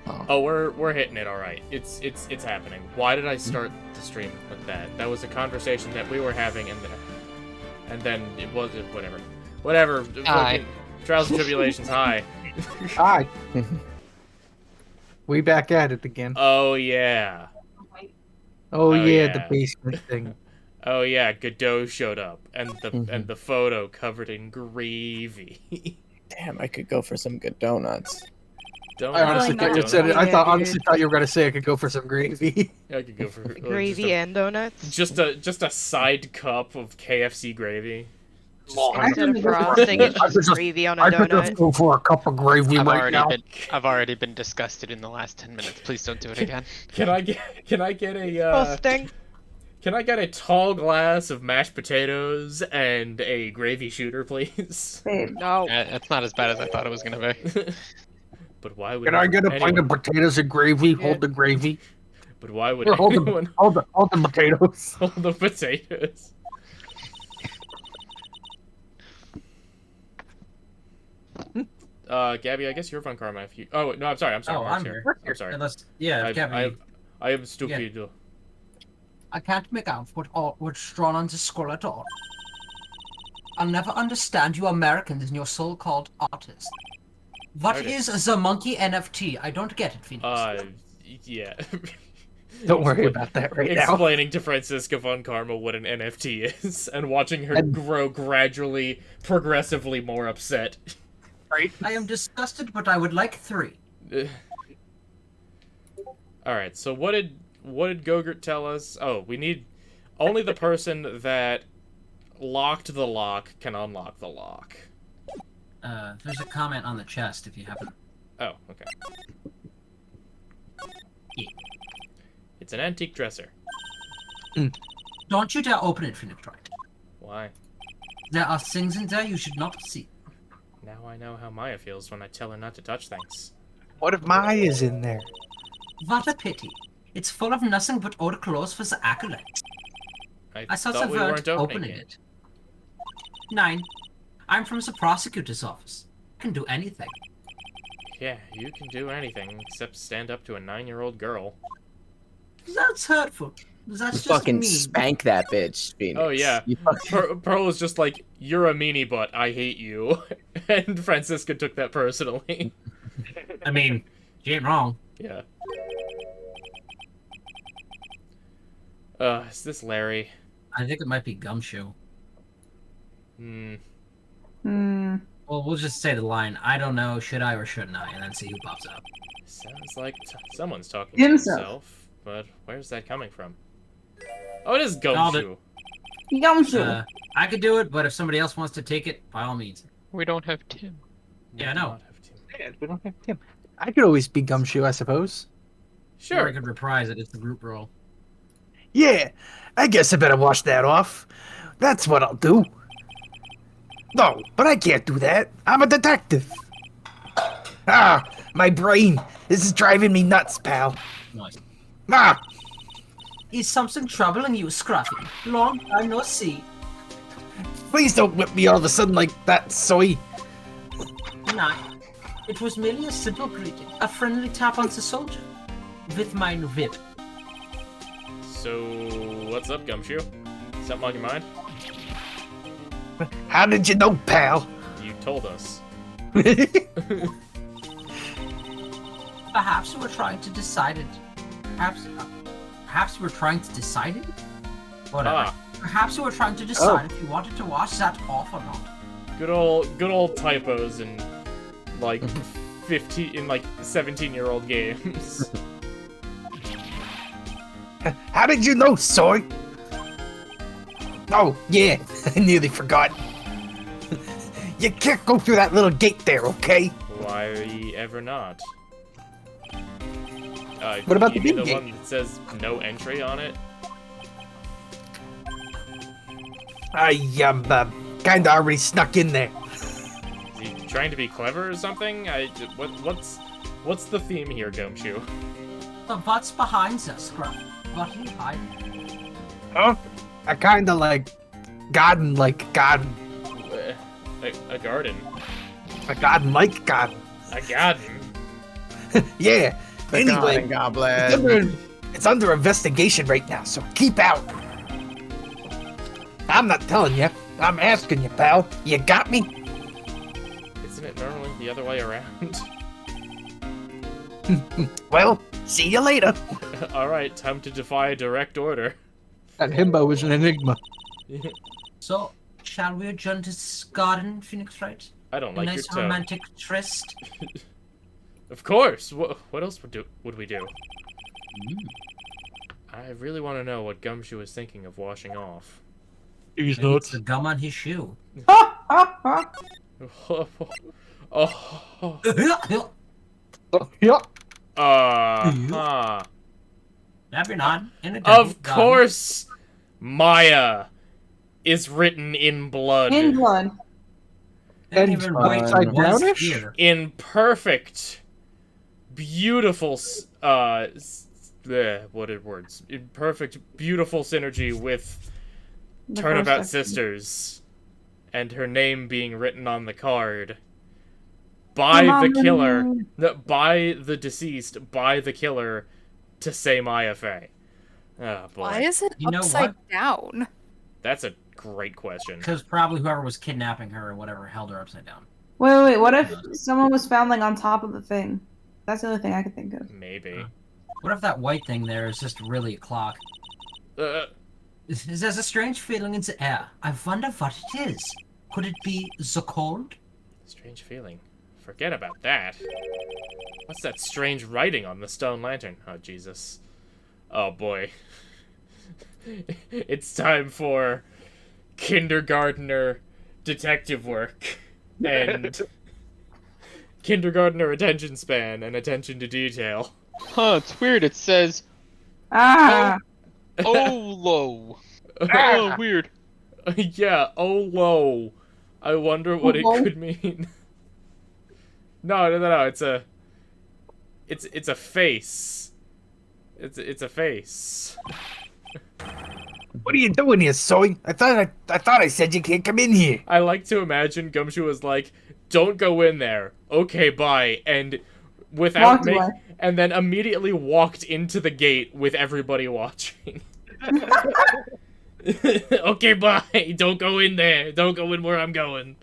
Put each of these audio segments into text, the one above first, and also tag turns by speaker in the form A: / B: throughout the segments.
A: Oh, we're hitting it all right. It's happening. Why did I start the stream with that? That was a conversation that we were having, and then it was whatever.
B: Hi.
A: Trials and Tribulations. Hi.
C: Hi. We back at it again.
A: Oh yeah.
C: Oh yeah,
A: yeah.
C: the basement thing.
A: Oh yeah, Godot showed up, and the photo covered in gravy.
D: Damn, I could go for some good donuts.
C: I honestly thought you said it. Honestly thought you were gonna say I could go for some gravy.
A: I could go for
E: Gravy and donuts?
A: Just a side cup of KFC gravy.
E: Instead of frosting, it's just gravy on a donut.
C: I could just go for a cup of gravy right now.
B: I've already been disgusted in the last 10 minutes. Please don't do it again.
A: Can I get a Can I get a tall glass of mashed potatoes and a gravy shooter, please?
E: No.
B: That's not as bad as I thought it was gonna be.
A: But why would?
C: Can I get a pint of potatoes and gravy? Yeah. Hold the gravy.
A: But why would
C: hold
A: anyone...
C: the potatoes?
A: Hold the potatoes. Gabby, I guess you're Von Karma if you... Oh, no, I'm sorry.
F: Oh, I'm here.
A: I'm sorry.
F: Unless, yeah, Gabby...
A: I am stupid. Yeah.
F: I can't make out what's drawn on the scroll at all. I'll never understand you Americans and your so-called artists. What is the monkey NFT? I don't get it, Phoenix.
A: Yeah.
C: Don't worry about that right now.
A: Explaining to Francisca Von Karma what an NFT is, and watching her grow gradually, progressively more upset.
F: Right. I am disgusted, but I would like 3.
A: Alright, so what did Gogurt tell us? Oh, we need... Only the person that locked the lock can unlock the lock.
F: There's a comment on the chest if you haven't...
A: Oh, okay.
F: Yeah.
A: It's an antique dresser.
F: Don't you dare open it, Phoenix Wright.
A: Why?
F: There are things in there you should not see.
A: Now I know how Maya feels when I tell her not to touch things.
C: What if Maya's in there?
F: What a pity. It's full of nothing but old clothes for the acolytes. I saw the word opening it. 9. I'm from the prosecutor's office. I can do anything.
A: Yeah, you can do anything except stand up to a 9-year-old girl.
F: That's hurtful. That's just
D: fucking
F: mean.
D: Spank that bitch, Phoenix.
A: Oh yeah. Pearl is just like, you're a meanie butt, I hate you. And Francisca took that personally.
F: I mean, she ain't wrong.
A: Yeah. Is this Larry?
F: I think it might be Gumshoe.
A: Hmm.
F: Well, we'll just say the line, I don't know, should I or shouldn't I, and then see who pops up.
A: Sounds like someone's talking to himself, but where's that coming from? Oh, it is Gumshoe.
G: Gumshoe.
F: I could do it, but if somebody else wants to take it, by all means.
B: We don't have Tim.
F: Yeah, I know.
C: Yeah, we don't have Tim. I could always be Gumshoe, I suppose.
F: Sure. Or I could reprise it. It's the group role.
C: Yeah, I guess I better wash that off. That's what I'll do. No, but I can't do that. I'm a detective. Ah, my brain. This is driving me nuts, pal.
F: Nice.
C: Ah!
F: Is something troubling you, Scruffy? Long time no see.
C: Please don't whip me all of a sudden like that, soy.
F: Nah. It was merely a simple greeting. A friendly tap on the soldier. With my whip.
A: So, what's up, Gumshoe? Something on your mind?
C: How did you know, pal?
A: You told us.
F: Perhaps you were trying to decide it. Perhaps you were trying to decide it? Whatever. Perhaps you were trying to decide if you wanted to wash that off or not.
A: Good old typos in like 17-year-old games.
C: How did you know, soy? Oh, yeah, I nearly forgot. You can't go through that little gate there, okay?
A: Why ever not?
C: What about the big
A: the
C: gate?
A: one that says no entry on it?
C: I kinda already snuck in there.
A: Is he trying to be clever or something? What's the theme here, Gumshoe?
F: But what's behind us, Scruff? What are you hiding?
C: Huh? I kinda like garden.
A: A garden?
C: A garden like garden.
A: A garden?
C: Yeah, Anyway,
D: Goblin.
C: it's under investigation right now, so keep out. I'm not telling you. I'm asking you, pal. You got me?
A: Isn't it normally the other way around?
C: Well, see you later.
A: Alright, time to defy a direct order.
C: That himbo is an enigma.
F: So, shall we adjourn to this garden, Phoenix Wright?
A: I don't
F: A
A: like
F: nice
A: your tone.
F: romantic tryst.
A: Of course! What else would we do? I really want to know what Gumshoe was thinking of washing off.
C: He's
F: Maybe it's the gum on his shoe.
G: Ha ha ha.
A: Oh.
C: Yeah.
A: Huh.
F: Never not. In a devil
A: Of
F: garden.
A: course, Maya is written in blood.
G: In blood.
F: Didn't even wait
C: upside
F: one
C: downish?
F: sphere.
A: In perfect, beautiful, words? In perfect, beautiful synergy with
G: The
A: Turnabout
G: first
A: Sisters, and her name being written on the card by
G: Come
A: the
G: on,
A: killer,
G: Lily.
A: no, by the deceased, by the killer, to say Maya Fey. Oh boy,
E: Why is it
F: You know
E: upside down?
A: that's a great question.
F: Because probably whoever was kidnapping her or whatever held her upside down.
G: Wait. What if someone was found like on top of the thing? That's the only thing I could think of.
A: Maybe.
F: What if that white thing there is just really a clock? There's a strange feeling in the air. I wonder what it is. Could it be the cold?
A: Strange feeling. Forget about that. What's that strange writing on the stone lantern? Oh, Jesus. Oh, boy. It's time for kindergartner detective work. And kindergartner attention span and attention to detail.
B: Huh, it's weird. It says
G: Ah.
B: Olo. Oh, weird.
A: Yeah, oh, low. I wonder what it
G: Olo?
A: could mean. No, it's a... It's a face. It's a face.
C: What are you doing here, Soy? I thought I said you can't come in here.
A: I like to imagine Gumshoe was like, "Don't go in there. Okay, bye." And
G: Walked away.
A: and then immediately walked into the gate with everybody watching. Okay, bye. Don't go in there. Don't go in where I'm going.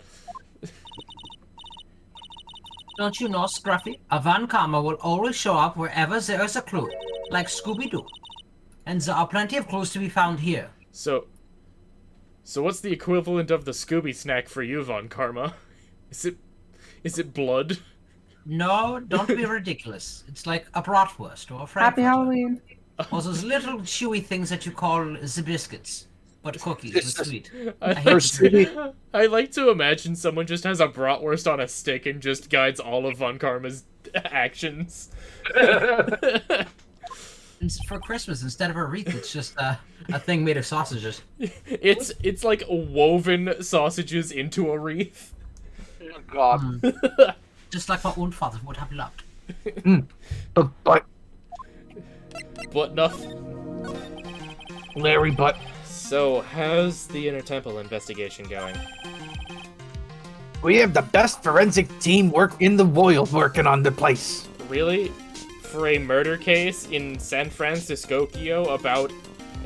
F: Don't you know, Scruffy? A Van Karma will always show up wherever there is a clue, like Scooby-Doo. And there are plenty of clues to be found here.
A: So what's the equivalent of the Scooby snack for you, Von Karma? Is it blood?
F: No, don't be ridiculous. It's like a bratwurst or a
G: Happy
F: frankfurter.
G: Halloween.
F: Or those little chewy things that you call the biscuits. But cookies with sweet.
A: I,
F: hate
C: Or
A: I like to imagine someone just has a bratwurst on a stick and just guides all of Von Karma's actions.
F: For Christmas, instead of a wreath, it's just a thing made of sausages.
A: It's like woven sausages into a wreath.
C: Oh, God.
F: Just like my own father would have loved.
C: But
A: But enough.
C: Larry, but
A: So, how's the Inner Temple investigation going?
C: we have the best forensic team in the world working on the place.
A: Really? For a murder case in San Francisco about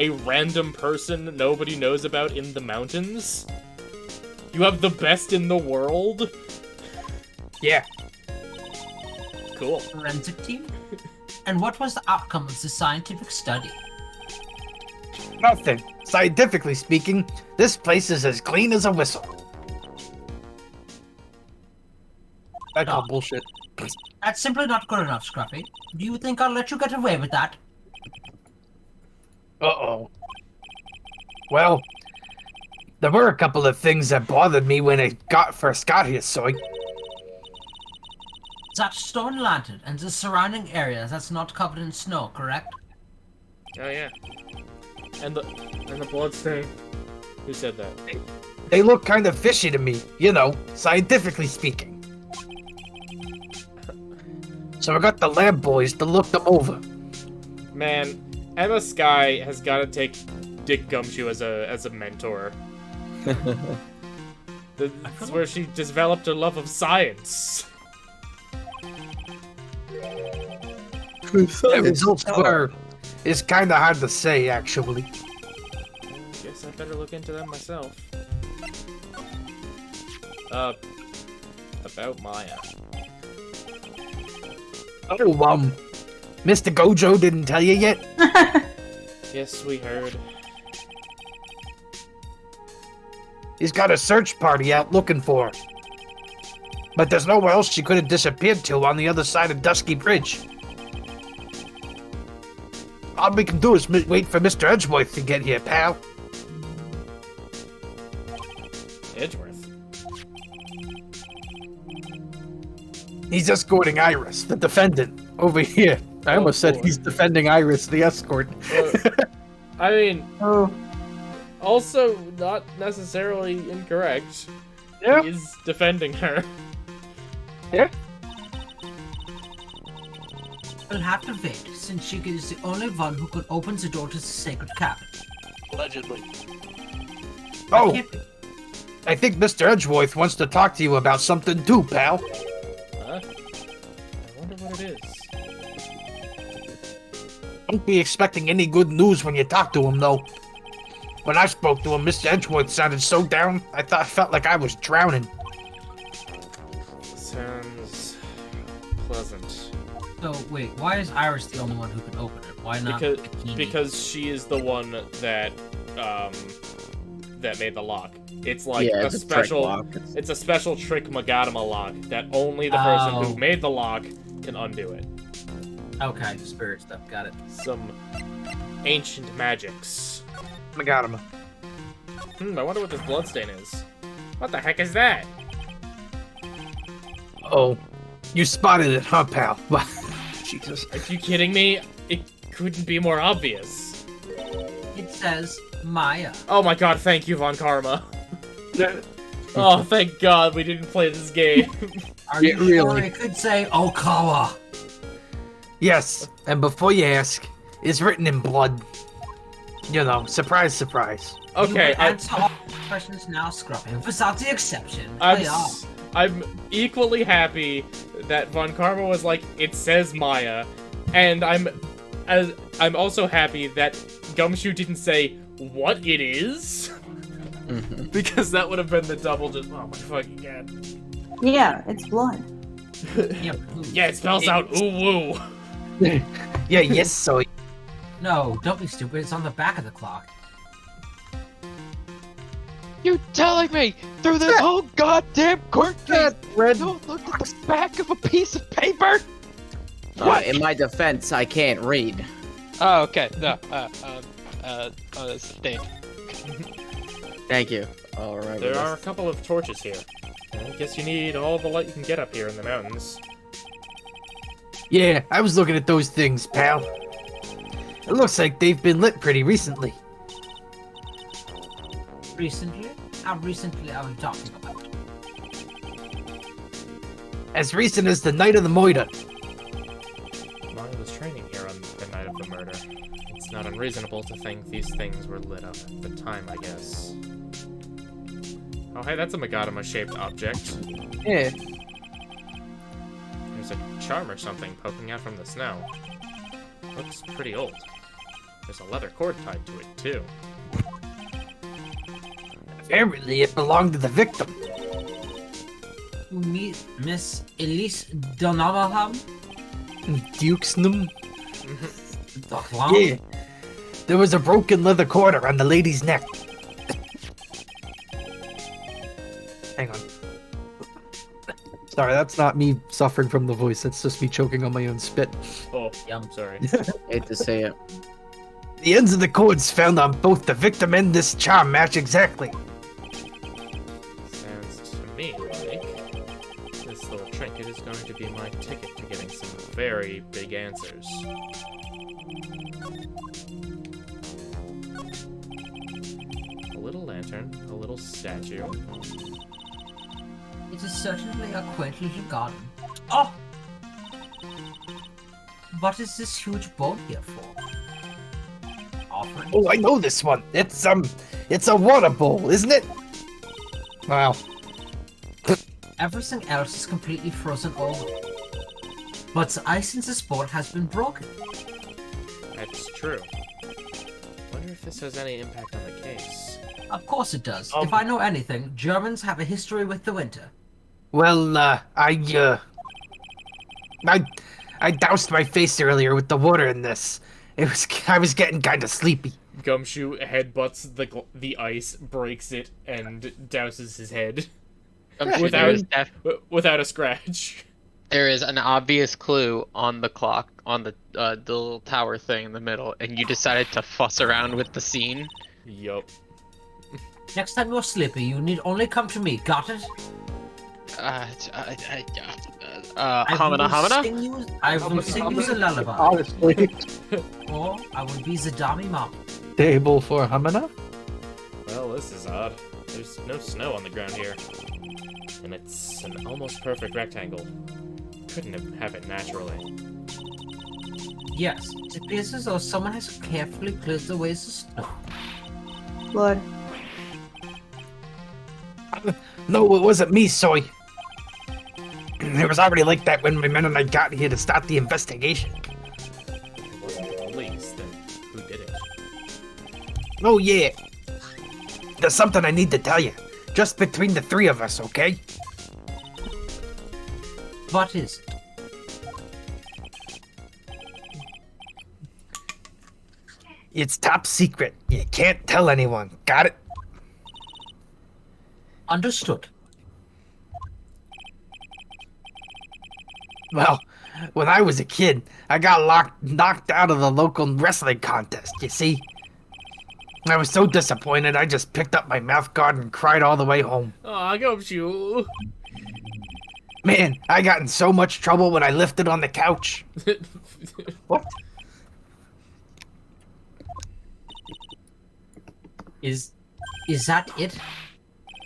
A: a random person nobody knows about in the mountains? You have the best in the world?
C: Yeah.
A: Cool.
F: Forensic team? And what was the outcome of the scientific study?
C: Nothing. Scientifically speaking, this place is as clean as a whistle. I call bullshit.
F: That's simply not good enough, Scruffy. Do you think I'll let you get away with that?
C: Uh-oh. Well, there were a couple of things that bothered me when I first got here, Soy.
F: That stone lantern and the surrounding area that's not covered in snow, correct?
A: Oh yeah. And the blood stain. Who said that?
C: They look kind of fishy to me, you know, scientifically speaking. So I got the lab boys to look them over.
A: Man, Emma Sky has got to take Dick Gumshoe as a mentor. That's where she developed her love of science.
C: The results were... It's kind of hard to say, actually.
A: Guess I better look into them myself. About Maya.
C: Oh, Mr. Gojo didn't tell you yet?
A: Yes, we heard.
C: He's got a search party out looking for her. But there's nowhere else she could have disappeared to on the other side of Dusky Bridge. All we can do is wait for Mr. Edgeworth to get here, pal.
A: Edgeworth?
C: He's escorting Iris, the defendant, over here. I almost said
A: boy.
C: he's defending Iris, the escort.
A: I mean,
G: Oh.
A: also not necessarily incorrect.
C: Yeah.
A: He is defending her.
F: We'll have to wait, since she is the only one who could open the door to the sacred cabin.
C: Allegedly.
F: I
C: Oh,
F: can't-
C: I think Mr. Edgeworth wants to talk to you about something too, pal.
A: Huh? I wonder what it is.
C: Don't be expecting any good news when you talk to him, though. When I spoke to him, Mr. Edgeworth sounded so down, I felt like I was drowning.
A: Sounds pleasant.
F: So wait, why is Iris the only one who can open it? Why not? Bikini?
A: Because she is the one that that made the lock. It's like
D: Yeah,
A: a
D: it's a trick
A: special
D: lock.
A: it's a special trick Magadama lock that only the person
F: Oh.
A: who made the lock can undo it.
F: Okay, spirit stuff. Got it.
A: Some ancient magics.
C: I got him.
A: I wonder what this bloodstain is. What the heck is that?
C: Oh, you spotted it, huh, pal? Jesus.
A: Are you kidding me? It couldn't be more obvious.
F: It says Maya.
A: Oh my god, thank you, Von Karma. Oh, thank god we didn't play this game.
F: Are
C: Yeah,
F: you sure
C: really?
F: it could say Okawa?
C: Yes, and before you ask, it's written in blood. You know, surprise, surprise.
F: You
A: Okay,
F: may answer all questions now, Scrubbing, without the exception. Play on.
A: I'm equally happy that Von Karma was like, it says Maya, and I'm also happy that Gumshoe didn't say what it is, because that would have been the double just, oh my fucking god.
G: Yeah, it's blood.
F: Yep.
A: Yeah, it spells out ooh woo.
C: Yeah, yes, so
F: No, don't be stupid. It's on the back of the clock.
B: You telling me through this whole goddamn court case
C: red.
B: you don't look at the back of a piece of paper?
D: In my defense, I can't read.
B: Oh, okay. No, stay.
D: Thank you. All right.
A: There are a couple of torches here. I guess you need all the light you can get up here in the mountains.
C: Yeah, I was looking at those things, pal. It looks like they've been lit pretty recently.
F: Recently? How recently are we talking about?
C: As recent as the night of the murder.
A: Maya was training here on the night of the murder. It's not unreasonable to think these things were lit up at the time, I guess. Oh, hey, that's a Magadama-shaped object.
C: Yeah.
A: There's a charm or something poking out from the snow. Looks pretty old. There's a leather cord tied to it, too.
C: Apparently, it belonged to the victim.
F: Miss Elise Donovan?
C: Dukesnum?
F: Donovan?
C: Yeah. There was a broken leather cord around the lady's neck. Hang on. Sorry, that's not me suffering from the voice. That's just me choking on my own spit.
A: Oh,
F: Yum.
A: sorry.
D: Hate to say it.
C: The ends of the cords found on both the victim and this charm match exactly.
A: Sounds to me like this little trinket is going to be my ticket to getting some very big answers. A little lantern, a little statue.
F: It is certainly a quaint little garden. Oh! What is this huge bowl here for? Offering?
C: Oh, I know this one. It's a water bowl, isn't it? Wow.
F: Everything else is completely frozen over. But the ice in the sport has been broken.
A: That's true. Wonder if this has any impact on the case.
F: Of course it does. If I know anything, Germans have a history with the winter.
C: Well, I doused my face earlier with the water in this. I was getting kind of sleepy.
A: Gumshoe headbutts the ice, breaks it, and douses his head. Without a scratch.
B: There is an obvious clue on the clock, on the little tower thing in the middle, and you decided to fuss around with the scene.
A: Yup.
F: Next time you're sleepy, you need only come to me. Got it?
B: Hamana?
F: I will sing you a lullaby.
C: Honestly.
F: Or I will be the dummy mom.
C: Table for Hamana?
A: Well, this is odd. There's no snow on the ground here. And it's an almost perfect rectangle. Couldn't have happened naturally.
F: Yes, it appears as though someone has carefully cleared the ways of snow.
G: Blood.
C: No, it wasn't me, Soy. It was already like that when my men and I got here to start the investigation.
A: If it wasn't the police, then who did it?
C: Oh, yeah. There's something I need to tell you. Just between the three of us, okay?
F: What is it?
C: It's top secret. You can't tell anyone. Got it?
F: Understood.
C: Well, when I was a kid, I got knocked out of the local wrestling contest, you see? I was so disappointed, I just picked up my mouth guard and cried all the way home.
A: Aw, Gumshoe!
C: Man, I got in so much trouble when I lifted on the couch. What?
F: Is that it?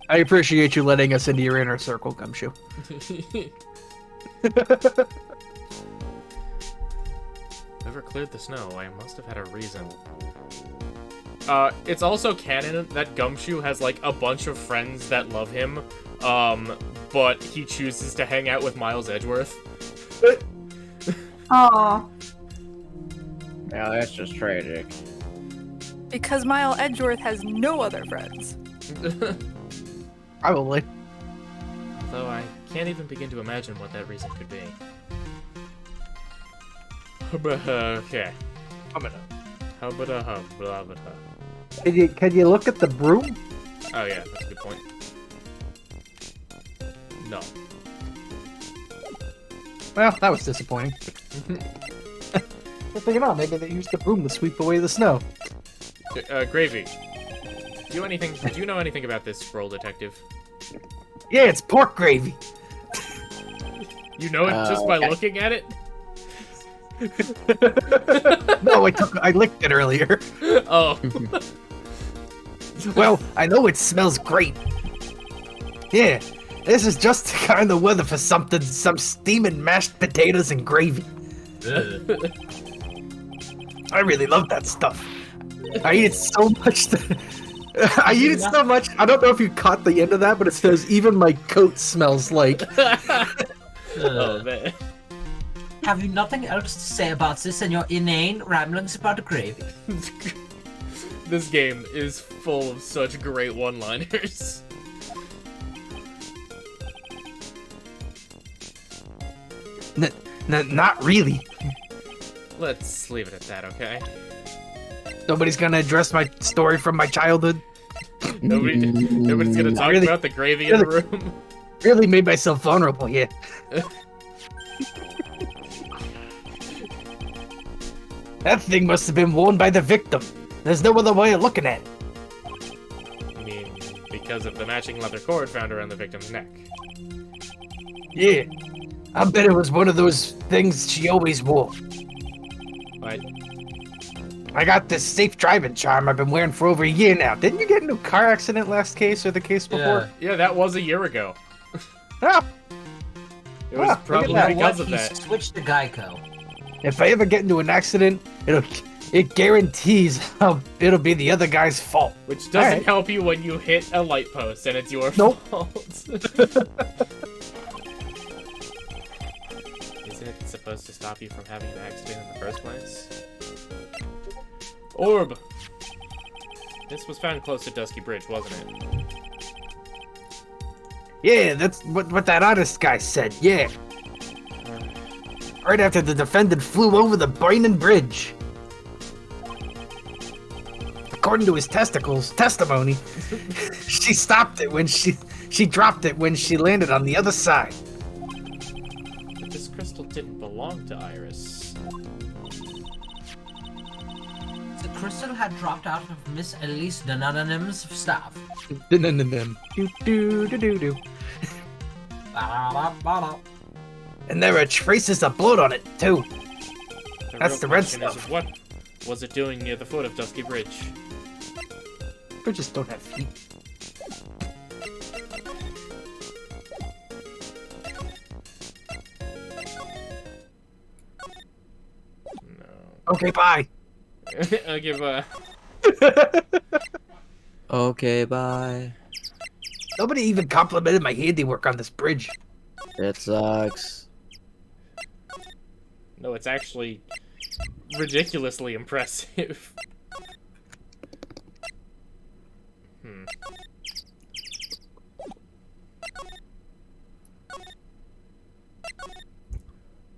H: I appreciate you letting us into your inner circle, Gumshoe.
A: Whoever cleared the snow, I must have had a reason. It's also canon that Gumshoe has, like, a bunch of friends that love him, but he chooses to hang out with Miles Edgeworth.
G: Aw.
D: Yeah, that's just tragic.
I: Because Miles Edgeworth has no other friends.
H: Probably.
A: Though I can't even begin to imagine what that reason could be. Okay.
H: Can you look at the broom?
A: Oh yeah, that's a good point. No.
H: Well, that was disappointing. Well, think about it, maybe they used the broom to sweep away the snow.
A: Gravy. Do you know anything about this scroll detective?
C: Yeah, it's pork gravy.
A: You know it just by looking at it?
C: No, I licked it earlier.
A: Oh.
C: Well, I know it smells great. Yeah, this is just the kind of weather for some steaming mashed potatoes and gravy. I really love that stuff. I eat it so much.
H: I eat it so much. I don't know if you caught the end of that, but it says even my coat smells like.
A: Oh man.
F: Have you nothing else to say about this and your inane ramblings about the gravy?
A: This game is full of such great one-liners.
C: Not really.
A: Let's leave it at that, okay?
C: Nobody's gonna address my story from my childhood.
A: Nobody's gonna talk about the gravy in the room.
C: Really made myself vulnerable here. That thing must have been worn by the victim. There's no other way of looking at it.
A: I mean, because of the matching leather cord found around the victim's neck.
C: Yeah, I bet it was one of those things she always wore.
A: What?
C: I got this safe driving charm I've been wearing for over a year now. Didn't you get into a car accident last case or the case before?
A: Yeah, that was a year ago.
C: Ah,
A: It was probably because of
F: He
A: that.
F: switched to Geico.
C: if I ever get into an accident, it guarantees it'll be the other guy's fault.
A: Which doesn't
C: Alright.
A: help you when you hit a light post and it's your
C: Nope.
A: fault. Is it supposed to stop you from having an accident in the first place? Orb! This was found close to Dusky Bridge, wasn't it?
C: Yeah, that's what that artist guy said, yeah. Right after the defendant flew over the burning bridge. According to his testimony, she stopped it when she dropped it when she landed on the other side.
A: But this crystal didn't belong to Iris.
F: The crystal had dropped out of Miss Elise Dunanim's staff.
C: Do.
F: Ba-da-ba-da.
C: And there are traces of blood on it, too. That's
A: real
C: the red
A: question is,
C: stuff.
A: what was it doing near the foot of Dusky Bridge?
C: Bridges don't have feet.
A: No.
C: Okay, bye.
A: I'll give
D: Okay, bye.
C: Nobody even complimented my handiwork on this bridge.
D: It sucks.
A: No, it's actually ridiculously impressive.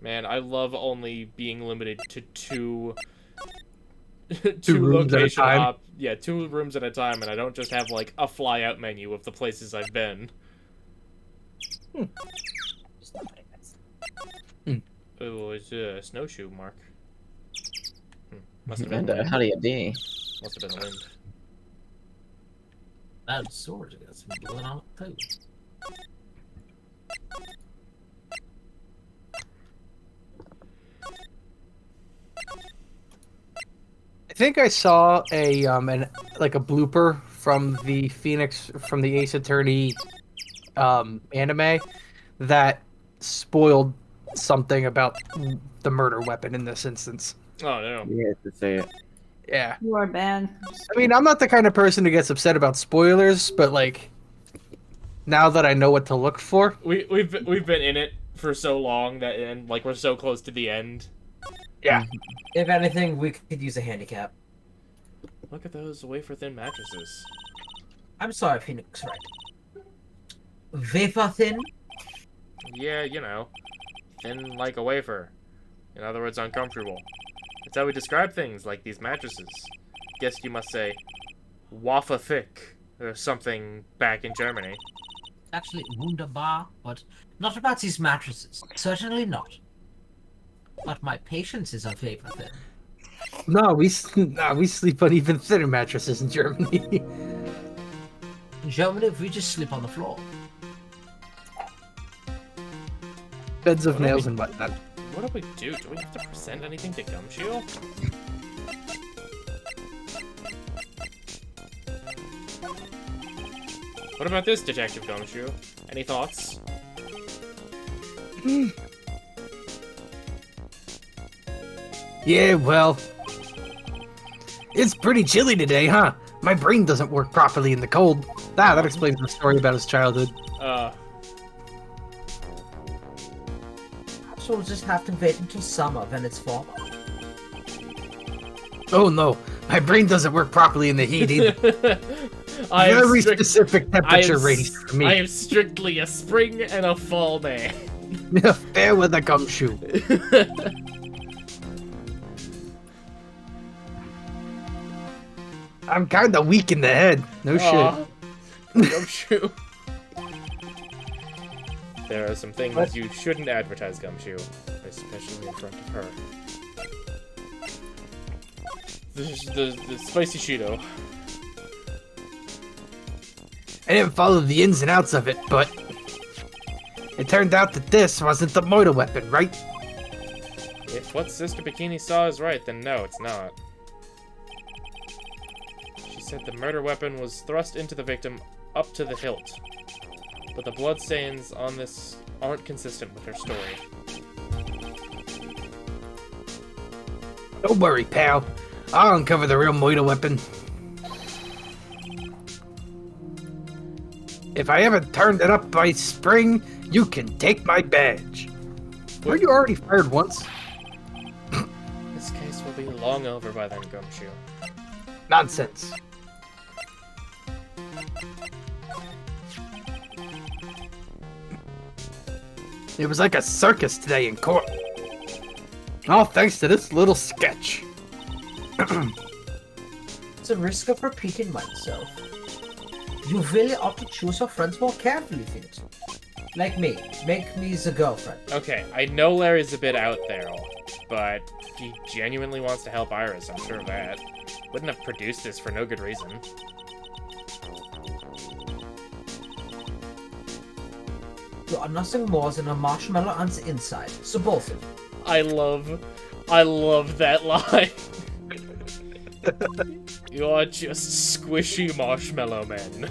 A: Man, I love only being limited to two
C: rooms at a
A: location
C: time.
A: yeah, 2 rooms at a time, and I don't just have like a fly out menu of the places I've been. Oh, it's a snowshoe mark. Must have been
D: And
A: the wind.
D: how do you be?
A: Must have been the wind.
F: That sword's got some blood on it too.
H: I think I saw a blooper from the Ace Attorney anime that spoiled something about the murder weapon in this instance.
A: Oh no.
D: You have to say it.
H: Yeah.
G: You are banned.
H: I mean, I'm not the kind of person who gets upset about spoilers, but like now that I know what to look for.
A: We've been in it for so long that and like we're so close to the end.
H: Yeah.
F: If anything, we could use a handicap.
A: Look at those wafer thin mattresses.
F: I'm sorry, Phoenix, right? Vapor thin?
A: Yeah, you know, thin like a wafer. In other words, uncomfortable. That's how we describe things like these mattresses. Guess you must say, wafer thick, or something back in Germany.
F: Actually, wunderbar, but not about these mattresses. Certainly not. But my patience is a vapor thin.
H: No, we sleep on even thinner mattresses in Germany.
F: In Germany, we just sleep on the floor.
H: Beds of
A: What do
H: nails
A: we-
H: and whatnot.
A: What do we do? Do we have to present anything to Gumshoe? What about this, Detective Gumshoe? Any thoughts?
C: Yeah, well, it's pretty chilly today, huh? My brain doesn't work properly in the cold.
H: That explains the story about his childhood.
F: So we'll just have to wait until summer when it's fall.
C: Oh no, my brain doesn't work properly in the heat either. Very specific temperature range for me.
A: I am strictly a spring and a fall man.
C: Fair with a gumshoe. I'm kinda weak in the head. No
A: Aw,
C: shit.
A: Gumshoe. There are some things you shouldn't advertise, Gumshoe, especially in front of her. The spicy Cheeto.
C: I didn't follow the ins and outs of it, but it turned out that this wasn't the murder weapon, right?
A: If what Sister Bikini saw is right, then no, it's not. She said the murder weapon was thrust into the victim up to the hilt. But the bloodstains on this aren't consistent with her story.
C: Don't worry, pal. I'll uncover the real murder weapon. If I ever turned it up by spring, you can take my badge.
H: Were you already fired once?
A: This case will be long over by then, Gumshoe.
H: Nonsense. It was like a circus today in court. All thanks to this little sketch.
F: It's a risk of repeating myself. You really ought to choose your friends more carefully, Fint. Like me. Make me the girlfriend.
A: Okay, I know Larry's a bit out there, but he genuinely wants to help Iris, I'm sure of that. Wouldn't have produced this for no good reason.
F: You are nothing more than a marshmallow on the inside, so both of you.
A: I love that line. You are just squishy marshmallow men.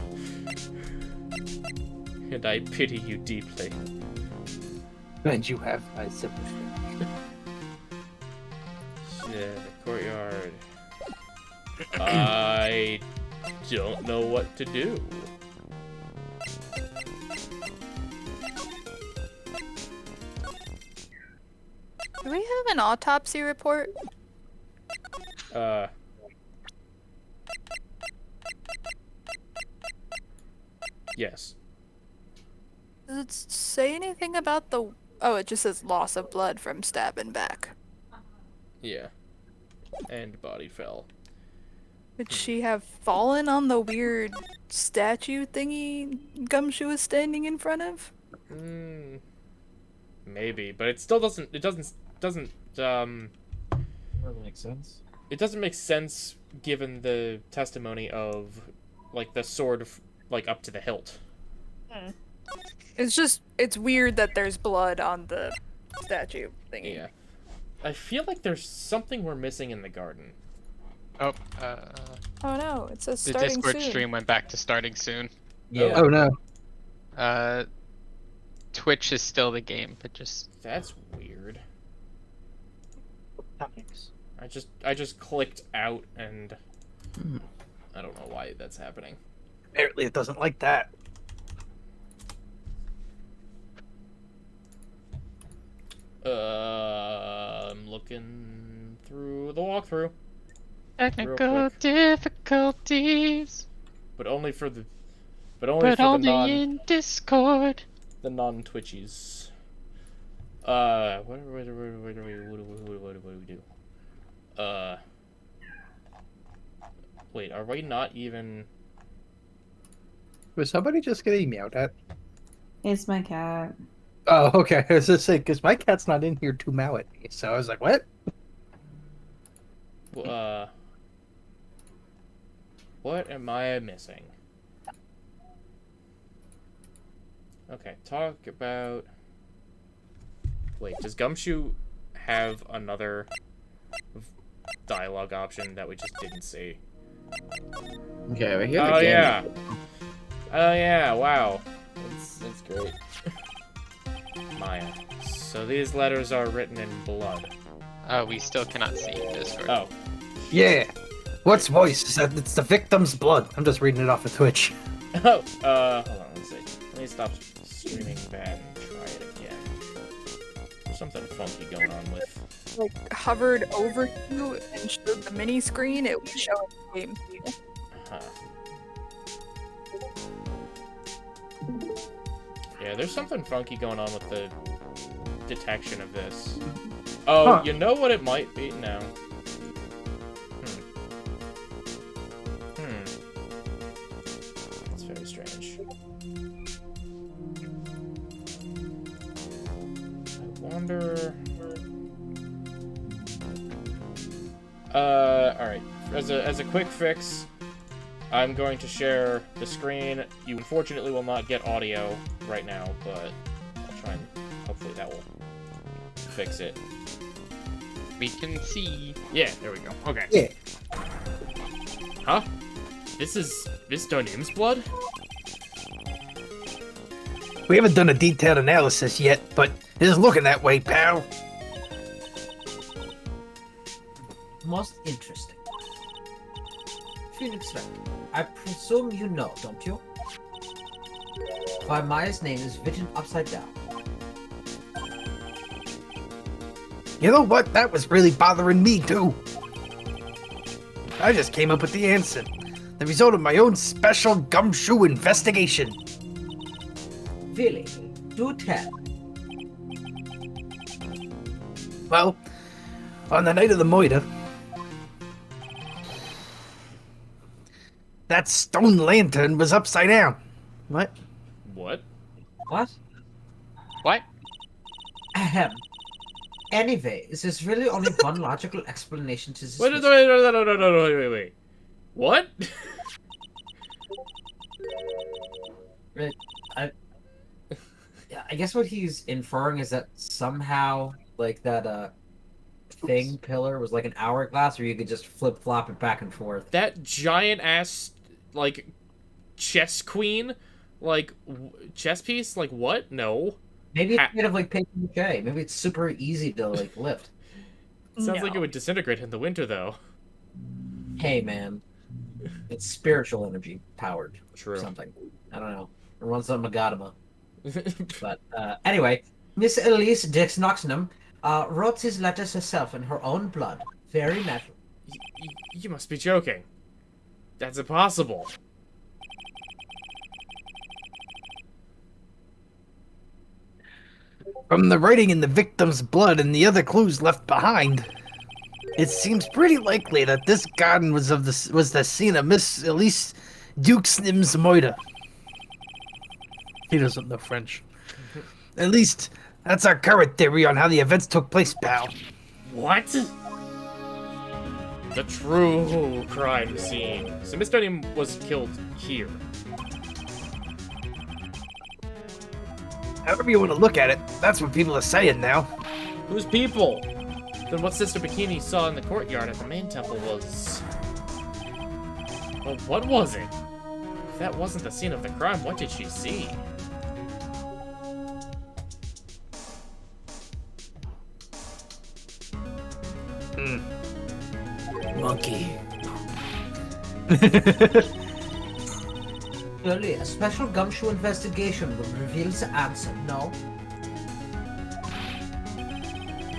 A: And I pity you deeply.
H: And you have my sympathy.
A: Shit, the courtyard. I don't know what to do.
I: Do we have an autopsy report?
A: Yes.
I: Does it say anything about the... Oh, it just says loss of blood from stabbing back.
A: Yeah. And body fell.
I: Would she have fallen on the weird statue thingy Gumshoe was standing in front of?
A: Maybe, but it still doesn't
J: Doesn't really make sense.
A: it doesn't make sense given the testimony of, like, the sword, like, up to the hilt.
I: It's weird that there's blood on the statue thingy.
A: Yeah. I feel like there's something we're missing in the garden.
B: Oh,
I: Oh no, it says
B: the
I: starting
B: Discord
I: soon.
B: stream went back to starting soon.
F: Yeah.
H: Oh no.
B: Twitch is still the game, but just...
A: That's weird.
H: Thanks.
A: I just clicked out and I don't know why that's happening.
H: Apparently it doesn't like that.
A: I'm looking through the walkthrough.
B: Technical difficulties.
A: But only for the
B: in Discord.
A: the non-Twitchies. What do we do? Wait, are we not even...
H: Was somebody just getting meowed at?
G: It's my cat.
H: Oh, okay. I was just saying, because my cat's not in here to meow at me. So I was like, what?
A: What am I missing? Okay, talk about... Wait, does Gumshoe have another dialogue option that we just didn't see?
D: Okay, we're here.
A: Oh yeah. Oh yeah, wow. That's great. Maya. So these letters are written in blood.
B: Oh, we still cannot see Discord.
A: Oh.
H: Yeah. What's voice? It's the victim's blood. I'm just reading it off of Twitch.
A: Oh, hold on, let's see. Let me stop streaming that and try it again. There's something funky going on with...
I: Like, hovered over you and showed the mini screen, it would show the game to you.
A: Huh. Yeah, there's something funky going on with the detection of this. Oh,
H: Huh.
A: You know what it might be? No. That's very strange. I wonder... alright. As a quick fix, I'm going to share the screen. You unfortunately will not get audio right now, but I'll try and hopefully that will fix it.
B: We can see.
A: Yeah, there we go. Okay.
H: Yeah.
A: Huh? This Donim's blood?
H: We haven't done a detailed analysis yet, but it's looking that way, pal.
F: Most interesting. Phoenix Wright, I presume you know, don't you? Why Maya's name is written upside down.
C: You know what? That was really bothering me, too. I just came up with the answer. The result of my own special gumshoe investigation.
F: Really? Do tell.
C: Well, on the night of the murder, that stone lantern was upside down. What?
A: What?
F: What?
B: What?
F: Ahem. Anyways, there's really only one logical explanation to this.
A: Wait. What?
F: Right. Yeah, I guess what he's inferring is that somehow, like, that, thing pillar was like an hourglass where you could just flip-flop it back and forth.
A: That giant-ass, like, chess queen? Like, chess piece? Like, what? No.
F: Maybe it's made of, like, papier-mâché. Maybe it's super easy to, like, lift.
A: Sounds like it would disintegrate in the winter, though.
F: Hey, man. It's spiritual energy powered.
A: True.
F: Something. I don't know. It runs on Magadama. But, anyway, Miss Elise Dix Noxnam wrote his letters herself in her own blood. Very natural.
A: You must be joking. That's impossible.
C: From the writing in the victim's blood and the other clues left behind, it seems pretty likely that this garden was the scene of Miss Elise Dukesnim's murder. He doesn't know French. At least, that's our current theory on how the events took place, pal.
A: What? The true crime scene. So Miss Dunham was killed here.
C: However you want to look at it, that's what people are saying now.
A: Who's people? Then what Sister Bikini saw in the courtyard at the main temple was... Well, what was it? If that wasn't the scene of the crime, what did she see?
C: Monkey.
F: Clearly, a special gumshoe investigation would reveal the answer, no?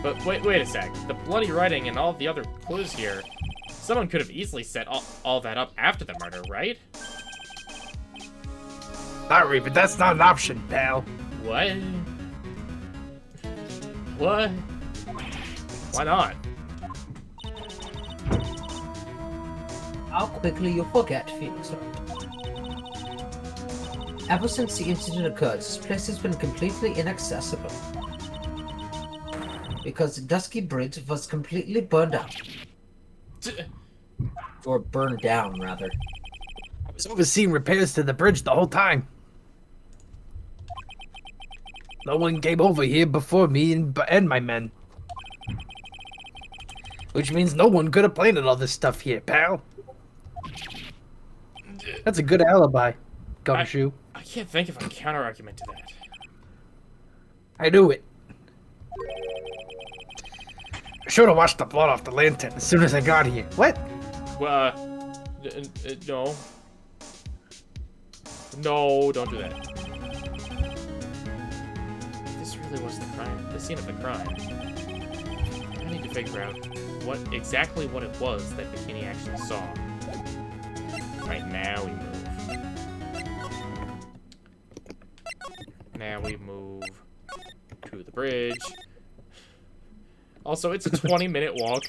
A: But wait a sec. The bloody writing and all the other clues here... Someone could have easily set all that up after the murder, right?
C: Sorry, but that's not an option, pal.
A: What? What? Why not?
F: How quickly you forget, Felix. Ever since the incident occurred, this place has been completely inaccessible. Because the Dusky Bridge was completely burned out. Or burned down, rather.
C: I was overseeing repairs to the bridge the whole time. No one came over here before me and my men. Which means no one could have planted all this stuff here, pal. That's a good alibi, Gumshoe.
A: I can't think of a counter-argument to that.
C: I knew it. I should have washed the blood off the lantern as soon as I got here. What?
A: No. No, don't do that. If this really was the scene of the crime, I need to figure out exactly what it was that Bikini actually saw. Right, now we move. Now we move to the bridge. Also, it's a 20-minute walk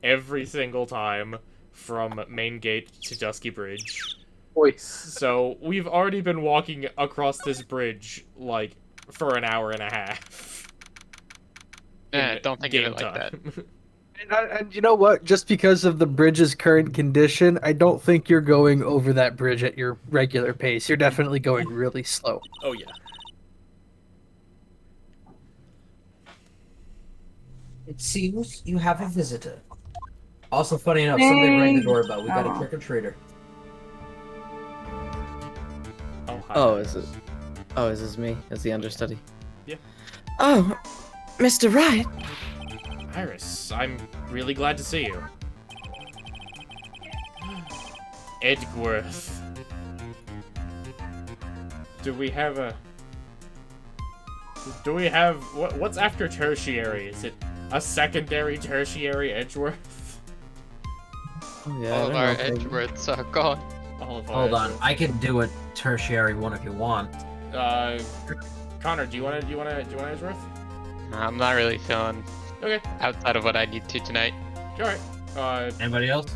A: every single time from Main Gate to Dusky Bridge.
H: Boy.
A: So, we've already been walking across this bridge, like, for an hour and a half.
B: Don't think of it like that.
H: And you know what? Just because of the bridge's current condition, I don't think you're going over that bridge at your regular pace. You're definitely going really slow.
A: Oh, yeah.
F: It seems you have a visitor. Also, funny enough, somebody rang the doorbell. We got a trick-or-treater.
A: Oh, hi.
D: Oh, is it? Oh, is this me as the understudy?
A: Yeah.
D: Oh, Mr. Wright.
A: Iris, I'm really glad to see you. Edgeworth. Do we have what's after tertiary? Is it a secondary, tertiary Edgeworth.
D: Oh, yeah, I
B: All of
D: don't
B: our
D: know if they-
B: Edgeworths are gone.
A: All of our
F: Hold on,
A: Edgeworths.
F: I can do a tertiary one if you want.
A: Connor, do you want Edgeworth?
B: I'm not really feeling
A: Okay,
B: outside of what I need to tonight.
A: alright.
F: Anybody else?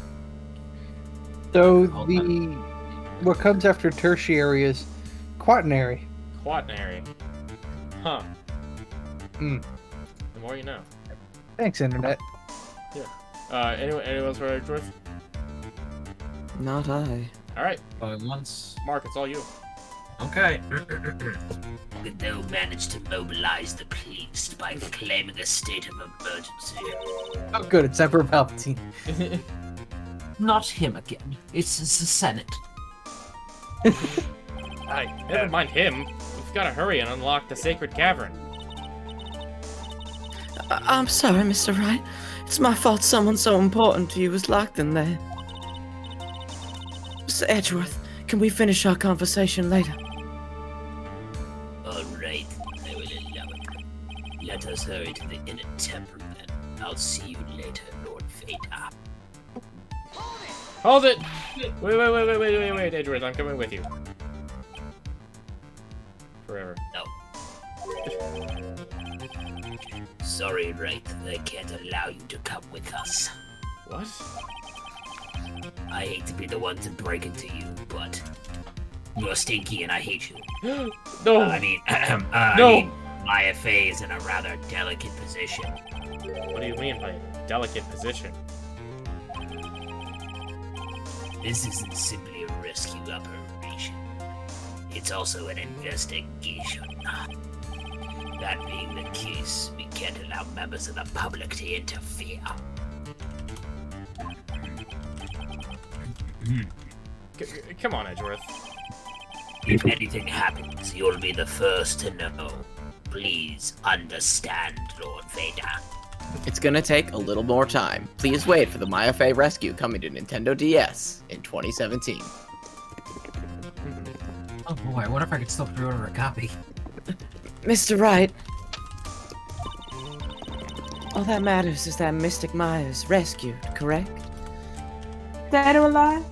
H: So
F: Hold
H: the what comes after tertiary is quaternary.
A: Quaternary. Huh.
H: Hmm.
A: The more you know.
H: Thanks, internet.
A: Anyone else for Edgeworth?
D: Not I.
A: Alright,
F: Going once.
A: Mark, it's all you.
F: Okay.
J: They'll manage to mobilize the police by proclaiming a state of emergency.
H: Oh, good. It's Emperor Palpatine.
F: Not him again. It's the Senate.
A: Never mind him. We've gotta hurry and unlock the sacred cavern.
D: I'm sorry, Mr. Wright. It's my fault someone so important to you was locked in there. Mr. Edgeworth, can we finish our conversation later?
J: Alright, I will allow it. Let us hurry to the inner temple then. I'll see you later, Lord Vader.
A: Hold it! Wait, Edgeworth, I'm coming with you. Forever.
J: No. Sorry, Wright, I can't allow you to come with us.
A: What?
J: I hate to be the one to break it to you, but you're stinky and I hate you.
A: No! No!
J: Maya Fey is in a rather delicate position.
A: What do you mean by delicate position?
J: This isn't simply a rescue operation. It's also an investigation. That being the case, we can't allow members of the public to interfere.
A: Come on, Edgeworth.
J: If anything happens, you'll be the first to know. Please understand, Lord Vader.
D: It's gonna take a little more time. Please wait for the Maya Fey Rescue coming to Nintendo DS in 2017.
F: Oh boy, what if I could still pre-order a copy?
D: Mr. Wright, all that matters is that Mystic Maya's rescued, correct?
G: Dead or alive?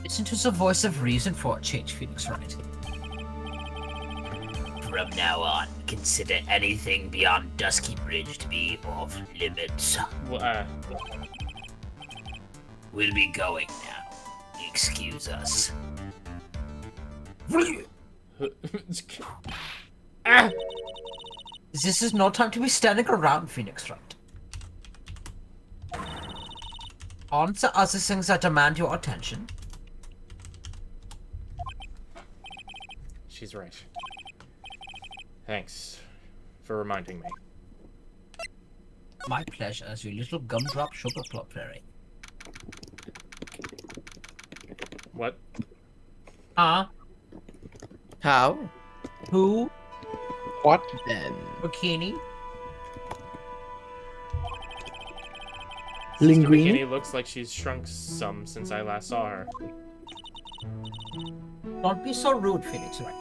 F: Listen to the voice of reason for a change, Phoenix Wright.
J: From now on, consider anything beyond Dusky Bridge to be off limits. We'll be going now. Excuse us.
A: Ah!
F: This is no time to be standing around, Phoenix Wright. On to other things that demand your attention.
A: She's right. Thanks for reminding me.
F: My pleasure, as your little gumdrop sugar plum fairy.
A: What?
F: Huh?
D: How?
F: Who?
H: What?
D: Then.
F: Bikini?
A: Sister
H: Linguini?
A: McKinney looks like she's shrunk some since I last saw her.
F: Don't be so rude, Phoenix Wright.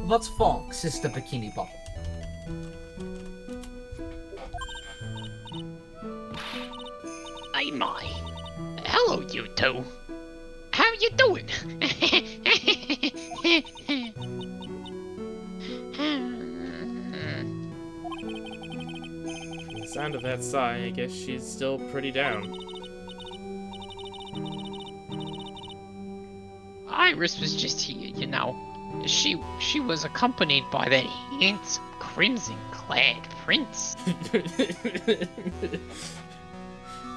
F: What's wrong, Sister Bikini Bottom?
B: Ay my. Hello, you two. How you doing?
A: From the sound of that sigh, I guess she's still pretty down.
B: Iris was just here, you know. She was accompanied by that handsome crimson-clad prince.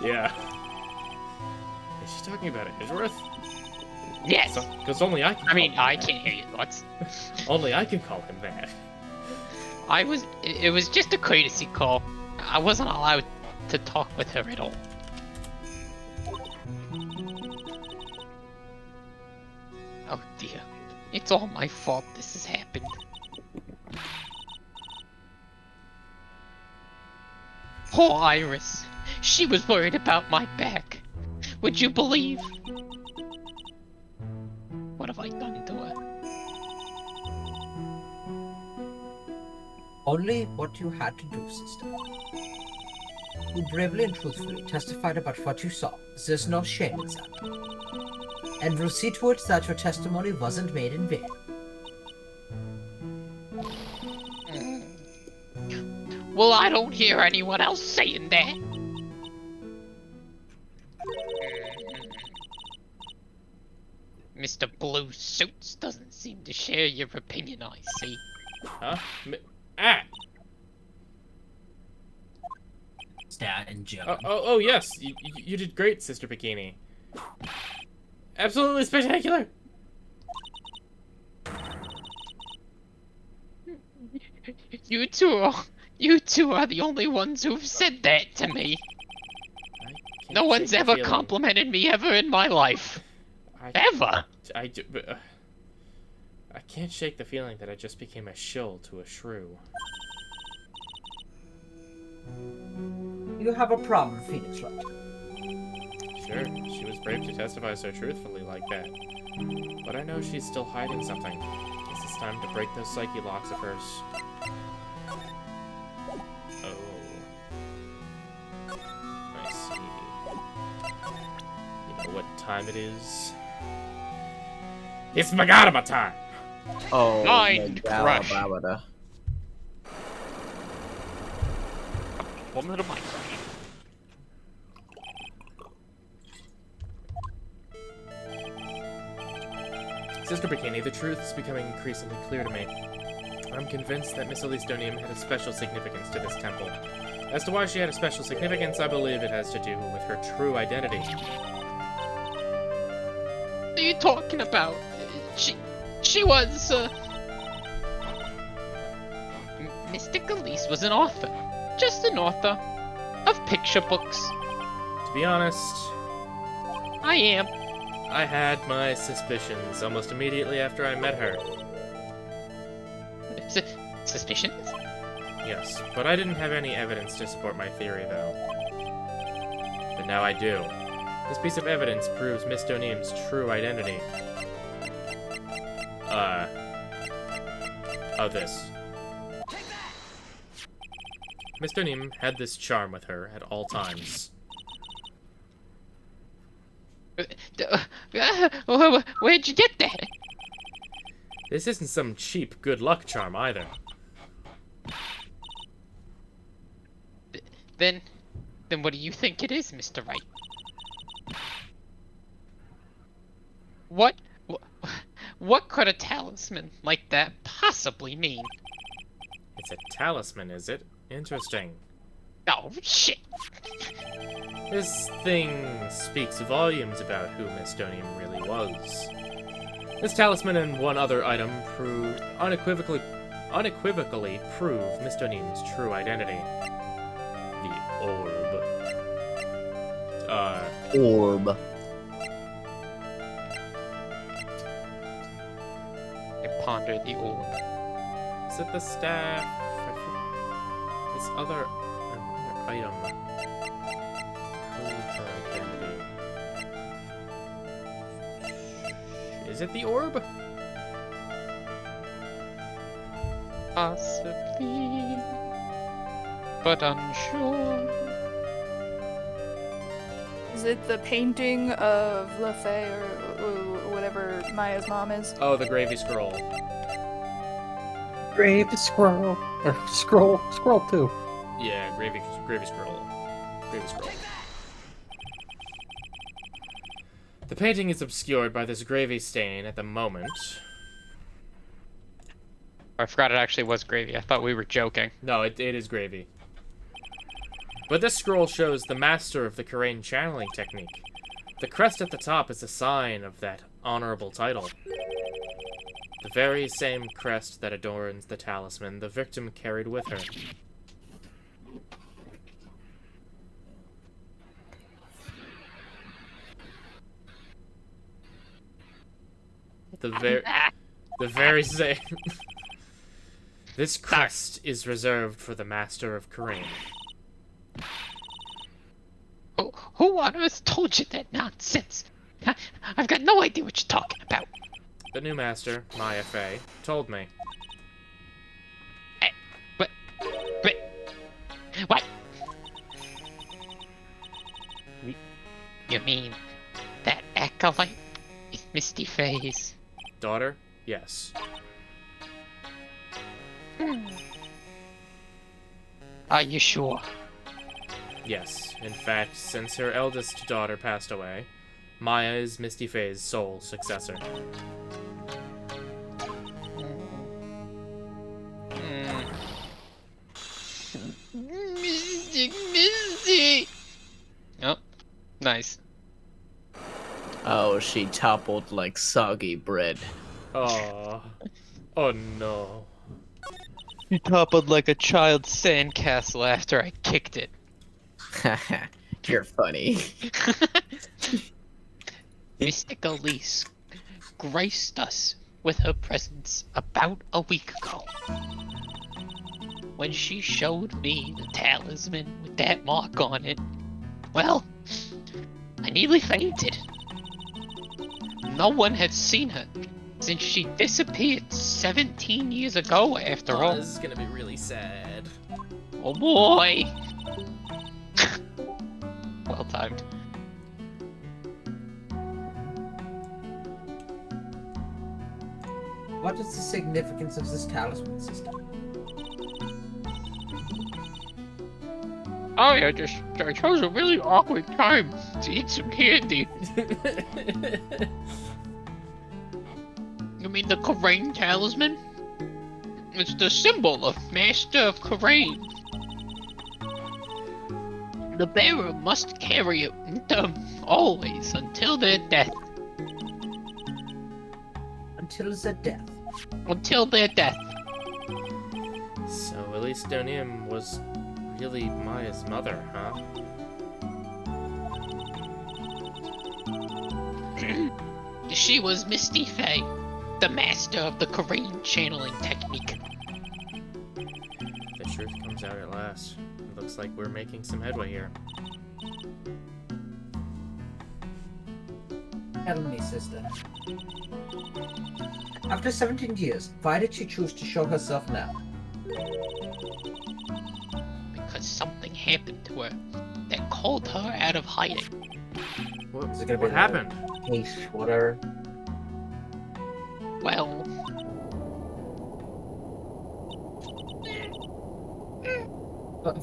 A: Yeah. Is she talking about Edgeworth?
B: Yes.
A: Because only I can.
B: I mean,
A: call him
B: I
A: that.
B: can't hear your thoughts.
A: Only I can call him that.
B: It was just a courtesy call. I wasn't allowed to talk with her at all. Oh dear. It's all my fault this has happened. Poor Iris. She was worried about my back. Would you believe? have I done to her?
F: Only what you had to do, sister. You bravely and truthfully testified about what you saw. There's no shame in that. And we'll see to it that your testimony wasn't made in vain.
B: Well, I don't hear anyone else saying that. Mr. Blue Suits doesn't seem to share your opinion, I see.
A: Huh?
J: Stat and Joe.
A: Oh, yes. You did great, Sister Bikini. Absolutely spectacular.
B: You two are the only ones who've said that to me. No one's ever complimented me ever in my life. Ever.
A: I can't shake the feeling that I just became a shill to a shrew.
F: You have a problem, Phoenix, right?
A: Sure, she was brave to testify so truthfully like that. But I know she's still hiding something. Guess it's time to break those psyche locks of hers. Oh. I see. You know what time it is? It's Magadama time!
D: Oh,
B: Mind crush.
D: Babada.
B: Woman of mind crush.
A: Sister Bikini, the truth is becoming increasingly clear to me. I'm convinced that Miss Elistonium had a special significance to this temple. As to why she had a special significance, I believe it has to do with her true identity.
B: What are you talking about? She was, Mystic Elise was an author. Just an author. Of picture books.
A: To be honest,
B: I am.
A: I had my suspicions almost immediately after I met her.
B: Suspicions?
A: Yes, but I didn't have any evidence to support my theory, though. But now I do. This piece of evidence proves Miss Donium's true identity. This. Miss Donium had this charm with her at all times.
B: Where'd you get that?
A: This isn't some cheap good luck charm, either.
B: Then what do you think it is, Mr. Wright? What could a talisman like that possibly mean?
A: It's a talisman, is it? Interesting.
B: Oh, shit!
A: This thing speaks volumes about who Miss Donium really was. This talisman and one other item unequivocally prove Miss Donium's true identity. The orb.
D: Orb.
B: I ponder the orb.
A: Is it the staff? This other item. Code for identity. Is it the orb?
B: Possibly, but unsure.
I: Is it the painting of LaFay or whatever Maya's mom is?
A: Oh, the gravy scroll.
H: Grave scroll. Or scroll 2.
A: Yeah, gravy scroll. Gravy scroll. The painting is obscured by this gravy stain at the moment.
B: I forgot it actually was gravy. I thought we were joking.
A: No, it is gravy. But this scroll shows the master of the Karain channeling technique. The crest at the top is a sign of that honorable title. The very same crest that adorns the talisman the victim carried with her. The very same. This crest is reserved for the master of Karain.
B: Who on earth told you that nonsense? I've got no idea what you're talking about.
A: The new master, Maya Fey, told me.
B: But, what? You mean that acolyte is Misty Fey's
A: daughter? Yes.
B: Are you sure?
A: Yes. In fact, since her eldest daughter passed away, Maya is Misty Fey's sole successor.
B: Misty! Oh, nice.
D: Oh, she toppled like soggy bread.
A: Oh. Oh no.
B: You toppled like a child's sandcastle after I kicked it.
D: You're funny.
B: Mystic Elise graced us with her presence about a week ago. When she showed me the talisman with that mark on it, well, I nearly fainted. No one had seen her since she disappeared 17 years ago, after all.
A: This is gonna be really sad.
B: Oh boy! Well timed.
F: What is the significance of this talisman system?
B: Oh yeah, I chose a really awkward time to eat some candy. You mean the Karain talisman? It's the symbol of Master of Karain. The bearer must carry it with them always until their death.
F: Until their death.
B: Until their death.
A: So Elise Donim was really Maya's mother, huh?
B: She was Misty Fey, the master of the Karain channeling technique.
A: The truth comes out at last. It looks like we're making some headway here.
F: Tell me, sister. After 17 years, why did she choose to show herself now?
B: Because something happened to her that called her out of hiding.
A: What happened?
F: Case, whatever.
B: Well...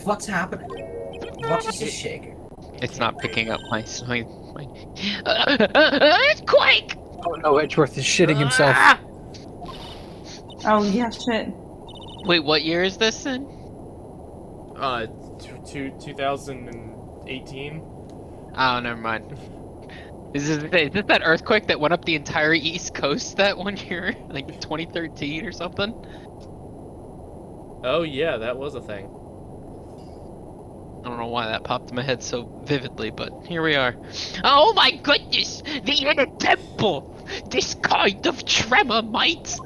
F: What's happening? What is this shaker?
B: It's not picking up my earthquake!
H: Oh no, Edgeworth is shitting himself.
G: Oh yeah, shit.
B: Wait, what year is this in?
A: 2018.
B: Oh, never mind. Is this that earthquake that went up the entire East Coast that one year? Like 2013 or something?
A: Oh yeah, that was a thing.
B: I don't know why that popped in my head so vividly, but here we are. Oh my goodness! The inner temple! This kind of tremor might...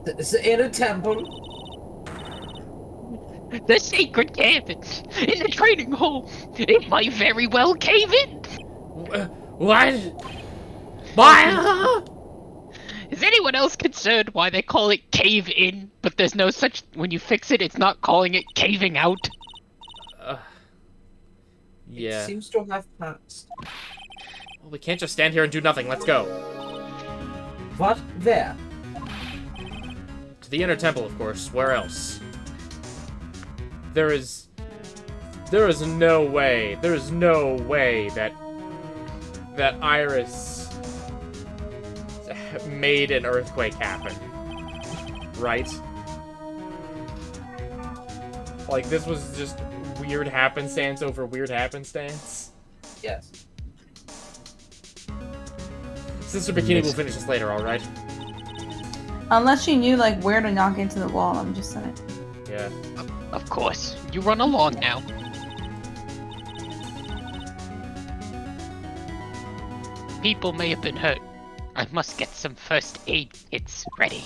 F: The inner temple?
B: The sacred caverns in the training hall. It might very well cave in.
A: What? Why?
B: Is anyone else concerned why they call it cave in, but there's no such... When you fix it, it's not calling it caving out?
A: Yeah.
F: It seems to have passed.
A: Well, we can't just stand here and do nothing. Let's go.
F: What? Where?
A: To the inner temple, of course. Where else? There is no way that Iris made an earthquake happen. Right? Like, this was just weird happenstance over weird happenstance.
F: Yes.
A: Sister Bikini will finish this later, alright?
G: Unless she knew like where to knock into the wall, I'm just saying.
A: Yeah.
B: Of course. You run along now. People may have been hurt. I must get some first aid kits ready.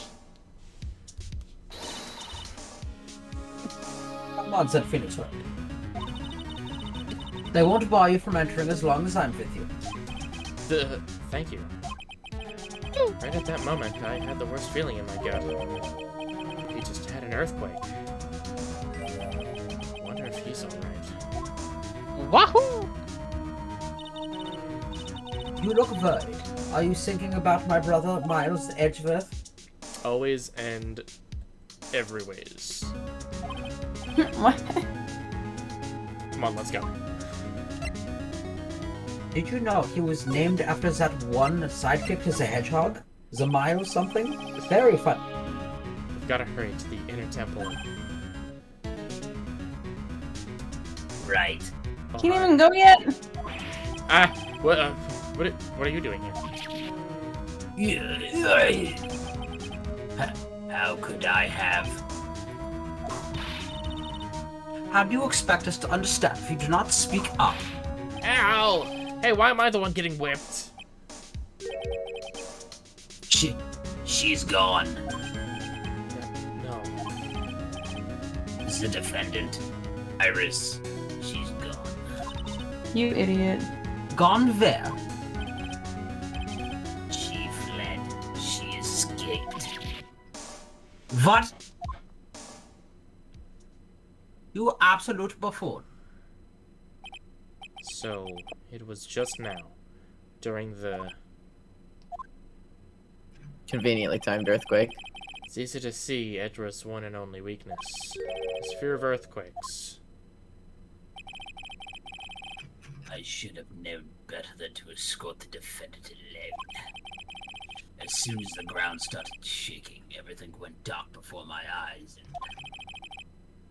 F: Come on, said Phoenix Wright. They won't bar you from entering as long as I'm with you.
A: Thank you. Right at that moment, I had the worst feeling in my gut. He just had an earthquake. Wonder if he's alright.
B: Wahoo!
F: You look worried. Are you thinking about my brother, Miles Edgeworth?
A: Always and every ways.
G: What?
A: Come on, let's go.
F: Did you know he was named after that one sidekick to the hedgehog? The Miles something? Very fun.
A: We've gotta hurry to the inner temple.
J: Right.
G: Can't even go yet?
A: Ah! What are you doing here?
J: How could I have?
F: How do you expect us to understand if you do not speak up?
A: Ow! Hey, why am I the one getting whipped?
J: She's gone.
A: No.
J: The defendant, Iris, she's gone.
G: You idiot.
F: Gone where?
J: She fled. She escaped.
F: What? You absolute buffoon.
A: So, it was just now, during the
D: Conveniently timed earthquake.
A: It's easy to see Edgeworth's one and only weakness. His fear of earthquakes.
J: I should have known better than to escort the defendant alone. As soon as the ground started shaking, everything went dark before my eyes, and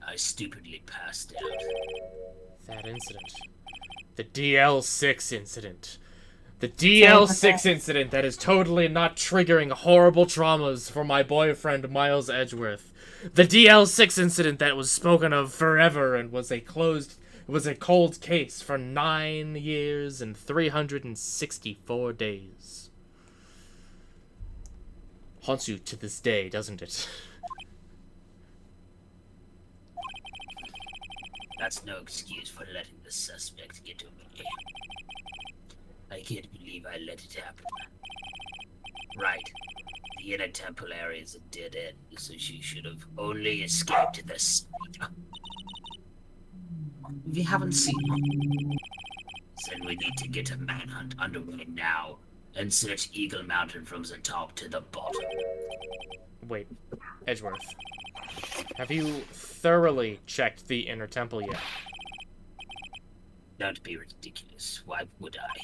J: I stupidly passed out.
A: That incident. The DL-6 incident. The DL-6 incident that is totally not triggering horrible traumas for my boyfriend Miles Edgeworth. The DL-6 incident that was spoken of forever and was a cold case for 9 years and 364 days. Haunts you to this day, doesn't it?
J: That's no excuse for letting the suspect get away. I can't believe I let it happen. Right. The inner temple area is a dead end, so she should have only escaped the side.
F: We haven't seen her.
J: Then we need to get a manhunt underway now and search Eagle Mountain from the top to the bottom.
A: Wait, Edgeworth. Have you thoroughly checked the inner temple yet?
J: Don't be ridiculous. Why would I?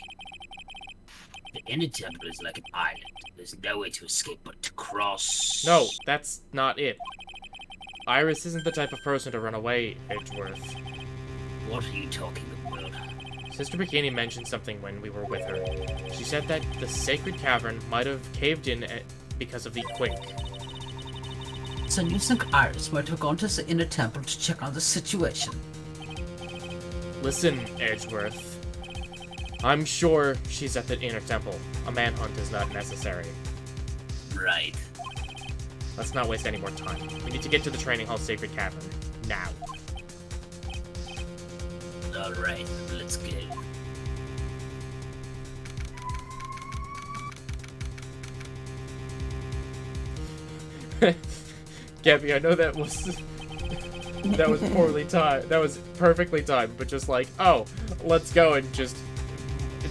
J: The inner temple is like an island. There's no way to escape but to cross.
A: No, that's not it. Iris isn't the type of person to run away, Edgeworth.
J: What are you talking about?
A: Sister Bikini mentioned something when we were with her. She said that the sacred cavern might have caved in because of the quake.
F: So you think Iris might have gone to the inner temple to check on the situation?
A: Listen, Edgeworth. I'm sure she's at the inner temple. A manhunt is not necessary.
J: Right.
A: Let's not waste any more time. We need to get to the training hall sacred cavern. Now.
J: Alright, let's go.
A: Gabby, I know that was poorly timed. That was perfectly timed, but just like, oh, let's go and just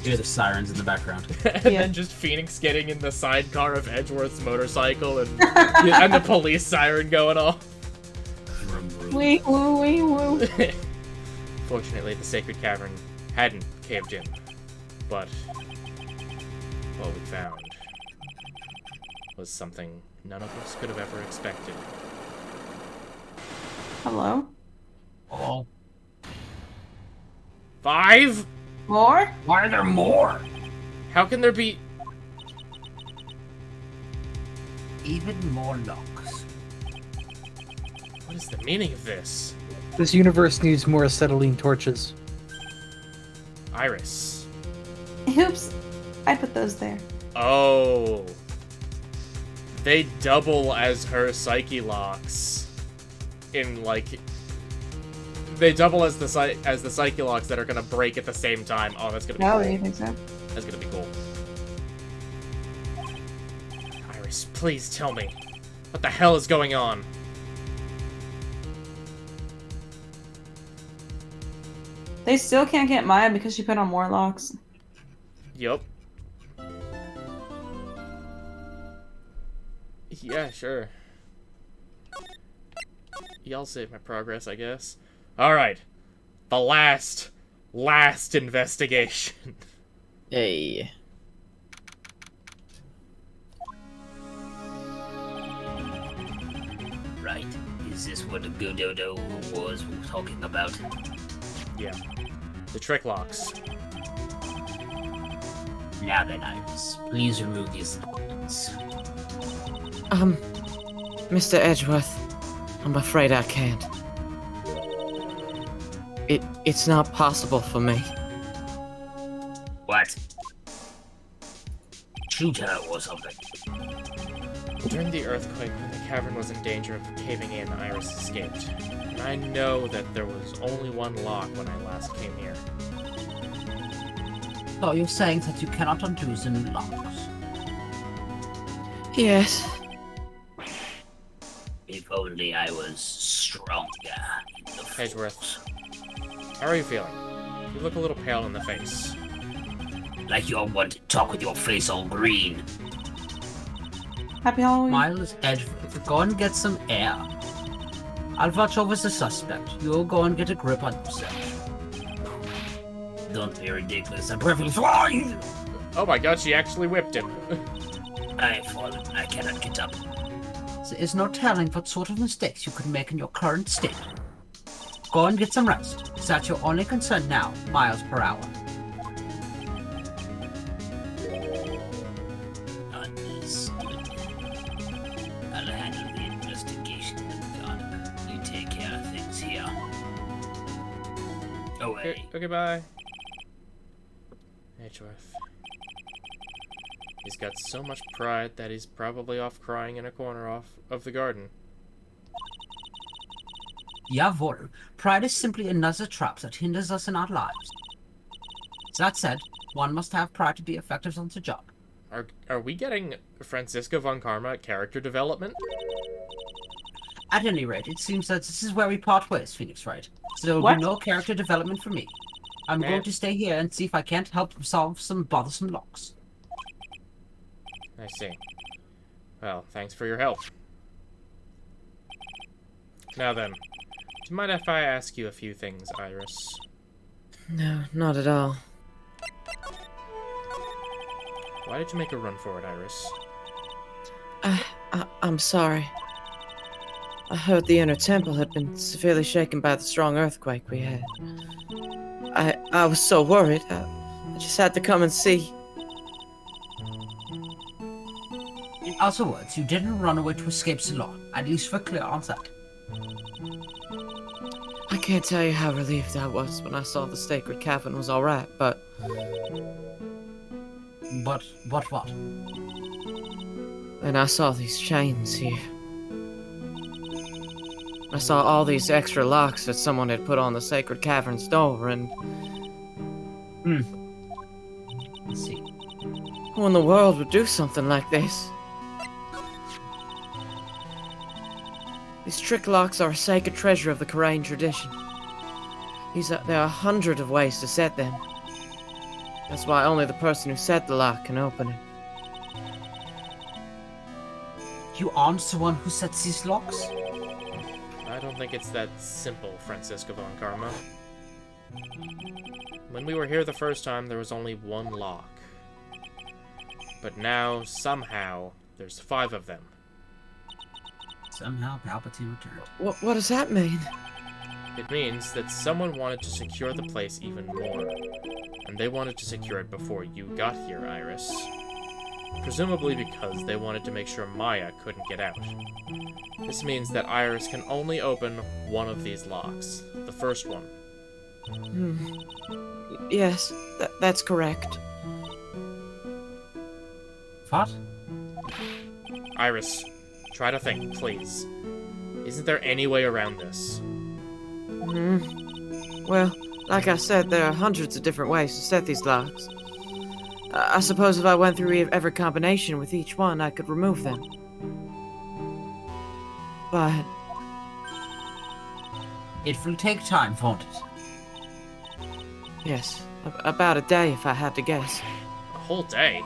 K: hear the sirens in the background.
A: and then just Phoenix getting in the sidecar of Edgeworth's motorcycle and and the police siren going off.
G: Wait, wait, wait.
A: Fortunately, the sacred cavern hadn't caved in, but what we found was something none of us could have ever expected.
G: Hello?
K: Oh.
A: 5?
G: More?
K: Why are there more?
A: How can there be
F: even more locks?
A: What is the meaning of this?
H: This universe needs more acetylene torches.
A: Iris.
G: Oops. I put those there.
A: Oh. They double as her psyche locks. In like they double as the psyche locks that are gonna break at the same time. Oh, that's gonna be cool.
G: You think so?
A: That's gonna be cool. Iris, please tell me. What the hell is going on?
G: They still can't get Maya because she put on more locks.
A: Yup. Yeah, sure. Y'all save my progress, I guess. Alright. The last investigation.
D: Hey.
J: Right. Is this what the Gododo was talking about?
A: Yeah. The trick locks.
J: Now then, Iris, please remove your supplements.
D: Mr. Edgeworth, I'm afraid I can't. It's not possible for me.
J: What? Shoot her or something.
A: During the earthquake, when the cavern was in danger of caving in, Iris escaped. And I know that there was only one lock when I last came here.
F: So you're saying that you cannot undo the new locks?
D: Yes.
J: If only I was stronger in the
A: Edgeworth, how are you feeling? You look a little pale in the face.
J: Like you all want to talk with your face all green.
G: Happy Halloween.
F: Miles, Edgeworth, go and get some air. I'll watch over the suspect. You'll go and get a grip on yourself.
J: Don't be ridiculous. I'm perfectly fine.
A: Oh my god, she actually whipped him.
J: I have fallen. I cannot get up.
F: There is no telling what sort of mistakes you could make in your current state. Go and get some rest. Is that your only concern now, miles per hour?
J: Understood. I'll handle the investigation with God. You take care of things here. Away.
A: Okay, bye. Edgeworth. He's got so much pride that he's probably off crying in a corner of the garden.
F: Jawohl. Pride is simply another trap that hinders us in our lives. That said, one must have pride to be effective on the job.
A: Are we getting Franziska von Karma character development?
F: At any rate, it seems that this is where we part ways, Phoenix Wright. So there will
G: What?
F: be no character development for me. I'm going to stay here and see if I can't help solve some bothersome locks.
A: I see. Well, thanks for your help. Now then, do you mind if I ask you a few things, Iris?
D: No, not at all.
A: Why did you make a run for it, Iris?
D: I'm sorry. I heard the inner temple had been severely shaken by the strong earthquake we had. I was so worried. I just had to come and see.
F: In other words, you didn't run away to escape the law. At least we're clear on that.
D: I can't tell you how relieved I was when I saw the sacred cavern was alright, but...
F: But what?
D: Then I saw these chains here. I saw all these extra locks that someone had put on the sacred cavern's door, and...
F: Let's see.
D: Who in the world would do something like this? These trick locks are a sacred treasure of the Korean tradition. There are hundreds of ways to set them. That's why only the person who set the lock can open it.
F: You aren't the one who sets these locks?
A: I don't think it's that simple, Franziska von Karma. When we were here the first time, there was only one lock. But now, somehow, there's 5 of them.
F: Somehow Palpatine returned.
D: What does that mean?
A: It means that someone wanted to secure the place even more. And they wanted to secure it before you got here, Iris. Presumably because they wanted to make sure Maya couldn't get out. This means that Iris can only open one of these locks. The first one.
D: Yes, that's correct.
F: What?
A: Iris, try to think, please. Isn't there any way around this?
D: Well, like I said, there are hundreds of different ways to set these locks. I suppose if I went through every combination with each one, I could remove them. But
F: It will take time, won't it?
D: yes, about a day if I had to guess.
A: A whole day?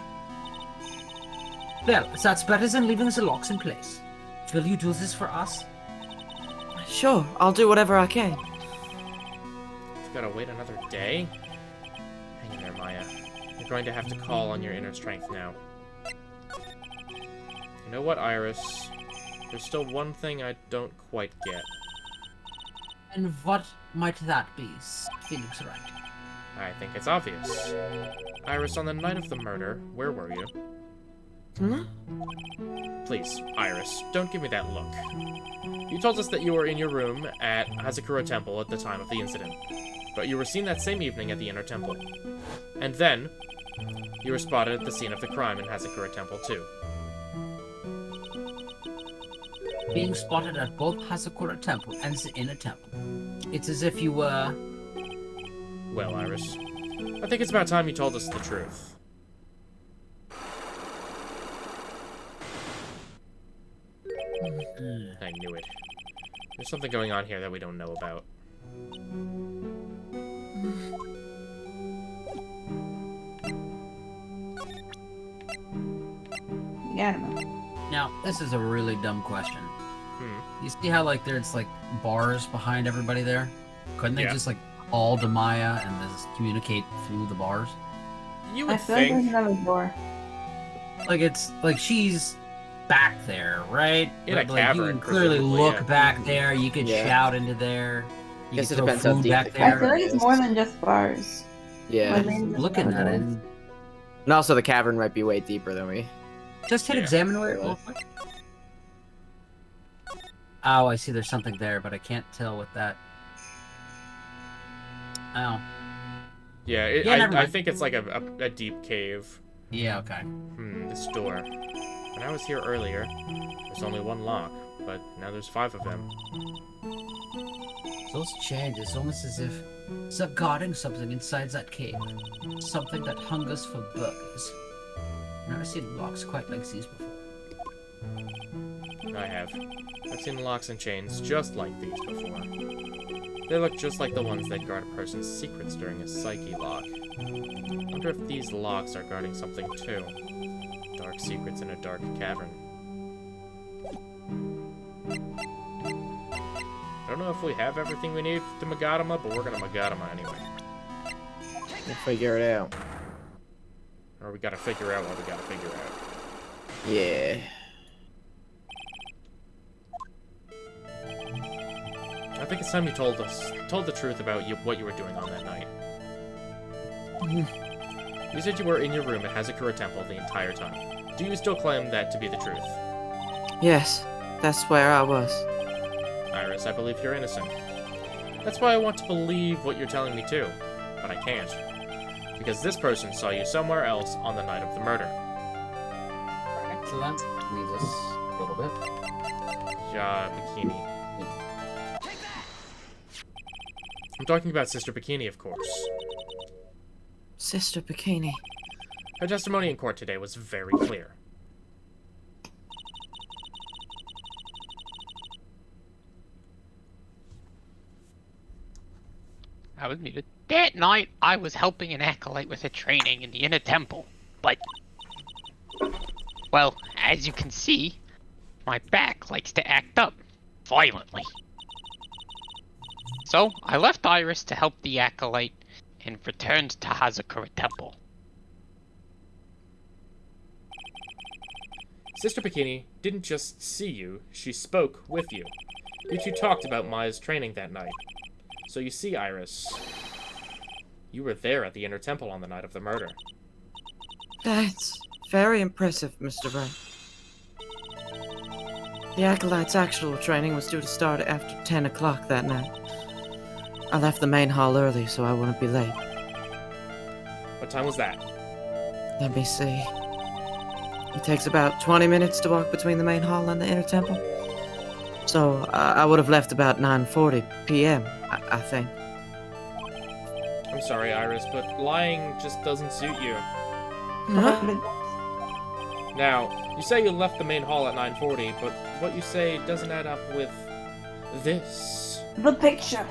F: Well, that's better than leaving the locks in place. Will you do this for us?
D: Sure, I'll do whatever I can.
A: You've gotta wait another day? Hang in there, Maya. You're going to have to call on your inner strength now. You know what, Iris? There's still one thing I don't quite get.
F: And what might that be? Phoenix, right?
A: I think it's obvious. Iris, on the night of the murder, where were you?
D: Hmm?
A: Please, Iris, don't give me that look. You told us that you were in your room at Hazakura Temple at the time of the incident, but you were seen that same evening at the Inner Temple. And then, you were spotted at the scene of the crime in Hazakura Temple, too.
F: Being spotted at both Hazakura Temple and the Inner Temple. It's as if you were...
A: Well, Iris, I think it's about time you told us the truth. I knew it. There's something going on here that we don't know about.
G: Yeah.
F: Now, this is a really dumb question. You see how, like, there's, like, bars behind everybody there? Couldn't they just, like, call to Maya and just communicate through the bars?
A: You would
G: I feel like there's another door.
F: Like, it's, like, she's back there, right?
A: In
F: But,
A: a
F: like,
A: cavern,
F: you can clearly
A: presumably,
F: look
A: yeah.
F: back there, you could
D: Yeah.
F: shout into there. You
D: Guess
F: could
D: it
F: throw
D: depends how
F: food
D: deep
F: back
D: the
G: I
F: there.
G: feel like it's more than just bars.
D: Yeah.
G: Like, maybe just
F: Looking
G: other
F: at it.
G: doors.
D: And also the cavern might be way deeper than we...
F: Just hit examine where real quick. Oh, I see there's something there, but I can't tell what that... Oh.
A: Yeah,
F: Yeah, never
A: I
F: mind.
A: think it's like a deep cave.
F: Yeah, okay.
A: This door. When I was here earlier, there's only one lock, but now there's 5 of them.
F: Those chairs, it's almost as if they're guarding something inside that cave. Something that hungers for burgers. I've never seen locks quite like these before.
A: I have. I've seen locks and chains just like these before. They look just like the ones that guard a person's secrets during a psyche lock. I wonder if these locks are guarding something too. Dark secrets in a dark cavern. I don't know if we have everything we need to Magadama, but we're gonna Magadama anyway.
D: We'll figure it out.
A: Or we gotta figure out what we gotta figure out.
D: Yeah.
A: I think it's time you told the truth about what you were doing on that night. You said you were in your room at Hazakura Temple the entire time. Do you still claim that to be the truth?
D: Yes, that's where I was.
A: Iris, I believe you're innocent. That's why I want to believe what you're telling me too, but I can't. Because this person saw you somewhere else on the night of the murder.
K: So that leaves us a little bit.
A: Ja, Bikini. I'm talking about Sister Bikini, of course.
D: Sister Bikini.
A: Her testimony in court today was very clear.
B: I was muted. That night, I was helping an acolyte with her training in the Inner Temple, but... Well, as you can see, my back likes to act up violently. So, I left Iris to help the acolyte and returned to Hazakura Temple.
A: Sister Bikini didn't just see you, she spoke with you. You two talked about Maya's training that night. So you see, Iris, you were there at the Inner Temple on the night of the murder.
D: That's very impressive, Mr. Wright. The Acolyte's actual training was due to start after 10 o'clock that night. I left the main hall early so I wouldn't be late.
A: What time was that?
D: Let me see. It takes about 20 minutes to walk between the main hall and the Inner Temple. So I would have left about 9:40 p.m., I think.
A: I'm sorry, Iris, but lying just doesn't suit you.
G: But it-
A: Now, you say you left the main hall at 9:40, but what you say doesn't add up with this.
G: The picture.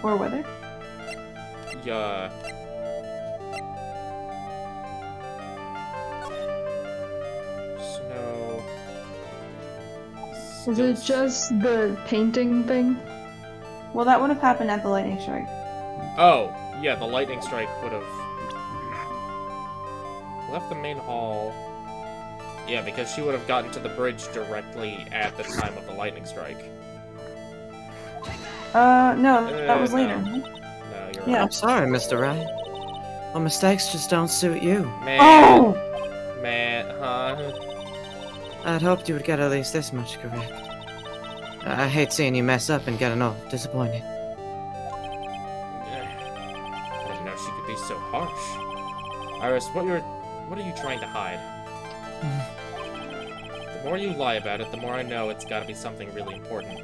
G: Or weather.
A: Yeah. Snow.
L: Is it just the painting thing?
G: Well, that would have happened at the lightning strike.
A: Oh, yeah, the lightning strike would have left the main hall. Yeah, because she would have gotten to the bridge directly at the time of the lightning strike.
G: No, that was
A: no.
G: later.
A: No, you're
G: Yeah.
A: right.
D: I'm sorry, Mr. Wright. My mistakes just don't suit you.
A: Man.
G: Oh!
A: Man, huh?
D: I'd hoped you would get at least this much correct. I hate seeing you mess up and getting all disappointed.
A: I didn't know she could be so harsh. Iris, what are you trying to hide? The more you lie about it, the more I know it's gotta be something really important.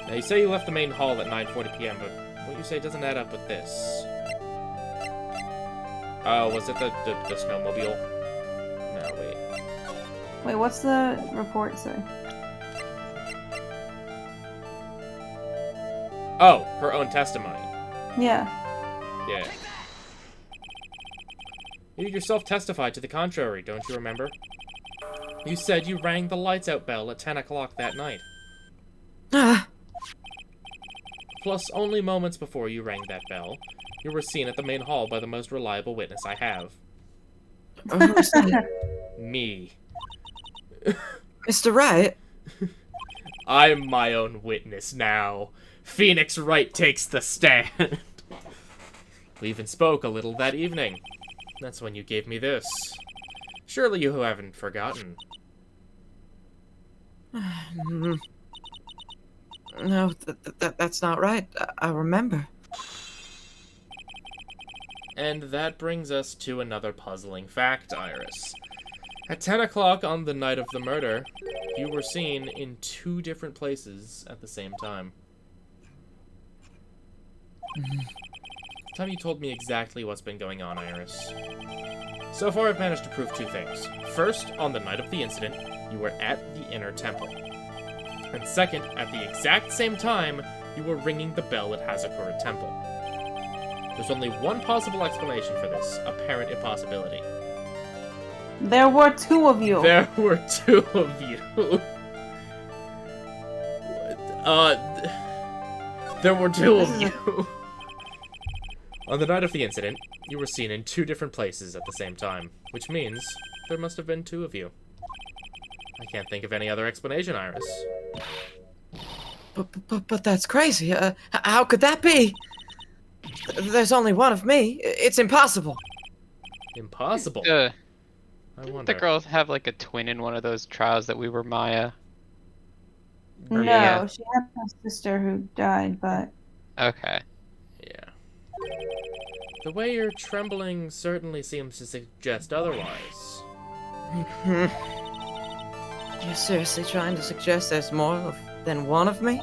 A: Now, you say you left the main hall at 9:40 p.m., but what you say doesn't add up with this. Oh, was it the snowmobile? No, wait.
G: Wait, what's the report say?
A: Oh, her own testimony.
G: Yeah.
A: Yeah. You yourself testified to the contrary, don't you remember? You said you rang the lights out bell at 10 o'clock that night.
D: Ah,
A: Plus, only moments before you rang that bell, you were seen at the main hall by the most reliable witness I have.
D: who's that?
A: Me.
D: Mr. Wright?
A: I'm my own witness now. Phoenix Wright takes the stand. We even spoke a little that evening. That's when you gave me this. Surely you haven't forgotten.
D: No, that's not right. I remember.
A: And that brings us to another puzzling fact, Iris. At 10 o'clock on the night of the murder, you were seen in 2 different places at the same time. This time you told me exactly what's been going on, Iris. So far, I've managed to prove 2 things. First, on the night of the incident, you were at the inner temple. And second, at the exact same time, you were ringing the bell at Hazakura Temple. There's only one possible explanation for this apparent impossibility.
G: There were 2 of you.
A: There were 2 of you. There were 2 of you. On the night of the incident, you were seen in 2 different places at the same time, which means there must have been 2 of you. I can't think of any other explanation, Iris.
D: But that's crazy. How could that be? There's only one of me. It's impossible.
A: Impossible? I
B: Didn't
A: wonder.
B: the girls have like a twin in one of those trials that we were Maya?
G: No,
B: Yeah.
G: she had a sister who died, but
B: Okay.
A: Yeah. The way you're trembling certainly seems to suggest otherwise.
D: You're seriously trying to suggest there's more than one of me?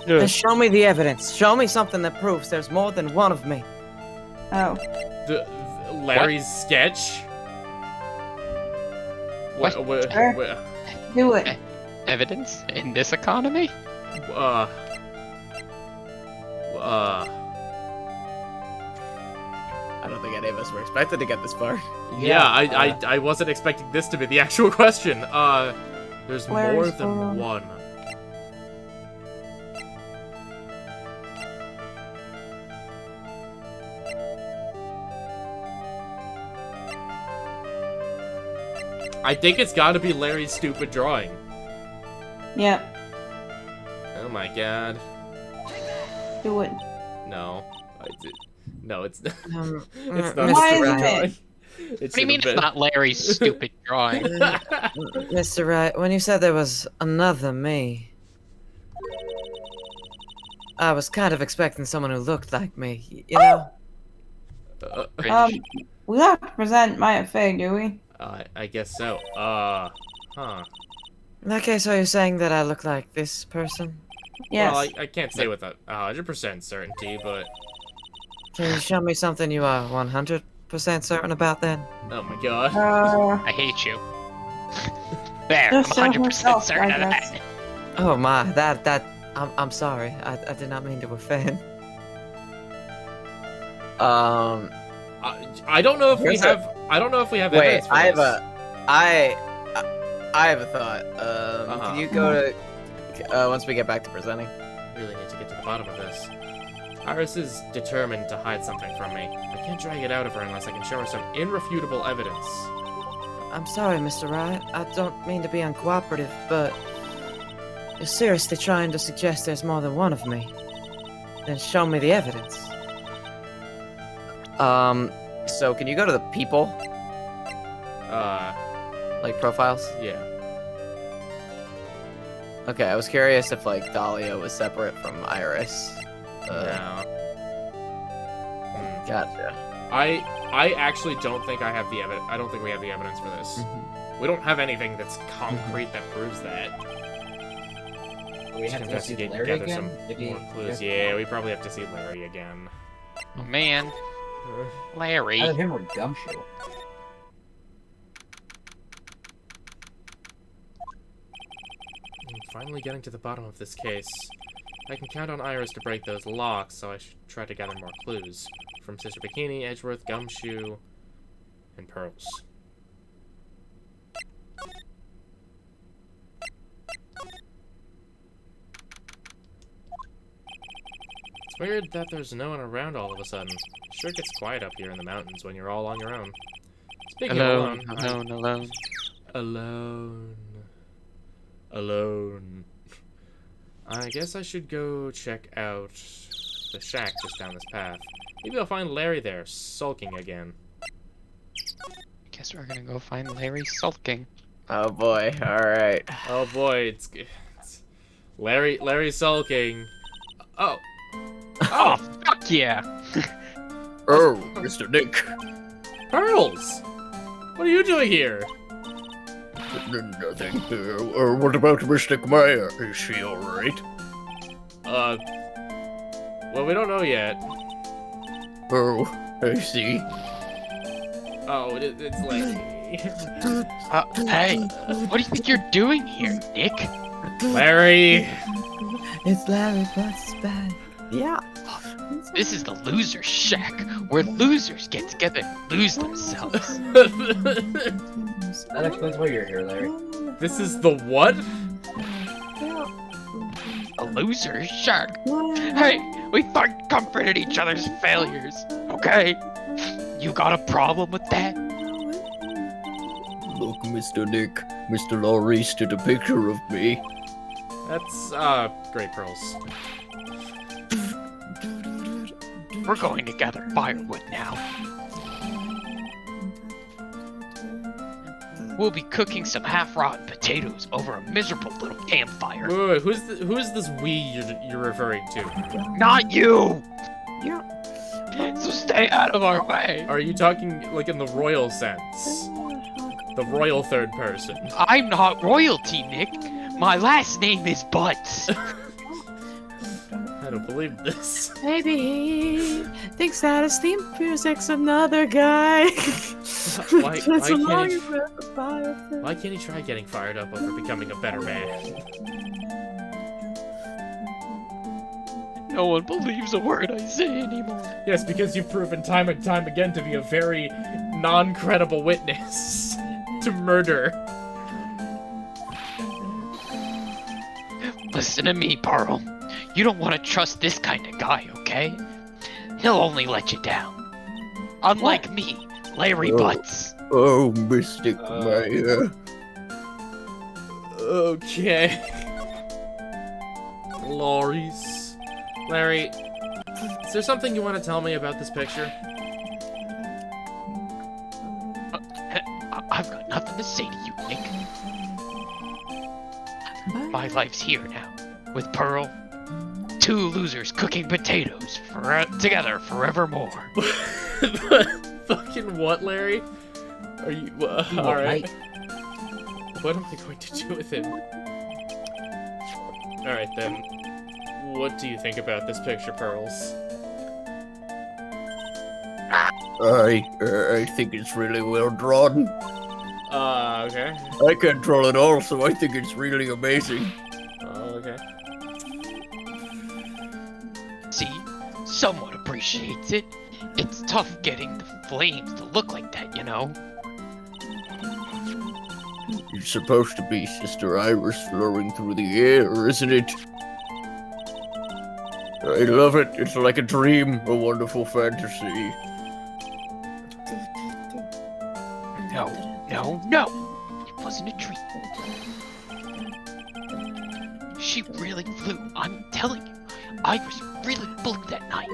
A: Yeah.
D: Then show me the evidence. Show me something that proves there's more than one of me.
G: oh.
A: Larry's sketch?
B: What?
G: Sure. Do it.
B: Evidence in this economy?
D: I don't think any of us were expected to get this far.
A: Yeah, I wasn't expecting this to be the actual question. There's more
G: Larry's
A: than
G: photo.
A: one. I think it's gotta be Larry's stupid drawing.
G: Yeah.
A: Oh my god.
G: Do it.
A: No. No, it's not.
D: It's
A: not
G: Why
A: a
G: isn't
A: stupid
G: it?
A: drawing.
B: What do you mean it's not Larry's stupid drawing?
D: Mr. Wright, when you said there was another me, I was kind of expecting someone who looked like me, you know?
G: We have to present Maya Fey, do we?
A: I guess so. Huh.
D: In that case, are you saying that I look like this person?
G: Yes.
A: Well, I can't say with 100% certainty, but
D: Can you show me something you are 100% 100% certain about then?
A: Oh my god.
B: I hate you. There, I'm
G: Just save
B: 100%
G: myself,
B: certain
G: I
B: of
G: guess.
B: that.
D: Oh my, I'm sorry. I did not mean to offend.
A: I don't know if we
D: Here's a-
A: have. I don't know if we have
D: Wait,
A: evidence for
D: I have
A: this.
D: I have a thought. Can you go to once we get back to presenting?
A: Really need to get to the bottom of this. Iris is determined to hide something from me. I can't drag it out of her unless I can show her some irrefutable evidence.
D: I'm sorry, Mr. Wright. I don't mean to be uncooperative, but you're seriously trying to suggest there's more than one of me. Then show me the evidence. So can you go to the people? Like profiles?
A: Yeah.
D: Okay, I was curious if like Dahlia was separate from Iris.
A: No.
D: Gotcha.
A: I actually don't think I have the evidence. I don't think we have the evidence for this. We don't have anything that's concrete that proves that.
K: We have to see
A: investigate and
K: Larry
A: gather
K: again?
A: some
K: Did he
A: more clues.
K: get-
A: Yeah, we probably have to see Larry again.
B: Oh man. Larry.
K: Either him or Gumshoe.
A: I'm finally getting to the bottom of this case. I can count on Iris to break those locks, so I should try to gather more clues. From Sister Bikini, Edgeworth, Gumshoe, and Pearls. It's weird that there's no one around all of a sudden. Sure gets quiet up here in the mountains when you're all on your own. Speaking
B: Alone,
A: of
B: alone.
A: Alone. I guess I should go check out the shack just down this path. Maybe I'll find Larry there, sulking again.
B: Guess we're gonna go find Larry sulking.
D: Oh boy, alright.
A: Oh boy, it's Larry sulking. Oh.
B: Oh, fuck yeah!
C: Oh, Mr. Nick.
A: Pearls! What are you doing here?
C: Nothing. What about Mystic Maya? Is she alright?
A: Well, we don't know yet.
C: Oh, I see.
A: Oh, it's Larry.
B: Hey, what do you think you're doing here, Nick?
A: Larry!
D: It's Larry Butts bad. Yeah.
B: This is the loser shack, where losers get together and lose themselves.
K: That explains why you're here, Larry.
A: This is the what?
B: A loser shack. Hey, we find comfort in each other's failures, okay? You got a problem with that?
C: Look, Mr. Nick. Mr. Lawrence did a picture of me.
A: That's, great, Pearls.
B: We're going to gather firewood now. We'll be cooking some half-rotten potatoes over a miserable little campfire.
A: Wait, who's this we you're referring to?
B: Not you! So stay out of our way.
A: Are you talking, like, in the royal sense? The royal third person?
B: I'm not royalty, Nick. My last name is Butts.
A: I don't believe this.
D: Maybe he thinks that his theme music's another guy.
A: Why can't he try getting fired up over becoming a better man?
B: No one believes a word I say anymore.
A: Yes, because you've proven time and time again to be a very non-credible witness to murder.
B: Listen to me, Pearl. You don't want to trust this kind of guy, okay? He'll only let you down. Unlike me, Larry Butts.
C: Oh, Mystic Maya.
A: Okay. Lorries. Larry, is there something you want to tell me about this picture?
B: I've got nothing to say to you, Nick. My life's here now, with Pearl. Two losers cooking potatoes together forevermore.
A: Fucking what, Larry? Are you alright? What am I going to do with him? Alright then. What do you think about this picture, Pearls?
M: I think it's really well drawn.
A: Okay.
M: I can't draw at all, so I think it's really amazing.
A: Okay.
B: See, someone appreciates it. It's tough getting the flames to look like that, you know?
M: It's supposed to be Sister Iris flowing through the air, isn't it? I love it. It's like a dream, a wonderful fantasy.
B: No. It wasn't a dream. She really flew. I'm telling you. Iris really flew that night.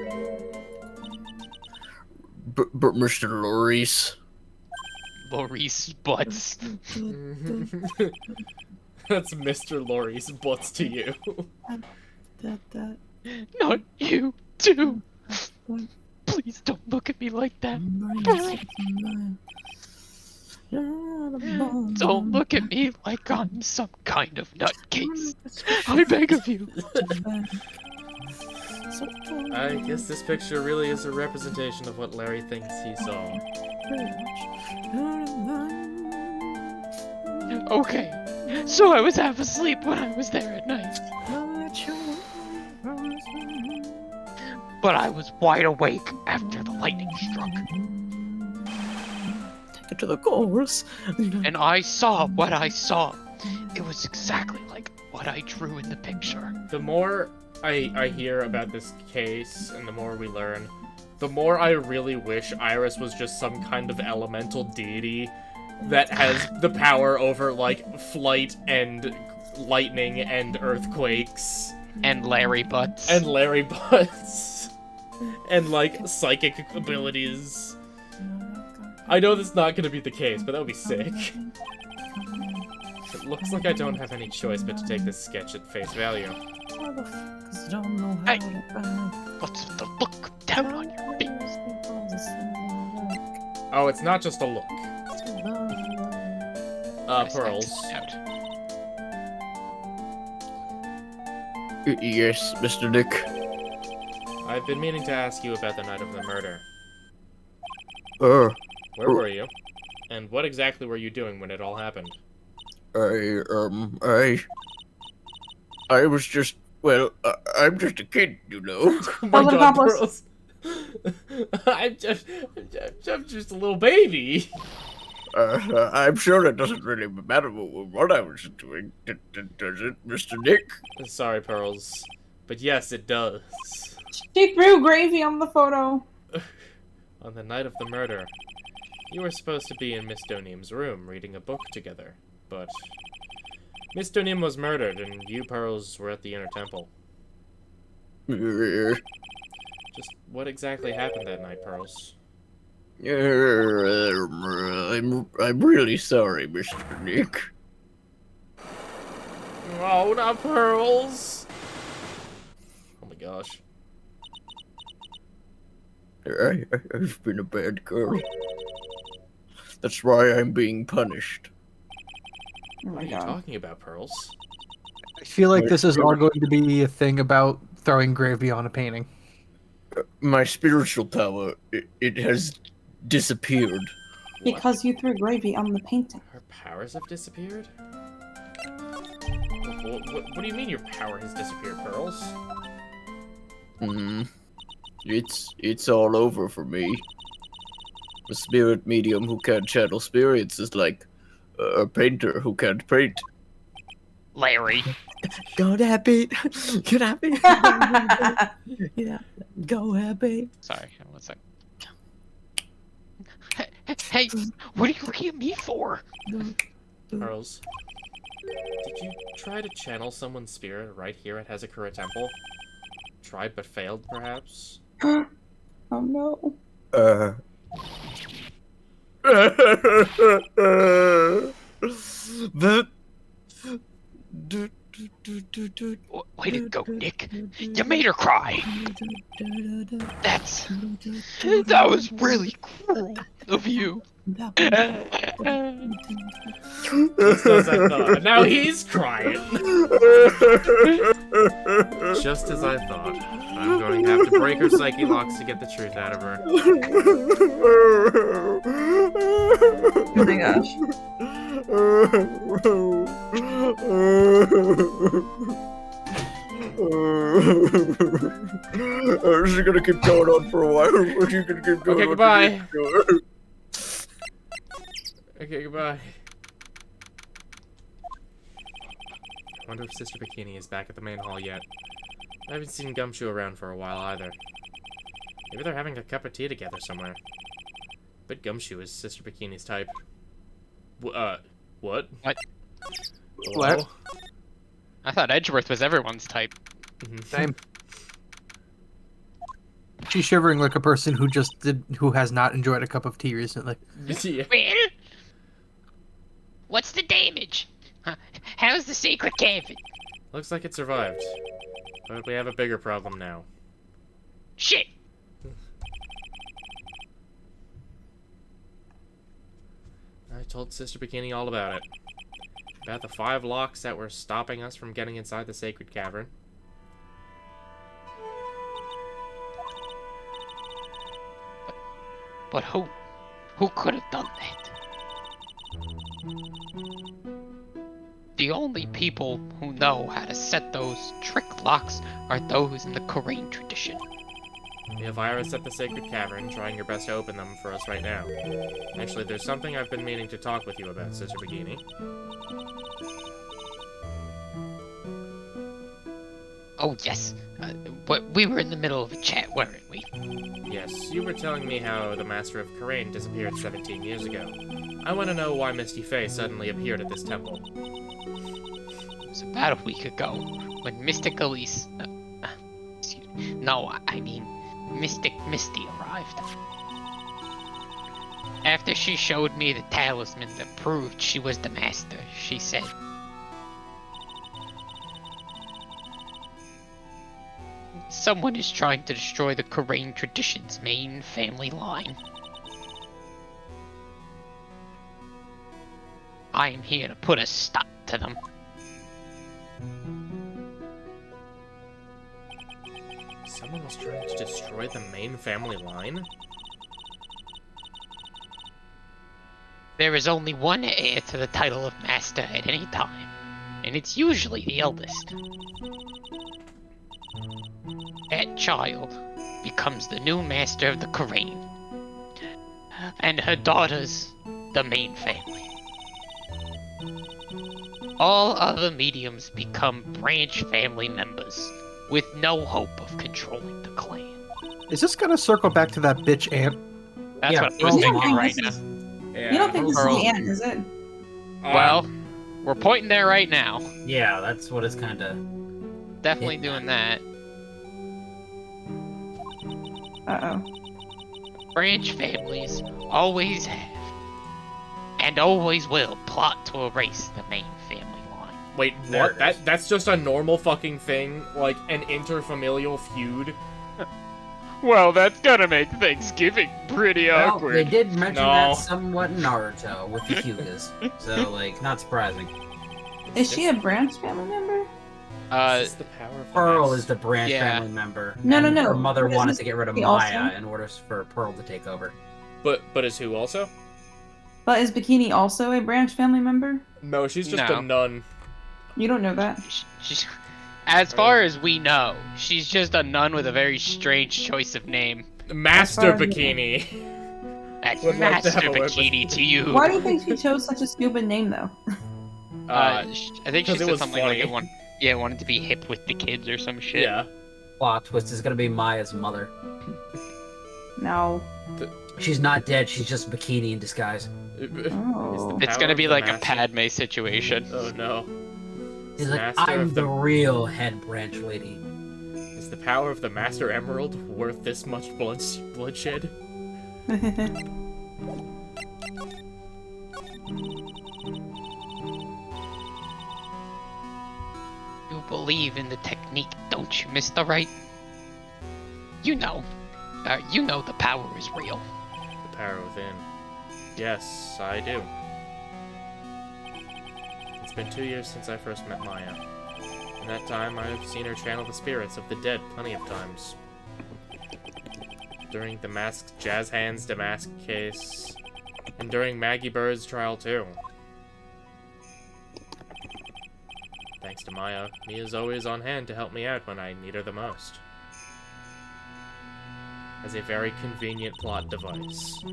M: But Mr. Maurice.
B: Maurice Butts.
A: That's Mr. Laurie's butts to you.
B: Not you, too. Please don't look at me like that. Don't look at me like I'm some kind of nutcase. I beg of you.
A: I guess this picture really is a representation of what Larry thinks he saw.
B: Okay, so I was half asleep when I was there at night. But I was wide awake after the lightning struck.
D: Take it to the course.
B: And I saw what I saw. It was exactly like what I drew in the picture.
A: The more I hear about this case, and the more we learn, the more I really wish Iris was just some kind of elemental deity that has the power over, like, flight and lightning and earthquakes.
B: And Larry Butts.
A: And Larry Butts. And, like, psychic abilities. I know that's not gonna be the case, but that would be sick. It looks like I don't have any choice but to take this sketch at face value.
B: Hey, what's with the look down on your face?
A: Oh, it's not just a look. Pearls.
M: Yes, Mr. Nick.
A: I've been meaning to ask you about the night of the murder. Where were you? And what exactly were you doing when it all happened?
M: I was just, well, I'm just a kid, you know.
A: Oh my god, Pearls. I'm just a little baby.
M: I'm sure it doesn't really matter what I was doing, does it, Mr. Nick?
A: Sorry, Pearls. But yes, it does.
G: She threw gravy on the photo.
A: On the night of the murder, you were supposed to be in Miss Donim's room reading a book together, but Miss Donim was murdered and you, Pearls, were at the Inner Temple. Just what exactly happened that night, Pearls?
M: I'm really sorry, Mr. Nick.
A: Oh, not Pearls! Oh my gosh.
M: I've been a bad girl. That's why I'm being punished.
G: Oh
A: what are you talking about, Pearls?
H: I feel like this is all going to be a thing about throwing gravy on a painting.
M: My spiritual power, it has disappeared.
G: Because you threw gravy on the painting.
A: Her powers have disappeared? What do you mean your power has disappeared, Pearls?
M: It's all over for me. A spirit medium who can't channel spirits is like a painter who can't paint.
B: Larry.
D: Go happy. Get happy. Yeah. Go happy.
B: Sorry, one sec. Hey, what are you looking at me for?
A: Pearls, did you try to channel someone's spirit right here at Hazakura Temple? Tried but failed, perhaps?
G: Oh no.
B: Way to go, Nick. You made her cry. That was really cruel of you.
A: Just as I thought. And now he's crying. Just as I thought. I'm going to have to break her psyche locks to get the truth out of her.
G: Oh my gosh.
M: This is gonna keep going on for a while. She's gonna keep going
A: Okay,
M: on.
A: goodbye. Okay, goodbye. I wonder if Sister Bikini is back at the main hall yet. I haven't seen Gumshoe around for a while either. Maybe they're having a cup of tea together somewhere. But Gumshoe is Sister Bikini's type. What?
B: What?
A: Hello?
B: I thought Edgeworth was everyone's type.
H: Same. She's shivering like a person who has not enjoyed a cup of tea recently.
A: Yeah.
B: Well, what's the damage? How's the secret cabin?
A: Looks like it survived. But we have a bigger problem now.
B: Shit!
A: I told Sister Bikini all about it. About the 5 locks that were stopping us from getting inside the sacred cavern.
B: But who could have done that? The only people who know how to set those trick locks are those in the Korean tradition.
A: The virus at the sacred cavern, trying your best to open them for us right now. Actually, there's something I've been meaning to talk with you about, Sister Bikini.
B: Oh yes, but we were in the middle of a chat, weren't we?
A: Yes, you were telling me how the Master of Korean disappeared 17 years ago. I want to know why Misty Faye suddenly appeared at this temple.
B: It was about a week ago, when Mystic Elise... I mean, Mystic Misty arrived. After she showed me the talisman that proved she was the Master, she said... Someone is trying to destroy the Korean tradition's main family line. I am here to put a stop to them.
A: Someone was trying to destroy the main family line?
B: There is only one heir to the title of Master at any time, and it's usually the eldest. That child becomes the new Master of the Korean, and her daughters the main family. All other mediums become branch family members, with no hope of controlling the clan.
H: Is this gonna circle back to that bitch aunt?
B: That's what I was thinking right now.
G: You don't think this is the end, is it?
B: Well, we're pointing there right now.
K: Yeah, that's what it's kind of...
B: Definitely doing that.
G: Uh-oh.
B: Branch families always have, and always will, plot to erase the main family line.
A: Wait, what? That's just a normal fucking thing? Like, an interfamilial feud?
B: Well, that's gonna make Thanksgiving pretty awkward.
K: They did mention that somewhat in Naruto with the Hyugas, so, like, not surprising.
G: Is she a branch family member?
K: Pearl is the branch family member.
G: No.
K: Her mother
G: But
K: wanted
G: isn't
K: to get rid of
G: she
K: Maya
G: also?
K: in order for Pearl to take over.
A: But is who also?
G: But is Bikini also a branch family member?
A: No, she's just
B: No.
A: a nun.
G: You don't know that.
B: She's, as far as we know, she's just a nun with a very strange choice of name.
A: Master Bikini.
B: That's
A: Would like to
B: Master
A: have a word
B: Bikini to you.
G: Why do you think she chose such a stupid name, though?
B: I think she
A: 'cause it
B: said
A: was
B: something
A: funny.
B: like it wanted to be hip with the kids or some shit.
A: Yeah.
K: Plot twist is gonna be Maya's mother.
G: No.
K: She's not dead, she's just Bikini in disguise.
G: Oh.
B: It's gonna be like a Padme situation.
A: Oh no.
K: He's like,
A: Master
K: I'm
A: of
K: the real head branch lady.
A: Is the power of the Master Emerald worth this much bloodshed?
B: believe in the technique, don't you, Mr. Wright? You know the power is real.
A: The power within. Yes, I do. It's been 2 years since I first met Maya. In that time, I've seen her channel the spirits of the dead plenty of times. During the masked Jazz Hands Damask case, and during Maggie Bird's trial too. Thanks to Maya, Mia's always on hand to help me out when I need her the most. As a very convenient plot device.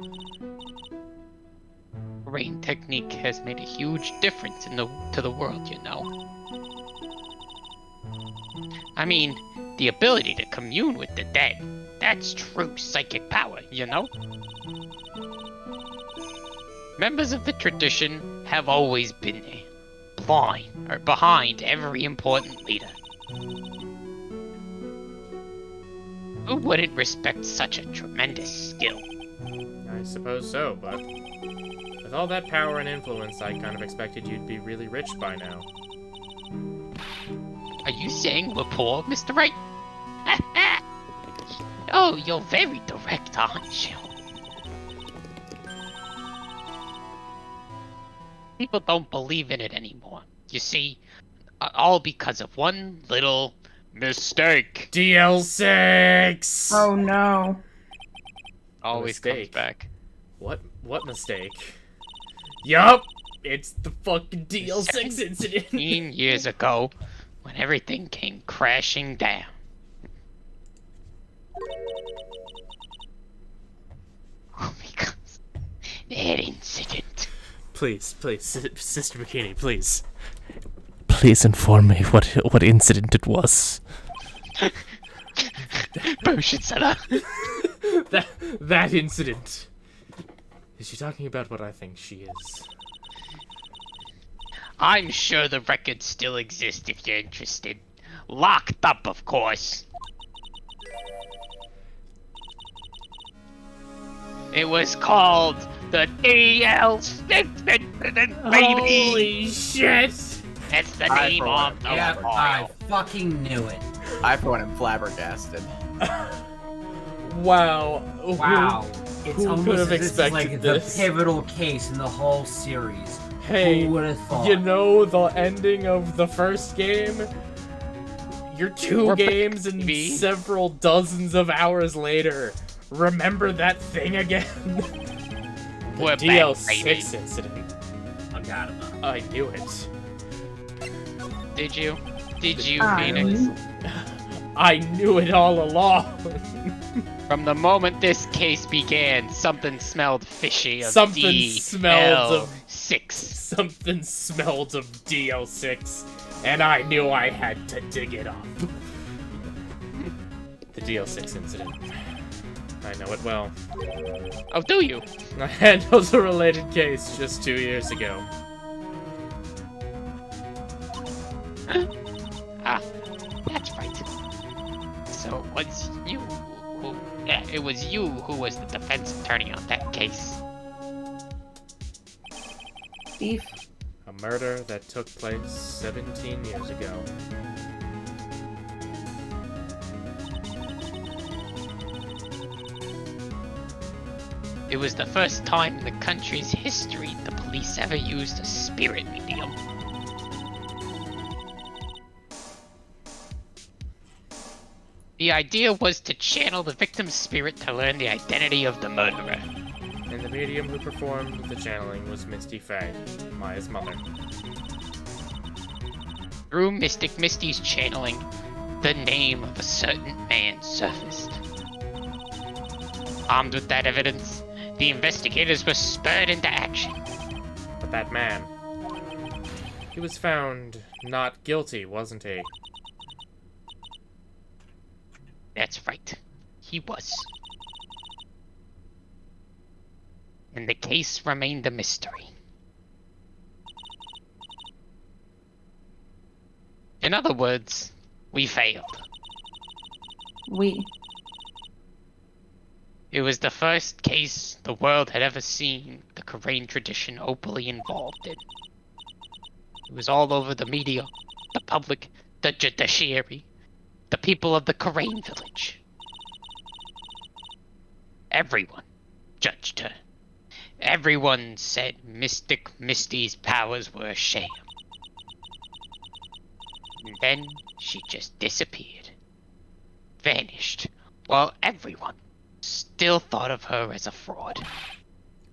B: Rain technique has made a huge difference to the world, you know. I mean, the ability to commune with the dead, that's true psychic power, you know? Members of the tradition have always been there, behind every important leader. Who wouldn't respect such a tremendous skill?
A: I suppose so, but with all that power and influence, I kind of expected you'd be really rich by now.
B: Are you saying we're poor, Mr. Wright? Oh, you're very direct, aren't you? People don't believe in it anymore. You see, all because of one little mistake.
A: DL-6!
G: Oh no.
B: Always comes back.
A: What mistake? Yup! It's the fucking DL-6 incident!
B: 17 years ago, when everything came crashing down. Oh my god. That incident.
A: Please, Sister Bikini, please. Please inform me what incident it was.
B: Potion seller.
A: That incident. Is she talking about what I think she is?
B: I'm sure the records still exist if you're interested. Locked up, of course. It was called the DL-6 incident, baby!
A: Holy shit!
B: That's the name of the
F: Yeah, I
B: file.
F: fucking knew it.
M: I for one am flabbergasted.
A: Wow.
F: Wow. It's
A: Who
F: almost
A: could have
F: as if this is
A: expected
F: like
A: this?
F: the pivotal case in the whole series.
A: Hey,
F: Who would have thought?
A: you know the ending of the first game? You're 2 games and several dozens of hours later. Remember that thing again? The
B: We're
A: DL-6
B: back, baby.
A: incident.
F: I got him.
A: I knew it.
B: Did you? Did you,
G: I
B: Phoenix?
A: I knew it all along.
B: From the moment this case began, something smelled fishy of
A: Something smelled of
B: DL-6.
A: Something smelled of DL-6, and I knew I had to dig it up. The DL-6 incident. I know it well.
B: Oh, do you?
A: I handled a related case just 2 years ago.
B: Ah, that's right. So it was you who... Yeah, it was you who was the defense attorney on that case.
G: Beef.
A: A murder that took place 17 years ago.
B: It was the first time in the country's history the police ever used a spirit medium. The idea was to channel the victim's spirit to learn the identity of the murderer.
A: And the medium who performed the channeling was Misty Faye, Maya's mother.
B: Through Mystic Misty's channeling, the name of a certain man surfaced. Armed with that evidence, the investigators were spurred into action.
A: But that man... he was found not guilty, wasn't he?
B: That's right. He was. And the case remained a mystery. In other words, we failed. It was the first case the world had ever seen the Korean tradition openly involved in. It was all over the media, the public, the judiciary, the people of the Karain village. Everyone judged her. Everyone said Mystic Misty's powers were a sham. And then she just disappeared. Vanished. While everyone still thought of her as a fraud.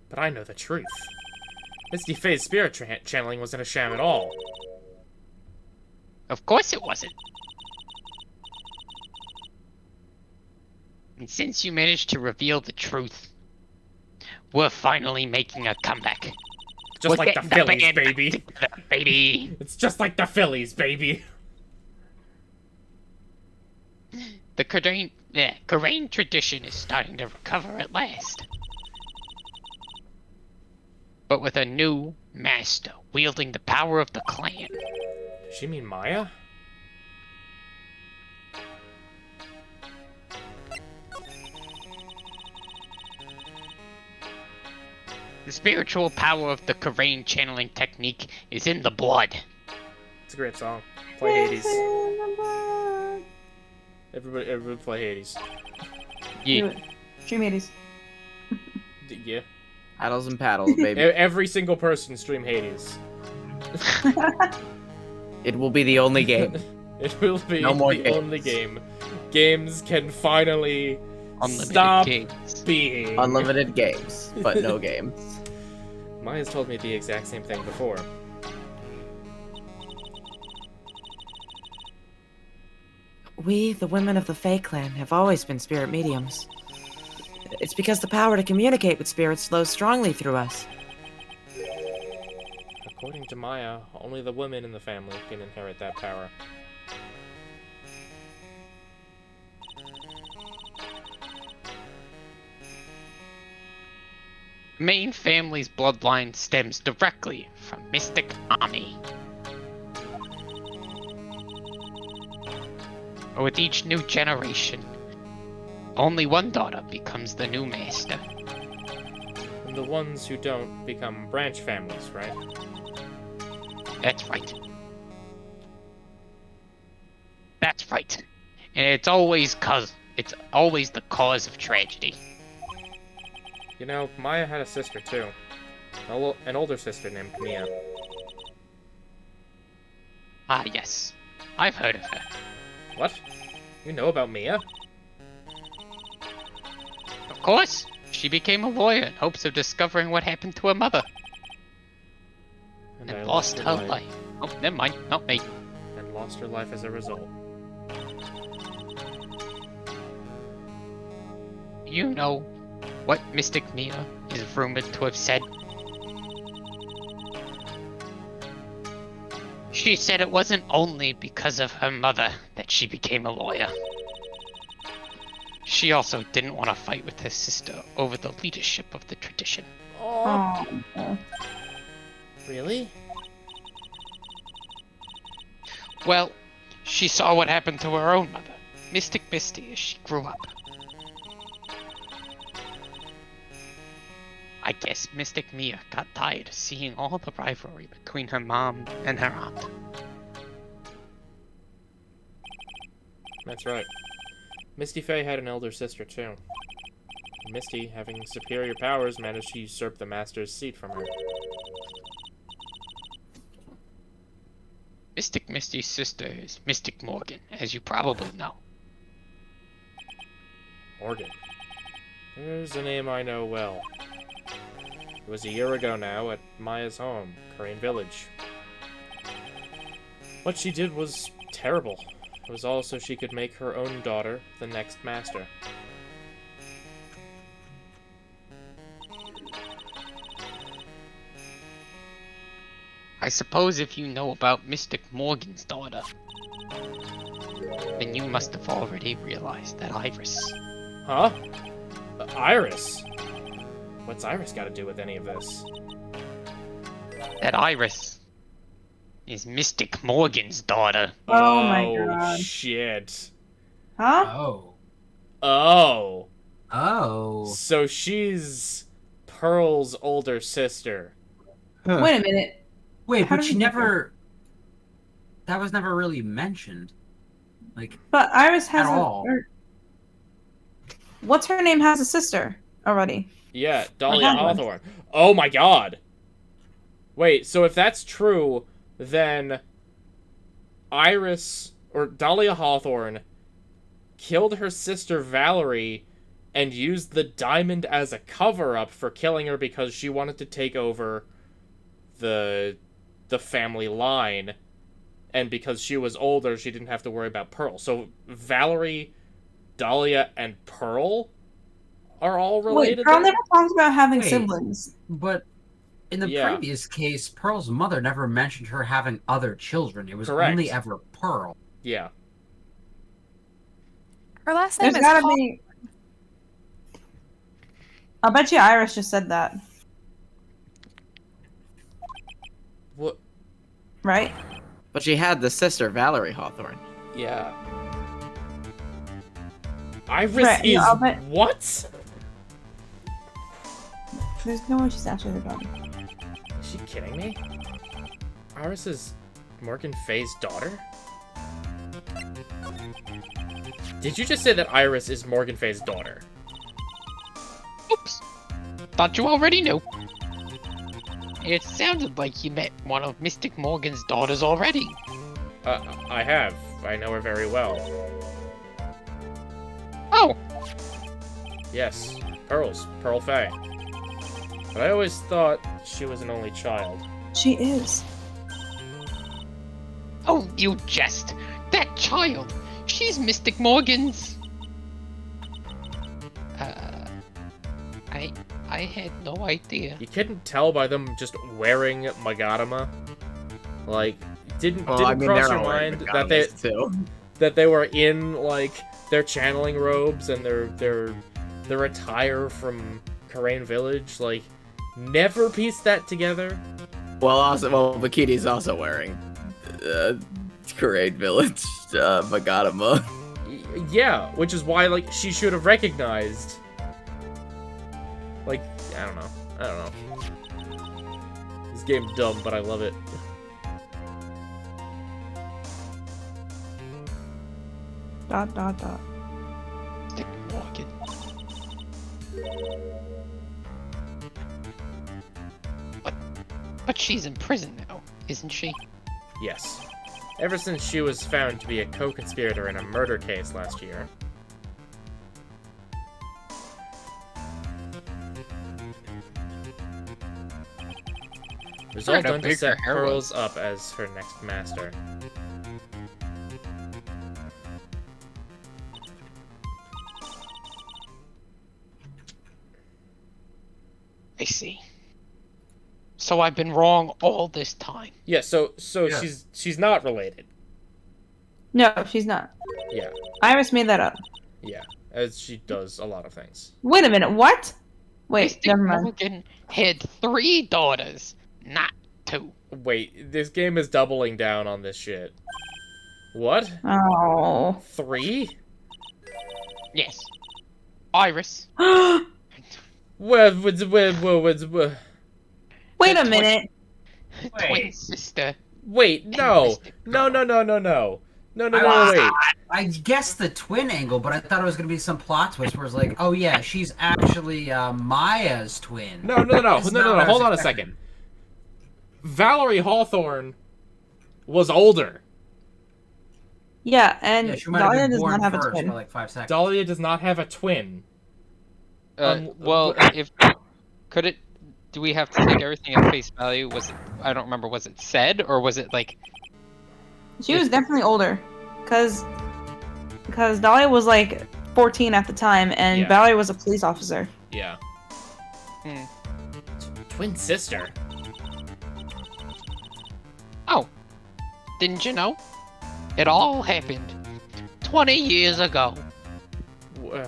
A: But I know the truth. Misty Faye's spirit channeling wasn't a sham at all.
B: Of course it wasn't. And since you managed to reveal the truth, we're finally making a comeback.
A: Just like the Phillies, baby.
B: Baby.
A: It's just like the Phillies, baby.
B: The Karain tradition is starting to recover at last. But with a new master wielding the power of the clan.
A: Does she mean Maya?
B: The spiritual power of the Karain channeling technique is in the blood.
A: It's a great song. Play Hades. Everybody play Hades.
B: Yeah.
G: Stream Hades.
A: Yeah.
D: Paddles and paddles, baby.
A: Every single person stream Hades.
D: It will be the only game.
A: It will be
D: No more
A: the
D: games.
A: only game. Games can finally
B: Unlimited
A: stop
B: games.
A: being.
D: Unlimited games, but no games.
A: Maya's told me the exact same thing before.
D: We, the women of the Fae clan, have always been spirit mediums. It's because the power to communicate with spirits flows strongly through us.
A: According to Maya, only the women in the family can inherit that power.
B: The main family's bloodline stems directly from Mystic Ami. But with each new generation, only one daughter becomes the new master.
A: And the ones who don't become branch families, right?
B: That's right. That's right. And it's always the cause of tragedy.
A: You know, Maya had a sister too. An older sister named Mia.
B: Ah, yes. I've heard of her.
A: What? You know about Mia?
B: Of course. She became a lawyer in hopes of discovering what happened to her mother.
A: And
B: And
A: I
B: lost her life. Oh, never mind. Not me.
A: And lost her life as a result.
B: You know what Mystic Mia is rumored to have said? She said it wasn't only because of her mother that she became a lawyer. She also didn't want to fight with her sister over the leadership of the tradition.
G: Oh.
A: Really?
B: Well, she saw what happened to her own mother, Mystic Misty, as she grew up. I guess Mystic Mia got tired of seeing all the rivalry between her mom and her aunt.
A: That's right. Misty Faye had an elder sister too. Misty, having superior powers, managed to usurp the Master's seat from her.
B: Mystic Misty's sister is Mystic Morgan, as you probably know.
A: Morgan. There's a name I know well. It was a year ago now at Maya's home, Karain Village. What she did was terrible. It was all so she could make her own daughter the next master.
B: I suppose if you know about Mystic Morgan's daughter, then you must have already realized that Iris.
A: Huh? Iris? What's Iris got to do with any of this?
B: That Iris is Mystic Morgan's daughter.
G: Oh my god.
A: Shit.
G: Huh?
K: Oh.
A: Oh.
K: Oh.
A: So she's Pearl's older sister.
G: Wait a minute.
K: Wait,
G: How
K: but
G: did
K: she
G: we get
K: never. that was never really mentioned. Like,
G: But Iris has
K: at all.
G: What's her name has a sister already.
A: Yeah, Dahlia
G: had one.
A: Hawthorne. Oh my god. Wait, so if that's true, then Iris, or Dahlia Hawthorne, killed her sister Valerie and used the diamond as a cover-up for killing her because she wanted to take over the family line, and because she was older, she didn't have to worry about Pearl. So Valerie, Dahlia, and Pearl are all related.
G: Wait, Pearl
A: then?
G: never talks about having
K: Wait.
G: siblings.
K: But in the
A: Yeah.
K: previous case, Pearl's mother never mentioned her having other children. It was
A: Correct.
K: only ever Pearl.
A: Yeah.
I: Her last name
G: There's
I: is
G: gotta
I: Hawthorne.
G: be. I'll bet you Iris just said that,
A: What?
G: right?
D: But she had the sister, Valerie Hawthorne.
A: Yeah. Iris
G: Right,
A: is
G: I'll bet-
A: what?
G: There's no way she's actually her daughter.
A: Is she kidding me? Iris is Morgan Faye's daughter? Did you just say that Iris is Morgan Faye's daughter?
B: Oops. Thought you already knew. It sounded like you met one of Mystic Morgan's daughters already.
A: I have. I know her very well.
B: Oh,
A: Yes, Pearl Faye. But I always thought she was an only child.
G: She is.
B: oh, you jest. That child. She's Mystic Morgan's. I had no idea.
A: You couldn't tell by them just wearing Magatama? Like, didn't
D: Well, I mean,
A: cross
D: they're
A: your
D: all wearing
A: mind that they
D: Magatamas, too.
A: that they were in like their channeling robes and their attire from Karain Village? Like, never pieced that together.
M: Well, Bikini's also wearing Parade Village Magatama.
A: Yeah, which is why like she should have recognized. Like, I don't know. This game's dumb, but I love it.
G: Dot dot dot.
B: Mystic Morgan. But she's in prison now, isn't she?
A: Yes. Ever since she was found to be a co-conspirator in a murder case last year. It was all
B: Heard a
A: done to set
B: bigger heroine.
A: Pearls up as her next master.
B: I see. So I've been wrong all this time.
A: Yeah, so
K: Yeah.
A: she's not related.
G: No, she's not.
A: Yeah,
G: Iris made that up.
A: yeah, as she does a lot of things.
G: Wait a minute, what? Wait,
B: Mystic
G: never mind.
B: Morgan had 3 daughters, not 2.
A: Wait, this game is doubling down on this shit. What?
G: Oh.
A: 3?
B: Yes. Iris.
A: Where?
G: Wait a minute.
B: Twin sister.
A: Wait, no. No, wait.
K: I guessed the twin angle, but I thought it was going to be some plot twist where it's like, oh yeah, she's actually Maya's twin.
A: No,
K: It's not what I was
A: hold on a
K: expecting.
A: second. Valerie Hawthorne was older.
G: Yeah, and
K: Yeah, she might have
G: Dahlia
K: been
G: does
K: born
G: not have a
K: first
G: twin.
K: for like 5 seconds.
A: Dahlia does not have a twin.
B: Well, if could it? Do we have to take everything at face value? Was it? I don't remember. Was it said or was it like?
G: She was definitely older, cause Dahlia was like 14 at the time, and
A: Yeah.
G: Valerie was a police officer.
A: Yeah.
B: Hmm.
A: Twin sister.
B: Oh, didn't you know? It all happened 20 years ago.
A: Uh,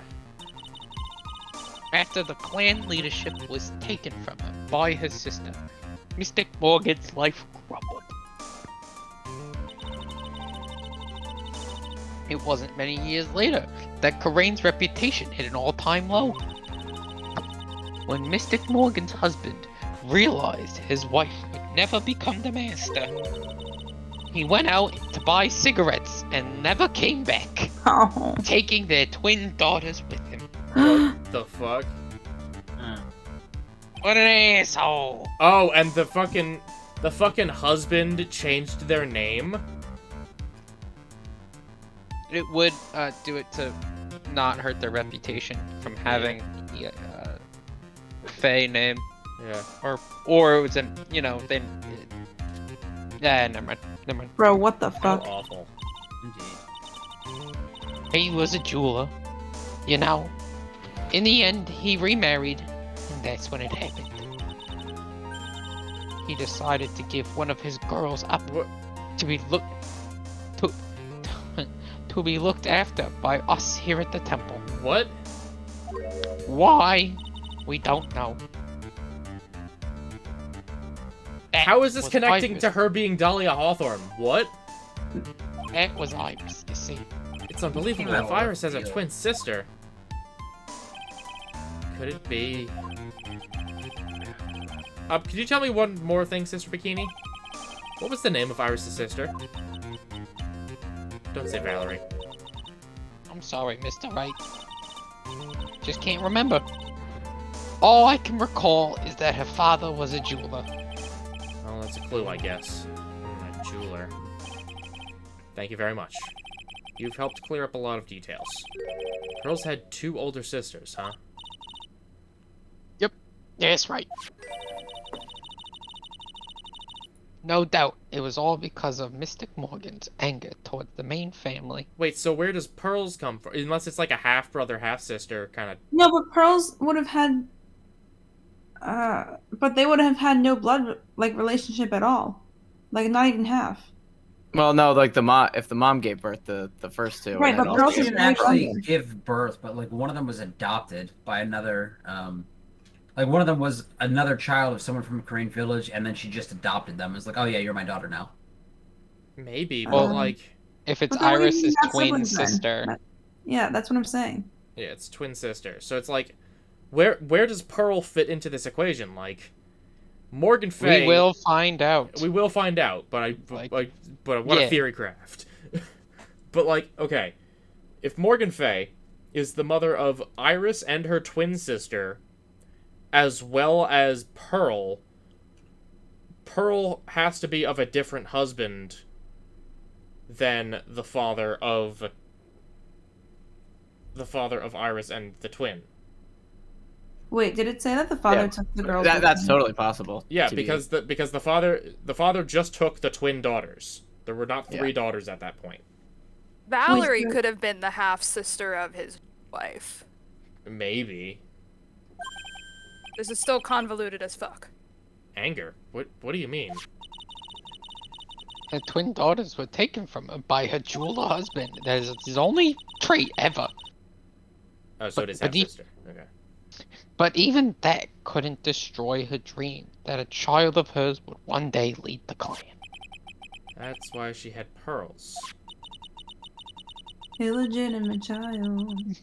B: After the clan leadership was taken from her by her sister, Mystic Morgan's life crumbled. It wasn't many years later that Karain's reputation hit an all-time low. When Mystic Morgan's husband realized his wife would never become the master, he went out to buy cigarettes and never came back, taking their twin daughters with him.
A: What the fuck?
B: What an asshole!
A: Oh, and the fucking husband changed their name?
B: It would do it to not hurt their reputation from having the Faye name.
A: Yeah.
B: Or it was a, you know, then. Yeah, never mind.
G: Bro, what the fuck?
A: How awful.
K: Indeed.
B: He was a jeweler. You know, in the end, he remarried, and that's when it happened. He decided to give one of his girls up to be to be looked after by us here at the temple.
A: What?
B: Why? We don't know.
A: How is this connecting to her being Dahlia Hawthorne? What?
B: That was Iris, you see.
A: It's unbelievable if Iris has a twin sister. Could it be? Could you tell me one more thing, Sister Bikini? What was the name of Iris' sister? Don't say Valerie.
B: I'm sorry, Mr. Wright. Just can't remember. All I can recall is that her father was a jeweler.
A: Well, that's a clue, I guess. A jeweler. Thank you very much. You've helped clear up a lot of details. Pearls had 2 older sisters, huh?
B: Yep. That's right. No doubt, it was all because of Mystic Morgan's anger towards the main family.
A: Wait, so where does Pearls come from? Unless it's like a half-brother, half-sister kind of...
G: No, but Pearls would have had... but they would have had no blood, like, relationship at all. Like, not even half.
N: Well, no, like the mom. If the mom gave birth, the first 2.
G: Right, but Pearls
K: didn't actually give birth, but like one of them was adopted by another. Like one of them was another child of someone from a Korean village, and then she just adopted them. It's like, oh yeah, you're my daughter now.
A: Maybe, but like...
B: If it's
G: But then what do you
B: Iris'
G: mean that's
B: twin
G: siblings then?
B: sister...
G: Yeah, that's what I'm saying.
A: Yeah, it's twin sister. So it's like, where does Pearl fit into this equation? Like, Morgan Faye...
B: We will find out.
A: We will find out, but what a theory craft. But like, okay, if Morgan Faye is the mother of Iris and her twin sister, as well as Pearl has to be of a different husband than the father of Iris and the twin.
G: Wait, did it say that the father took the girls?
N: That's totally possible.
A: Yeah, because the father just took the twin daughters. There were not 3 daughters at that point.
I: Valerie could have been the half-sister of his wife.
A: Maybe.
I: This is still convoluted as fuck.
A: Anger? What do you mean?
B: Her twin daughters were taken from her by her jeweler husband. That is his only trait ever.
A: Oh, so it is half-sister. Okay.
B: But even that couldn't destroy her dream that a child of hers would one day lead the clan.
A: That's why she had pearls.
G: Illegitimate child.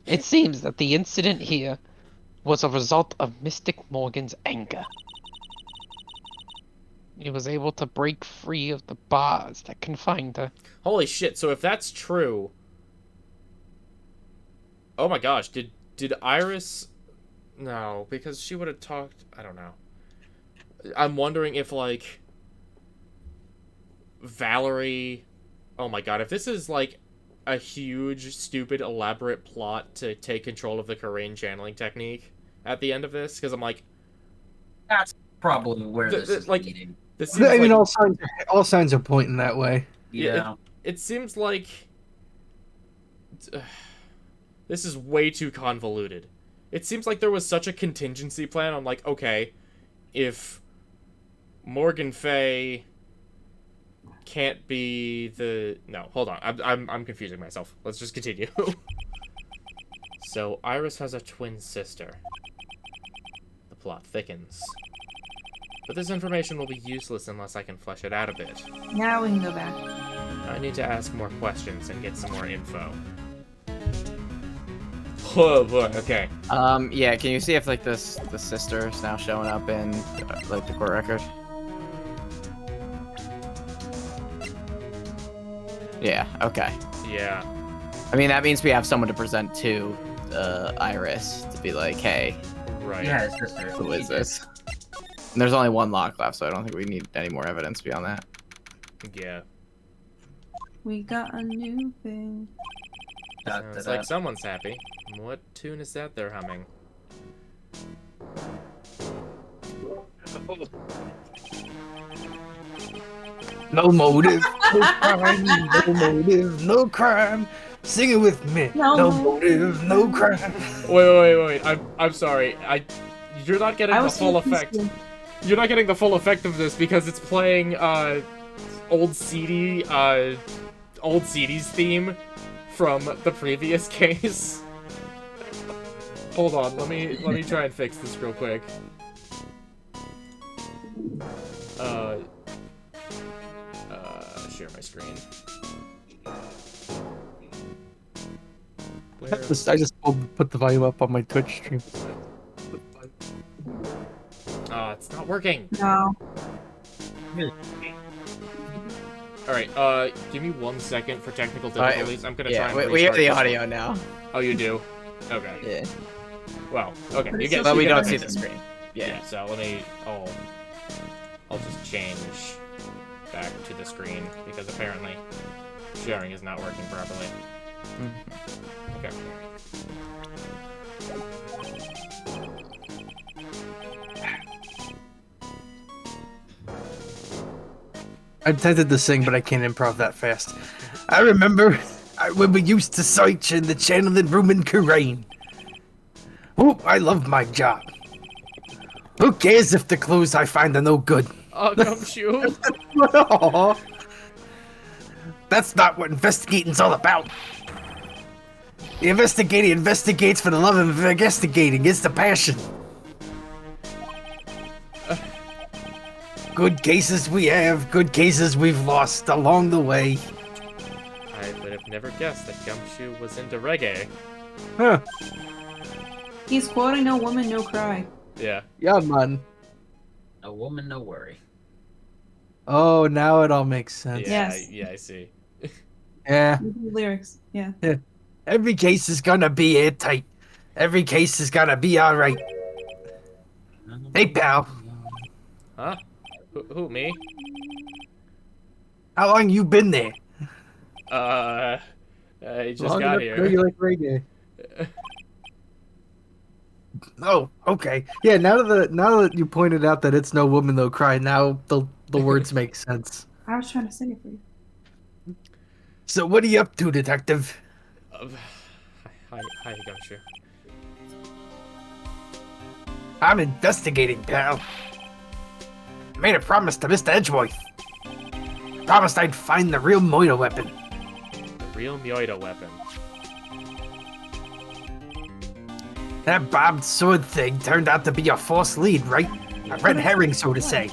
B: It seems that the incident here was a result of Mystic Morgan's anger. He was able to break free of the bars that confined her.
A: Holy shit, so if that's true... Oh my gosh, did Iris... No, because she would have talked... I don't know. I'm wondering if, like... Valerie... Oh my god, if this is, like, a huge, stupid, elaborate plot to take control of the Korean channeling technique at the end of this, because I'm like...
K: That's probably where this is
A: like,
K: leading.
A: This
H: I mean,
A: like,
H: all signs are pointing that way.
K: Yeah.
A: It seems like... This is way too convoluted. It seems like there was such a contingency plan on, like, okay, if Morgan Faye can't be the... No, hold on. I'm confusing myself. Let's just continue. So, Iris has a twin sister. The plot thickens. But this information will be useless unless I can flesh it out a bit.
G: Now we can go back.
A: I need to ask more questions and get some more info. Oh boy, okay.
N: Yeah, can you see if, like, the sister is now showing up in, like, the court record? Yeah. Okay.
A: Yeah.
N: I mean, that means we have someone to present to Iris to be like, hey.
A: Right.
K: Yeah, his sister.
N: Who is this? And there's only one lock left, so I don't think we need any more evidence beyond that.
A: Yeah.
G: We got a new thing.
A: Sounds like someone's happy. What tune is that they're humming?
C: No motive, no crime, no motive, no crime. Sing it with me. No motive, no crime.
A: Wait. I'm sorry. You're not getting the
G: was
A: full
G: so
A: effect.
G: peaceful.
A: You're not getting the full effect of this because it's playing old CD's theme from the previous case. Hold on, let me try and fix this real quick. Share my screen. Where...
H: I just put the volume up on my Twitch stream.
A: It's not working.
G: No.
A: Alright, give me 1 second for technical difficulties. I'm gonna try and
N: we hear
A: restart
N: the
A: this.
N: audio now.
A: Oh, you do? Okay.
N: Yeah.
A: Well, okay. You get,
N: but we
A: you
N: don't
A: get
N: see
A: the
N: the screen.
A: Yeah. So let me. I'll just change back to the screen because apparently sharing is not working properly. Okay.
C: I'm tempted to sing, but I can't improv that fast. I remember when we used to search in the channeling room in Karain. Oh, I love my job. Who cares if the clues I find are no good?
A: Oh, Gumshoe.
C: Aw. That's not what investigating's all about. The investigator investigates for the love of investigating. It's the passion. Good cases we have, good cases we've lost along the way.
A: I would have never guessed that Gumshoe was into reggae.
C: Huh.
G: He's quoting "No woman, no cry."
A: Yeah.
H: Yeah, man.
K: No woman, no worry.
H: Oh, now it all makes sense.
G: Yes.
A: Yeah, I see.
H: Yeah.
G: Lyrics. Yeah.
C: Every case is gonna be airtight. Every case is gonna be alright. Hey, pal.
A: Huh? Who, me?
C: How long you been there?
A: I just
H: Long
A: got
H: enough
A: here.
H: to know you like reggae.
C: Oh, okay.
H: Yeah, now that you pointed out that it's no woman no cry, now the words make sense.
G: I was trying to sing it for you.
C: So what are you up to, detective?
A: Hi, Gumshoe.
C: I'm investigating, pal. I made a promise to Mr. Edgeworth. Promised I'd find the real Moida weapon.
A: The real Moida weapon.
C: That barbed sword thing turned out to be a false lead, right? A red herring, so to say.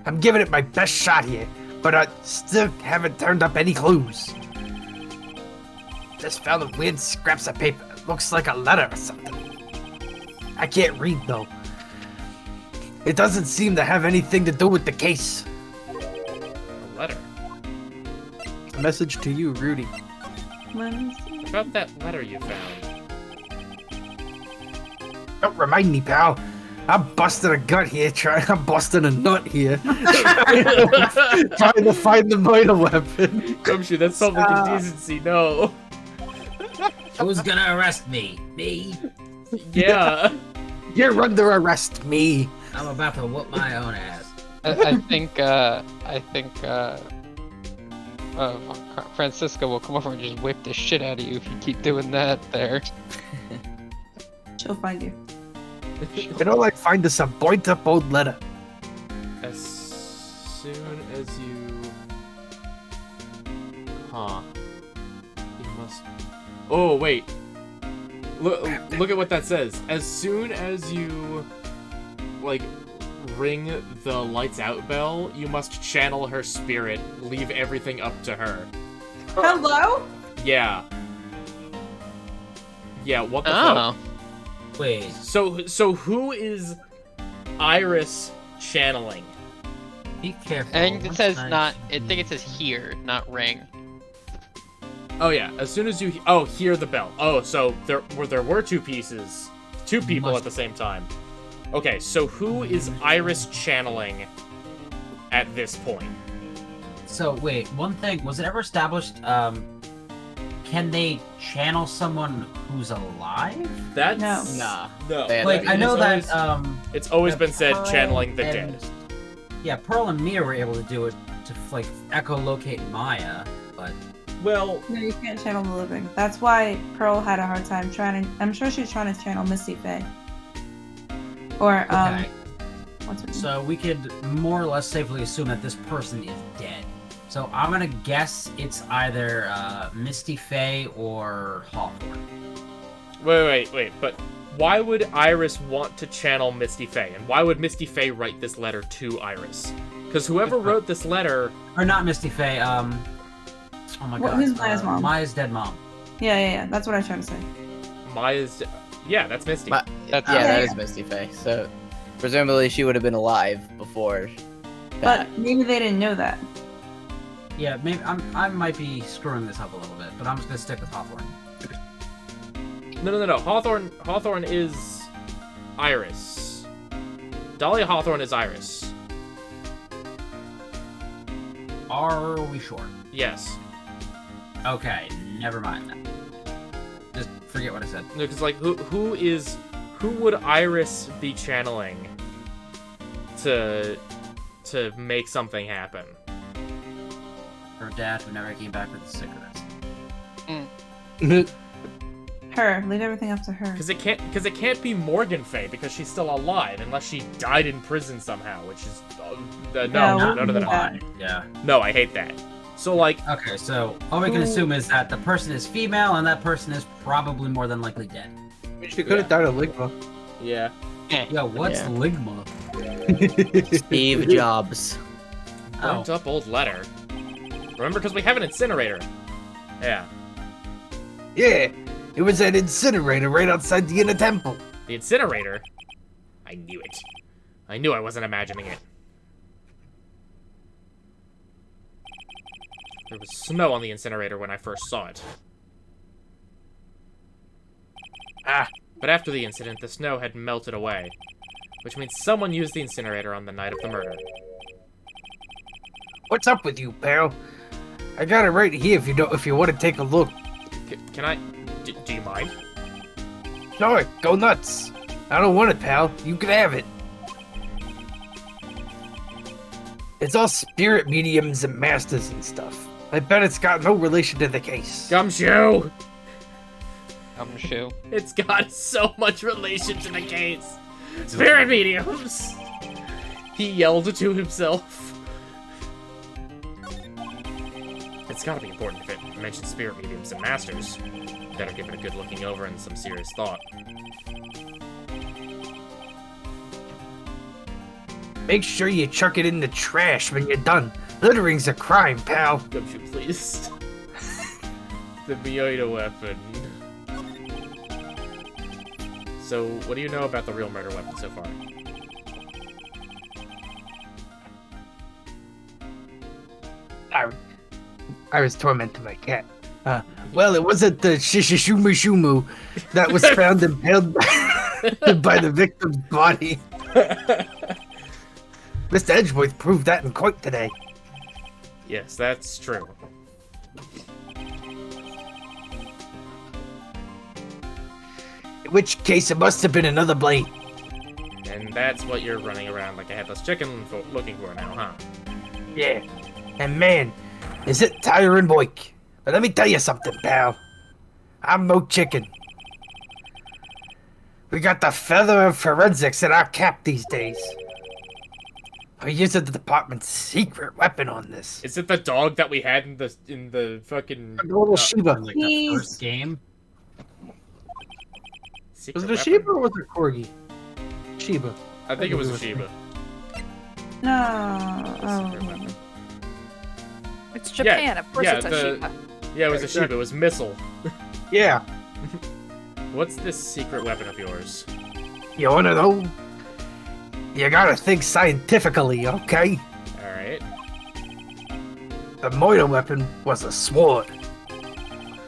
C: I'm giving it my best shot here, but I still haven't turned up any clues. Just found a weird scraps of paper. It looks like a letter or something. I can't read, though. It doesn't seem to have anything to do with the case.
A: A letter?
H: A message to you, Rudy.
A: What about that letter you found?
C: Don't remind me, pal. I'm busting a gut here. I'm busting a nut here. trying to find the Moida weapon.
A: Gumshoe, that's public indecency, no.
J: Who's gonna arrest me? Me?
A: Yeah.
C: You're under arrest, me.
J: I'm about to whoop my own ass.
B: I think Francisco will come over and just whip the shit out of you if you keep doing that there.
G: She'll find you.
C: And all I find is a burnt up old letter.
A: As soon as you... Huh. You must... Oh, wait. Look at what that says. As soon as you, like, ring the lights out bell, you must channel her spirit. Leave everything up to her.
G: Hello?
A: Yeah. Yeah, what the fuck?
J: Wait.
A: So who is Iris channeling?
K: Be careful.
B: I think it
K: One
B: says
K: side.
B: not. I think it says here, not ring.
A: Oh yeah, as soon as you hear the bell. Oh, so there were two pieces, two people at the same time. Okay, so who is Iris channeling at this point?
K: So wait, one thing, was it ever established, can they channel someone who's alive?
A: That's
N: Nah.
A: no.
K: Like, I know that,
A: it's always been said
K: Pearl
A: channeling the
K: and-
A: dead.
K: Yeah, Pearl and Mia were able to do it to, like, echolocate Maya, but...
A: Well...
G: No, you can't channel the living. That's why Pearl had a hard time trying to... I'm sure she was trying to channel Misty Faye. Or,
K: Okay.
G: what's her name?
K: So we could more or less safely assume that this person is dead. So I'm gonna guess it's either Misty Faye or Hawthorne.
A: Wait, but why would Iris want to channel Misty Faye? And why would Misty Faye write this letter to Iris? Because whoever wrote this letter...
K: Or not Misty Faye, oh my god.
G: Who's Maya's mom?
K: Maya's dead mom.
G: Yeah. That's what I was trying to say.
A: Maya's... Yeah, that's Misty.
N: That is Misty Faye. So, presumably she would have been alive before that.
G: But maybe they didn't know that.
K: Yeah, maybe I might be screwing this up a little bit, but I'm just gonna stick with Hawthorne.
A: No. Hawthorne is Iris. Dahlia Hawthorne is Iris.
K: Are we sure?
A: Yes.
K: Okay, never mind then. Just forget what I said.
A: No, because like who would Iris be channeling to make something happen?
K: Her dad who never came back with the cigarettes.
G: Her. Leave everything up to her.
A: Because it can't be Morgan Faye because she's still alive unless she died in prison somehow, which is no.
K: Yeah.
A: No, I hate that. So like.
K: Okay, so all we can assume is that the person is female and that person is probably more than likely dead.
H: She could have died of Ligma.
A: Yeah.
K: Yo, what's Ligma?
N: Steve Jobs.
A: Burnt up old letter. Remember, because we have an incinerator. Yeah.
C: Yeah, it was an incinerator right outside the inner temple.
A: The incinerator? I knew it. I knew I wasn't imagining it. There was snow on the incinerator when I first saw it. But after the incident, the snow had melted away, which means someone used the incinerator on the night of the murder.
C: What's up with you, pal? I got it right here if you want to take a look.
A: Can I? Do you mind?
C: No, go nuts. I don't want it, pal. You can have it. It's all spirit mediums and masters and stuff. I bet it's got no relation to the case.
A: Gumshoe!
B: Gumshoe.
A: It's got so much relation to the case. Spirit mediums! He yelled to himself. It's gotta be important if it mentions spirit mediums and masters. Better give it a good looking over and some serious thought.
C: Make sure you chuck it in the trash when you're done. Littering's a crime, pal.
A: Gumshoe, please. The Mioida weapon. So, what do you know about the real murder weapon so far?
C: I was tormenting my cat. Well, it wasn't the shishishumu shumu that was found impaled by the victim's body. Mr. Edgeworth proved that in court today.
A: Yes, that's true.
C: In which case, it must have been another blade.
A: And that's what you're running around like a headless chicken looking for now, huh?
C: Yeah. And man, is it tiring work. But let me tell you something, pal. I'm no chicken. We got the feather of forensics in our cap these days. We're using the department's secret weapon on this.
A: Is it the dog that we had in the fucking
C: The little Shiba.
K: Like the first game?
A: secret
H: Was it a
A: weapon?
H: Shiba or was it a Corgi? Shiba.
A: I think it was a Shiba.
G: No.
A: Secret weapon.
I: It's Japan, of course it's a Shiba.
A: Yeah, it was a Shiba. It was Missile.
C: Yeah.
A: What's this secret weapon of yours?
C: You wanna know? You gotta think scientifically, okay?
A: Alright.
C: The murder weapon was a sword.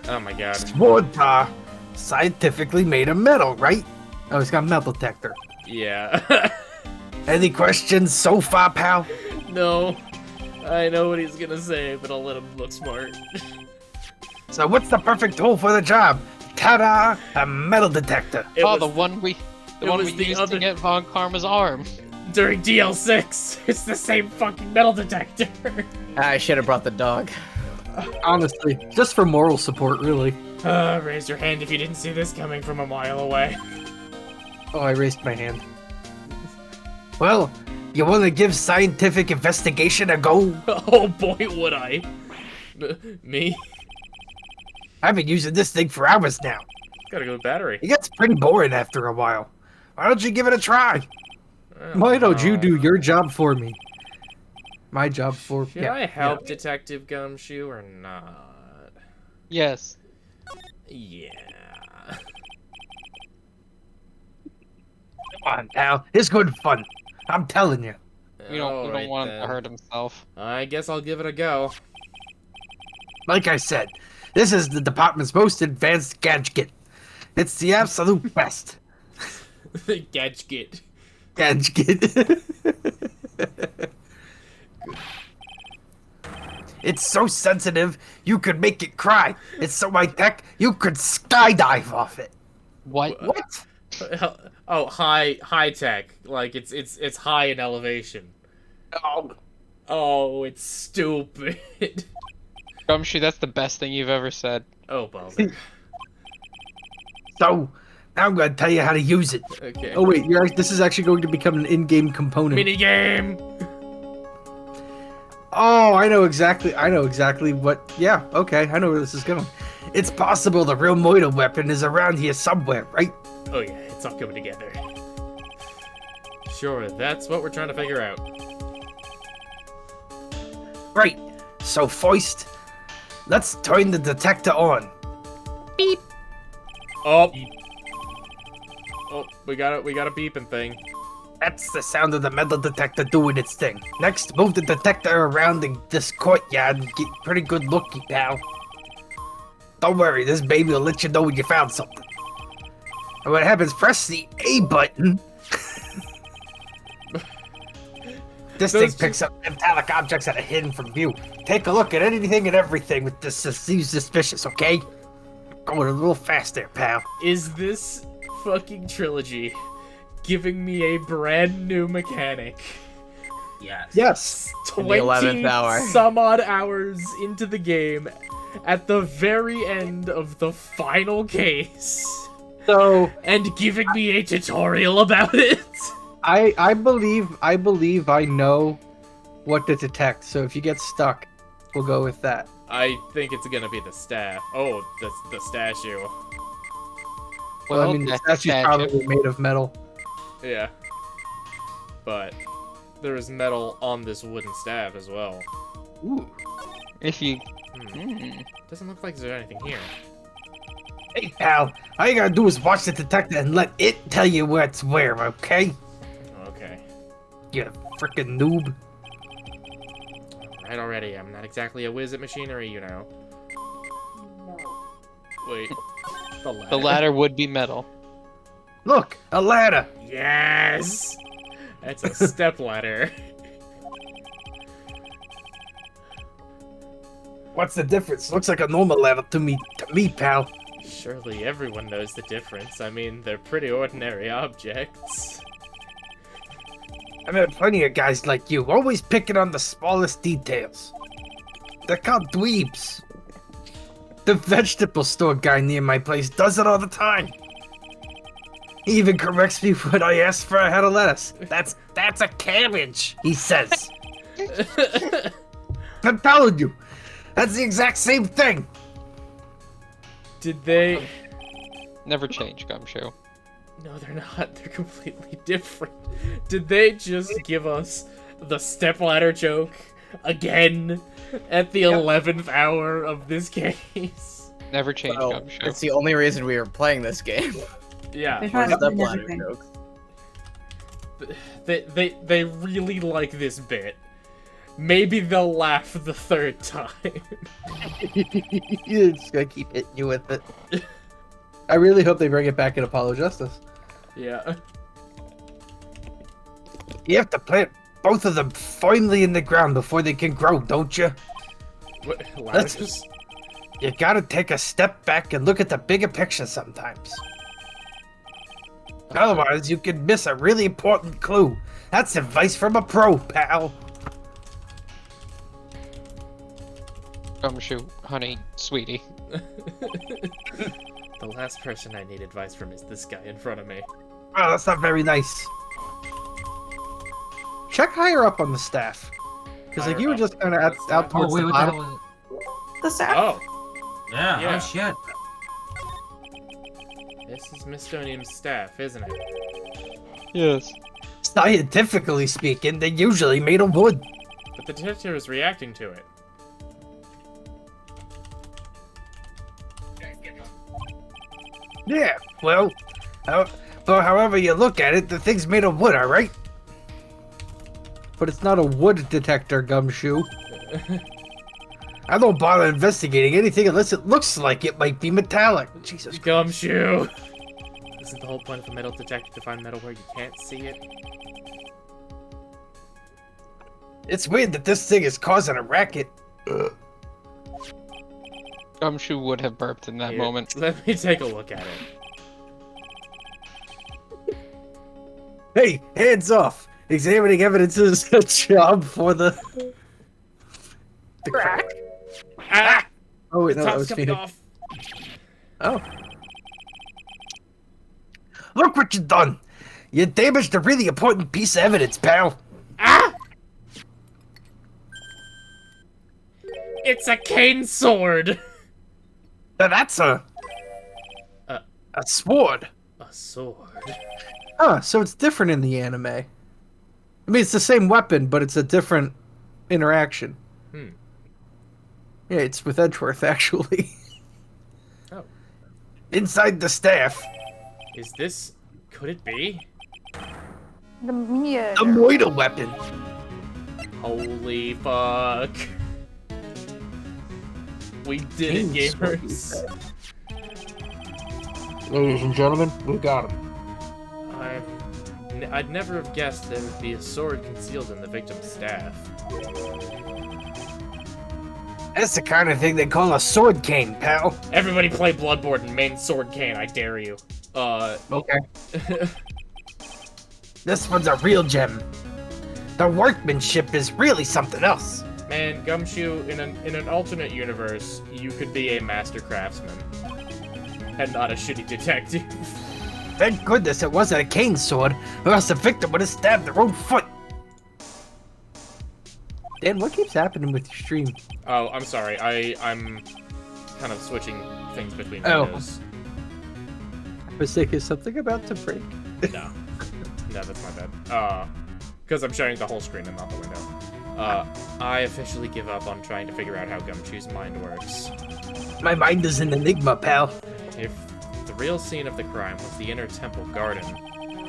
A: Oh my god.
C: Sword are scientifically made of metal, right? Oh, it's got a metal detector.
A: Yeah.
C: Any questions so far, pal?
A: No. I know what he's gonna say, but I'll let him look smart.
C: So what's the perfect tool for the job? Ta-da! A metal detector.
B: The one we used to get Von Karma's arm.
A: During DL-6, it's the same fucking metal detector.
N: I should have brought the dog.
H: Honestly, just for moral support, really.
A: Raise your hand if you didn't see this coming from a mile away.
H: Oh, I raised my hand.
C: Well, you want to give scientific investigation a go?
A: Oh boy, would I. Me?
C: I've been using this thing for hours now.
A: Got a good battery.
C: It gets pretty boring after a while. Why don't you give it a try?
H: Why don't you do your job for me? My job for...
A: Should I help Detective Gumshoe or not?
B: Yes.
A: Yeah.
C: Come on, pal. It's good fun. I'm telling you.
B: We don't want him to hurt himself.
A: I guess I'll give it a go.
C: Like I said, this is the department's most advanced gadget. It's the absolute best.
A: Gadget.
C: Gadget. It's so sensitive, you could make it cry. It's so high tech, you could skydive off it.
B: What?
C: What?
A: Oh, high tech. Like it's high in elevation. Oh, it's stupid.
B: Gumshoe, that's the best thing you've ever said.
A: Oh, well.
C: So, now I'm gonna tell you how to use it.
A: Okay.
H: Oh wait, this is actually going to become an in-game component.
A: Minigame!
H: Oh, I know exactly what... Yeah, okay, I know where this is going.
C: It's possible the real murder weapon is around here somewhere, right?
A: Oh yeah, it's all coming together. Sure, that's what we're trying to figure out.
C: Right. So first, let's turn the detector on.
B: Beep.
A: Oh. Oh, we got a beeping thing.
C: That's the sound of the metal detector doing its thing. Next, move the detector around in this courtyard and get pretty good looky, pal. Don't worry, this baby will let you know when you found something. And what happens, press the A button. This thing picks up metallic objects that are hidden from view. Take a look at anything and everything with this seems suspicious, okay? Going a little fast there, pal.
A: Is this fucking trilogy giving me a brand new mechanic?
K: Yes.
H: Yes.
A: 20
N: 11th hour.
A: some odd hours into the game, at the very end of the final case.
H: So,
A: and giving me a tutorial about it.
H: I believe I know what to detect. So if you get stuck, we'll go with that.
A: I think it's gonna be the staff. Oh, the statue.
H: Well, I mean, the statue's probably made of metal.
A: Yeah. But there is metal on this wooden staff as well.
C: Ooh.
B: If you...
A: Doesn't look like there's anything here.
C: Hey, pal. All you gotta do is watch the detector and let it tell you what's where, okay?
A: Okay.
C: You frickin' noob.
A: Right already. I'm not exactly a whiz at machinery, you know. Wait.
B: The ladder would be metal.
C: Look, a ladder.
A: Yes! That's a step ladder.
C: What's the difference? Looks like a normal ladder to me, pal.
A: Surely everyone knows the difference. I mean, they're pretty ordinary objects.
C: I've had plenty of guys like you, always picking on the smallest details. They're called dweebs. The vegetable store guy near my place does it all the time. He even corrects me when I ask for a head of lettuce. That's a cabbage, he says. I'm telling you, that's the exact same thing.
A: Did they...
B: Never change, Gumshoe.
A: No, they're not. They're completely different. Did they just give us the stepladder joke again at the 11th hour of this case?
B: Never change, Gumshoe.
N: That's the only reason we were playing this game.
A: Yeah.
N: Stepladder jokes.
A: They really like this bit. maybe they'll laugh the third time.
H: You're just gonna keep hitting you with it. I really hope they bring it back in Apollo Justice.
A: Yeah.
C: You have to plant both of them firmly in the ground before they can grow, don't you?
A: What, ladders?
C: You gotta take a step back and look at the bigger picture sometimes. Otherwise, you could miss a really important clue. That's advice from a pro, pal.
B: Gumshoe, honey, sweetie.
A: The last person I need advice from is this guy in front of me.
C: Oh, that's not very nice.
H: Check higher up on the staff. Because like you were just kind of out towards the bottom.
G: The staff?
A: Oh.
K: Yeah, oh shit.
A: This is Mistonium's staff, isn't it?
B: Yes.
C: Scientifically speaking, they're usually made of wood.
A: But the detector is reacting to it.
C: Yeah, well, however you look at it, the thing's made of wood, alright?
H: But it's not a wood detector, Gumshoe.
C: I don't bother investigating anything unless it looks like it might be metallic. Jesus
A: Gumshoe! Isn't the whole point of a metal detector to find metal where you can't see it?
C: It's weird that this thing is causing a racket.
B: Gumshoe would have burped in that
A: Here,
B: moment.
A: Let me take a look at it.
C: Hey, hands off! Examining evidence is a job for the
G: crack.
A: Ah!
H: Oh wait,
A: The
H: no, that
A: top's
H: was
A: coming
H: me.
A: off.
H: Oh.
C: Look what you've done! You damaged a really important piece of evidence, pal.
A: Ah! It's a cane sword!
C: Now that's a sword.
A: A sword.
H: Huh, so it's different in the anime. I mean, it's the same weapon, but it's a different interaction.
A: Hmm.
H: Yeah, it's with Edgeworth, actually.
A: Oh.
C: Inside the staff.
A: Is this... could it be?
G: The Mia.
C: The moida weapon.
A: Holy fuck. We did it, gamers.
H: Ladies and gentlemen, we got him.
A: I'd never have guessed there would be a sword concealed in the victim's staff.
C: That's the kind of thing they call a sword cane, pal.
A: Everybody play Bloodborne main sword cane, I dare you.
C: Okay. This one's a real gem. The workmanship is really something else.
A: Man, Gumshoe, in an alternate universe, you could be a master craftsman. And not a shitty detective.
C: Thank goodness it wasn't a cane sword, or else the victim would have stabbed their own foot.
H: Dan, what keeps happening with your stream?
A: Oh, I'm sorry. I'm kind of switching things between
H: Oh.
A: windows.
H: I was thinking something about to break.
A: No. No, that's my bad. Because I'm sharing the whole screen and not the window. I officially give up on trying to figure out how Gumshoe's mind works.
C: My mind is an enigma, pal.
A: If the real scene of the crime was the inner temple garden,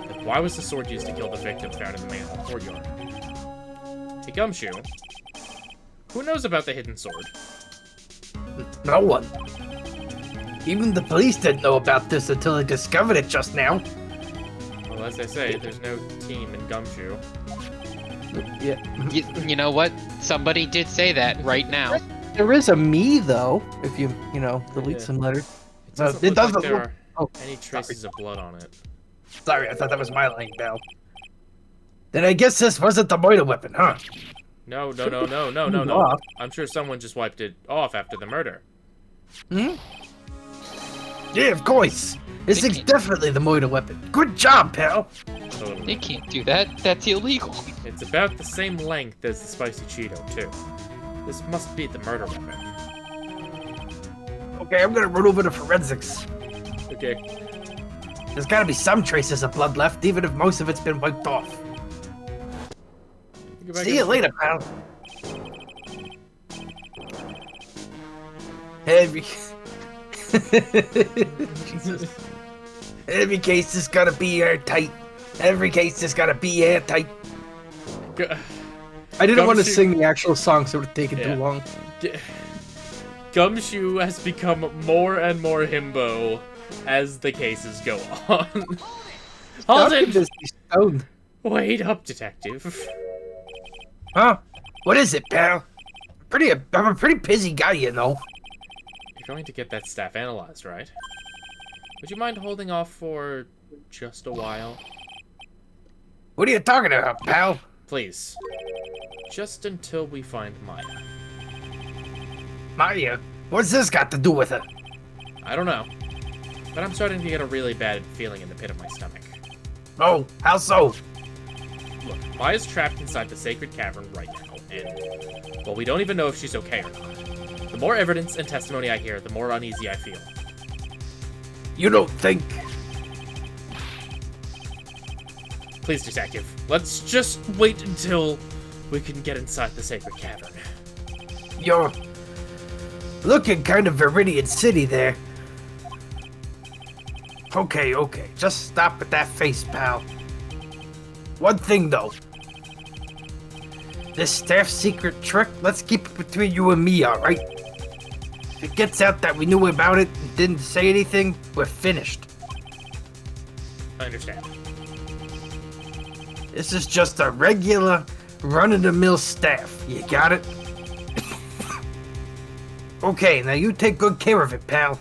A: then why was the sword used to kill the victim found in the main hall courtyard? Hey, Gumshoe, who knows about the hidden sword?
C: No one. Even the police didn't know about this until they discovered it just now.
A: Well, as I say, there's no team in Gumshoe.
H: Yeah.
B: You know what? Somebody did say that right now.
H: There is a me, though, if you delete
A: Yeah.
H: some letter.
A: It doesn't
C: it
A: look
C: doesn't
A: like there
C: look-
A: are
C: oh,
A: any traces of blood on it.
C: Sorry, I thought that was my line, pal. Then I guess this wasn't the moida weapon, huh?
A: No.
C: Off.
A: I'm sure someone just wiped it off after the murder.
C: Hmm? Yeah, of course. This is definitely the moida weapon. Good job, pal.
A: Totally.
B: They can't do that. That's illegal.
A: It's about the same length as the spicy Cheeto, too. This must be the murder weapon.
C: Okay, I'm gonna run over to forensics.
A: Okay.
C: There's gotta be some traces of blood left, even if most of it's been wiped off. See you later, pal. Every... Jesus. Every case is gotta be airtight. Every case is gotta be airtight.
H: I didn't want to
A: Gumshoe-
H: sing the actual song, so it would have taken
A: Yeah.
H: too long.
A: Gumshoe has become more and more himbo as the cases go on. Hold it!
H: Stoned.
A: Wait up, detective.
C: Huh? What is it, pal? I'm a pretty busy guy, you know.
A: You're going to get that staff analyzed, right? Would you mind holding off for just a while?
C: What are you talking about, pal?
A: Please. Just until we find Maya.
C: Maya? What's this got to do with it?
A: I don't know. But I'm starting to get a really bad feeling in the pit of my stomach.
C: Oh, how so?
A: Look, Maya's trapped inside the sacred cavern right now, and, well, we don't even know if she's okay or not. The more evidence and testimony I hear, the more uneasy I feel.
C: You don't think...
A: Please, detective, let's just wait until we can get inside the sacred cavern.
C: You're... looking kind of Viridian City there. Okay, just stop with that face, pal. One thing, though. This staff secret trick, let's keep it between you and me, alright? If it gets out that we knew about it and didn't say anything, we're finished.
A: I understand.
C: This is just a regular, run-of-the-mill staff. You got it? Okay, now you take good care of it, pal.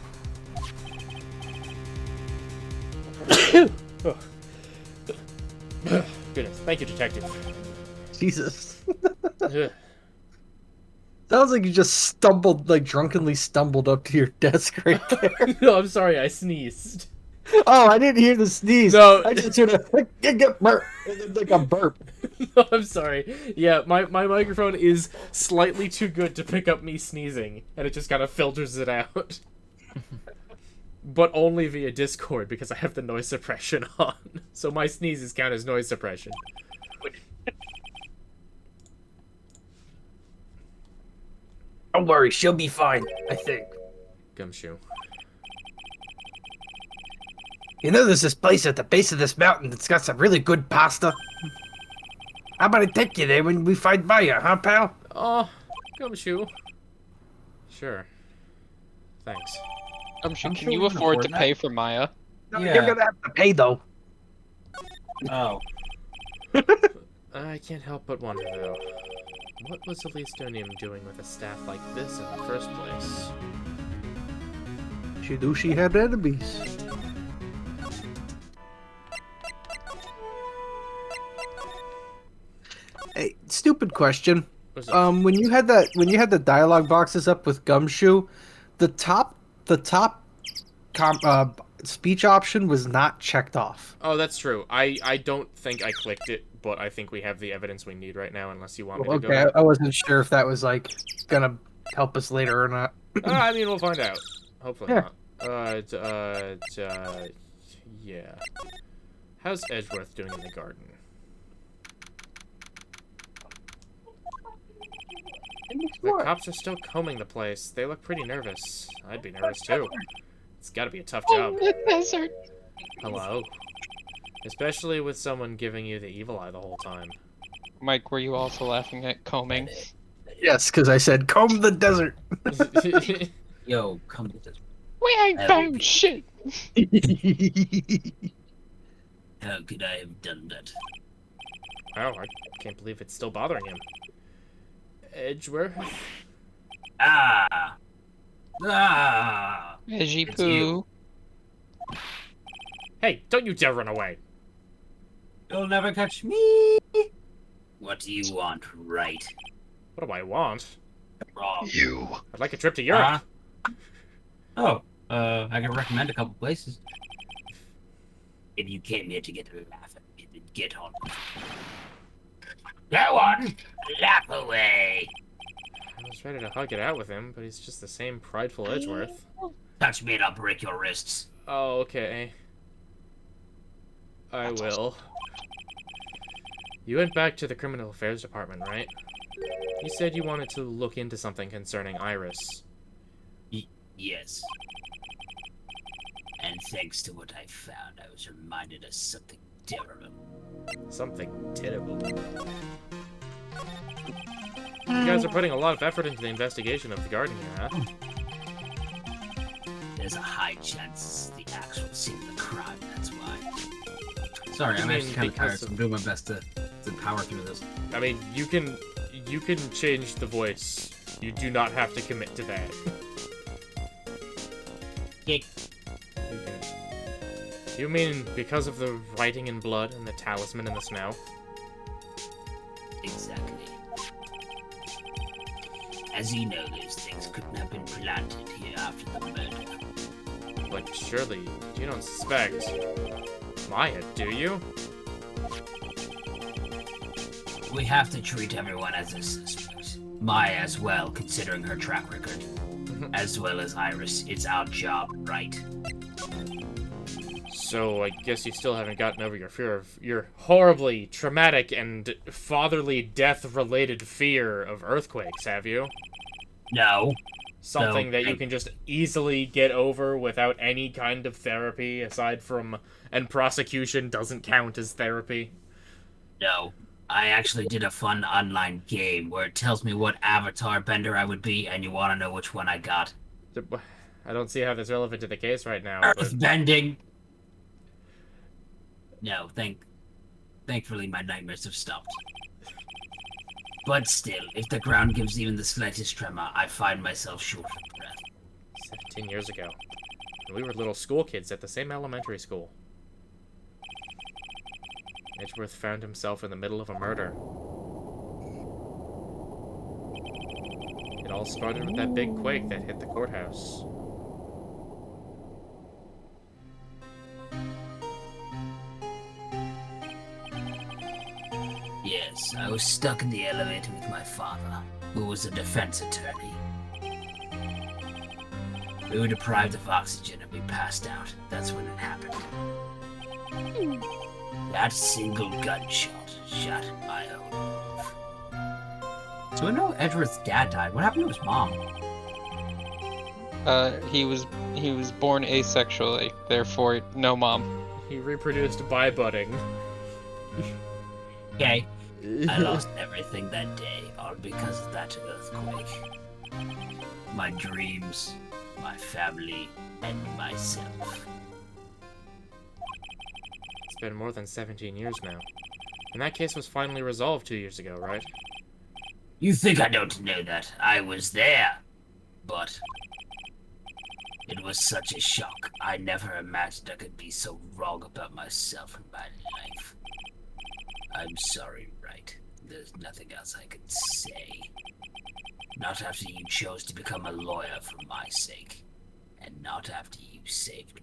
A: Goodness, thank you, detective.
H: Jesus.
A: Ugh.
H: Sounds like you just stumbled, like drunkenly stumbled up to your desk right there.
A: No, I'm sorry, I sneezed.
H: Oh, I didn't hear the sneeze.
A: No.
H: I just heard a burp. Like a burp.
A: No, I'm sorry. Yeah, my microphone is slightly too good to pick up me sneezing, and it just kind of filters it out. But only via Discord, because I have the noise suppression on. So my sneezes count as noise suppression.
C: Don't worry, she'll be fine, I think.
A: Gumshoe.
C: You know there's this place at the base of this mountain that's got some really good pasta? How about I take you there when we find Maya, huh, pal?
A: Oh, Gumshoe. Sure. Thanks.
B: Can you afford to pay for Maya?
C: No, you're gonna have to pay, though.
K: Oh.
A: I can't help but wonder, though. What was Elistonium doing with a staff like this in the first place?
H: She knew she had enemies. Hey, stupid question. When you had the dialogue boxes up with Gumshoe, the top speech option was not checked off.
A: Oh, that's true. I don't think I clicked it, but I think we have the evidence we need right now, unless you want me to go.
H: Okay, I wasn't sure if that was like gonna help us later or not.
A: I mean, we'll find out. Hopefully
H: Yeah.
A: not. Yeah. How's Edgeworth doing in the garden? The cops are still combing the place. They look pretty nervous. I'd be nervous too. It's gotta be a tough job.
B: The desert.
A: Hello. Especially with someone giving you the evil eye the whole time.
B: Mike, were you also laughing at combing?
H: Yes, because I said comb the desert.
K: Yo, come to this.
B: We ain't found shit.
J: How could I have done that?
A: Oh, I can't believe it's still bothering him. Edgeworth?
J: Ah!
B: Edgy
J: It's
B: poo.
J: you.
A: Hey, don't you dare run away!
K: You'll never catch me.
J: What do you want, right?
A: What do I want?
J: Wrong.
K: You.
A: I'd like a trip to Europe.
K: I can recommend a couple places.
J: If you came here to get a laugh at me, then get on. Go on! Laugh away!
A: I was ready to hug it out with him, but he's just the same prideful Edgeworth.
J: Touch me and I'll break your wrists.
A: Oh, okay. I will. You went back to the Criminal Affairs Department, right? You said you wanted to look into something concerning Iris.
J: Yes. And thanks to what I found, I was reminded of something terrible.
A: Something terrible. You guys are putting a lot of effort into the investigation of the garden here, huh?
J: There's a high chance it's the actual scene of the crime, that's why.
K: Sorry,
A: You
K: I'm
A: mean
K: actually kind of
A: because
K: tired, so I'm doing my best to power through this.
A: I mean, you can change the voice. You do not have to commit to that.
J: Okay.
A: You mean because of the writing in blood and the talisman in the snow?
J: Exactly. As you know, those things couldn't have been planted here after the murder.
A: But surely, you don't suspect Maya, do you?
J: We have to treat everyone as a suspect. Maya as well, considering her track record. As well as Iris. It's our job, right?
A: So I guess you still haven't gotten over your fear of your horribly traumatic and fatherly death-related fear of earthquakes, have you?
J: No.
A: Something
J: No,
A: that you can just easily get over without any kind of therapy aside from, and prosecution doesn't count as therapy.
J: No. I actually did a fun online game where it tells me what avatar bender I would be, and you want to know which one I got.
A: I don't see how that's relevant to the case right now.
J: Earth bending. No, thankfully my nightmares have stopped. But still, if the ground gives even the slightest tremor, I find myself short of breath.
A: 17 years ago. We were little school kids at the same elementary school. Edgeworth found himself in the middle of a murder. It all started with that big quake that hit the courthouse.
J: Yes, I was stuck in the elevator with my father, who was a defense attorney. We were deprived of oxygen and we passed out. That's when it happened. That single gunshot shot my whole life.
K: So I know Edgeworth's dad died. What happened to his mom?
O: He was born asexually, therefore no mom.
A: He reproduced by budding.
J: Okay, I lost everything that day, all because of that earthquake. My dreams, my family, and myself.
A: It's been more than 17 years now. And that case was finally resolved 2 years ago, right?
J: You think I don't know that? I was there. But it was such a shock. I never imagined I could be so wrong about myself and my life. I'm sorry, right? There's nothing else I can say. Not after you chose to become a lawyer for my sake. And not after you saved me.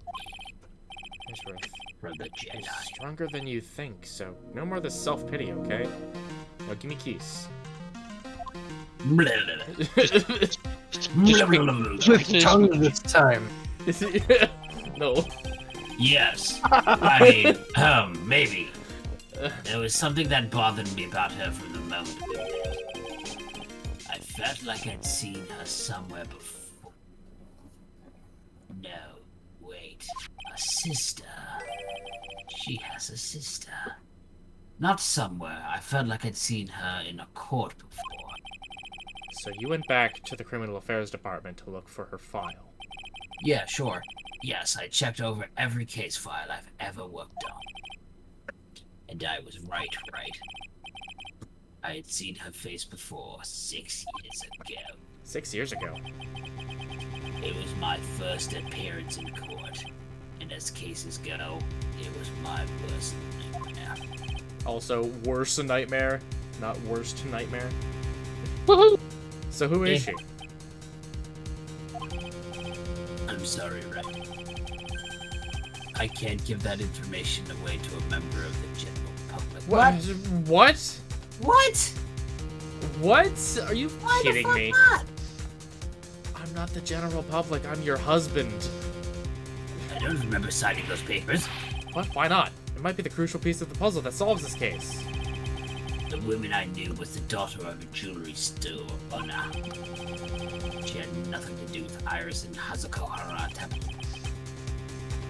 A: Edgeworth,
J: from the Jedi.
A: He's stronger than you think, so no more this self-pity, okay? Now give me keys.
C: With tongue this time.
A: No.
J: Yes. I mean, maybe. There was something that bothered me about her from the moment we met. I felt like I'd seen her somewhere before. No, wait. A sister. She has a sister. Not somewhere. I felt like I'd seen her in a court before.
A: So you went back to the Criminal Affairs Department to look for her file.
J: Yeah, sure. Yes, I checked over every case file I've ever worked on. And I was right. I had seen her face before 6 years ago.
A: 6 years ago?
J: It was my first appearance in court. And as cases go, it was my worst nightmare.
A: Also, worse nightmare, not worst nightmare.
O: Woohoo!
A: So who is she?
J: I'm sorry, Ray. I can't give that information away to a member of the general public.
A: What?
F: What?
A: What? Are you
F: Why
A: kidding
F: the fuck
A: me?
F: not?
A: I'm not the general public, I'm your husband.
J: I don't remember signing those papers.
A: What? Why not? It might be the crucial piece of the puzzle that solves this case.
J: The woman I knew was the daughter of a jewelry store owner. She had nothing to do with Iris and Hazuko Harata.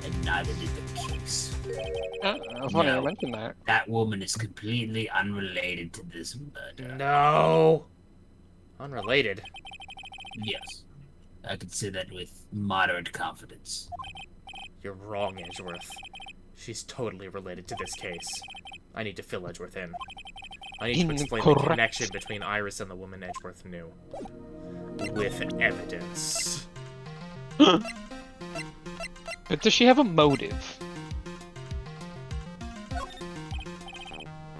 J: and neither did the case.
O: Funny you mentioned that.
J: That woman is completely unrelated to this murder.
A: No. Unrelated.
J: Yes. I could say that with moderate confidence.
A: You're wrong, Edgeworth. She's totally related to this case. I need to fill Edgeworth in. I need to explain the connection between Iris and the woman Edgeworth knew. With evidence.
O: But does she have a motive?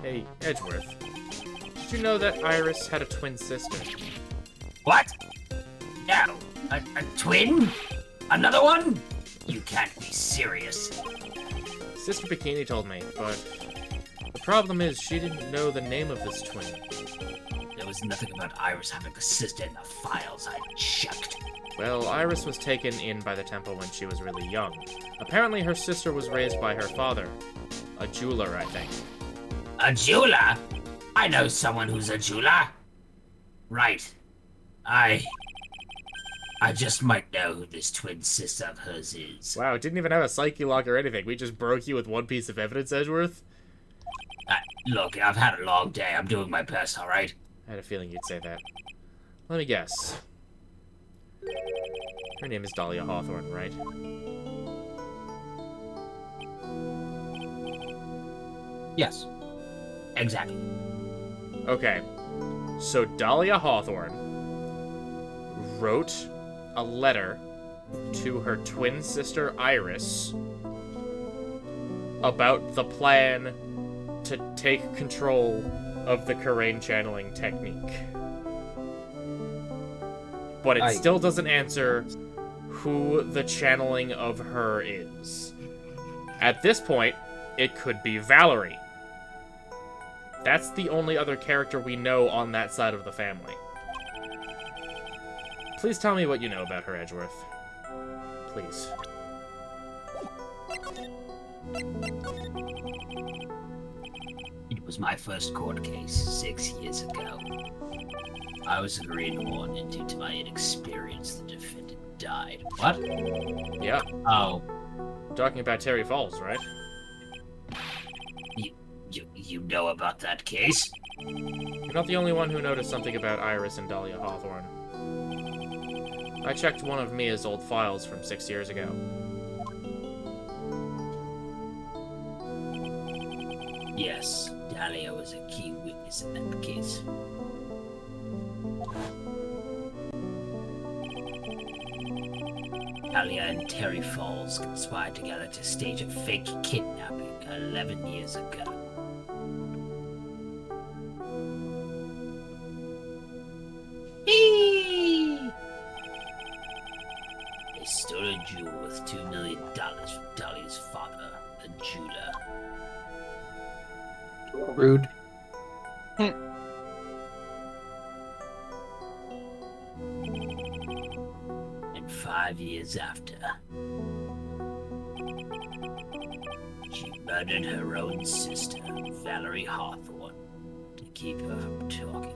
A: Hey, Edgeworth. Did you know that Iris had a twin sister?
J: What? No. A twin? Another one? You can't be serious.
A: Sister Bikini told me, but the problem is she didn't know the name of this twin.
J: There was nothing about Iris having a sister in the files I checked.
A: Well, Iris was taken in by the temple when she was really young. Apparently her sister was raised by her father. A jeweler, I think.
J: A jeweler? I know someone who's a jeweler. Right. I just might know who this twin sister of hers is.
A: Wow, it didn't even have a psyche lock or anything. We just broke you with one piece of evidence, Edgeworth.
J: Look, I've had a long day. I'm doing my best, alright?
A: I had a feeling you'd say that. Let me guess. Her name is Dahlia Hawthorne, right?
J: Yes. Exactly.
A: Okay. So Dahlia Hawthorne wrote a letter to her twin sister Iris about the plan to take control of the Karain channeling technique. But it still doesn't answer who the channeling of her is. At this point, it could be Valerie. That's the only other character we know on that side of the family. Please tell me what you know about her, Edgeworth. Please.
J: It was my first court case 6 years ago. I was a greenhorn, and due to my inexperience, the defendant died. What?
A: Yeah.
J: Oh.
A: I'm talking about Terry Falls, right?
J: You know about that case?
A: You're not the only one who noticed something about Iris and Dahlia Hawthorne. I checked one of Mia's old files from 6 years ago.
J: Yes, Dahlia was a key witness in that case. Dahlia and Terry Falls conspired together to stage a fake kidnapping 11 years ago. They stole a jewel worth $2 million from Dahlia's father, a jeweler.
H: Rude.
J: And 5 years after, she murdered her own sister, Valerie Hawthorne, to keep her from talking.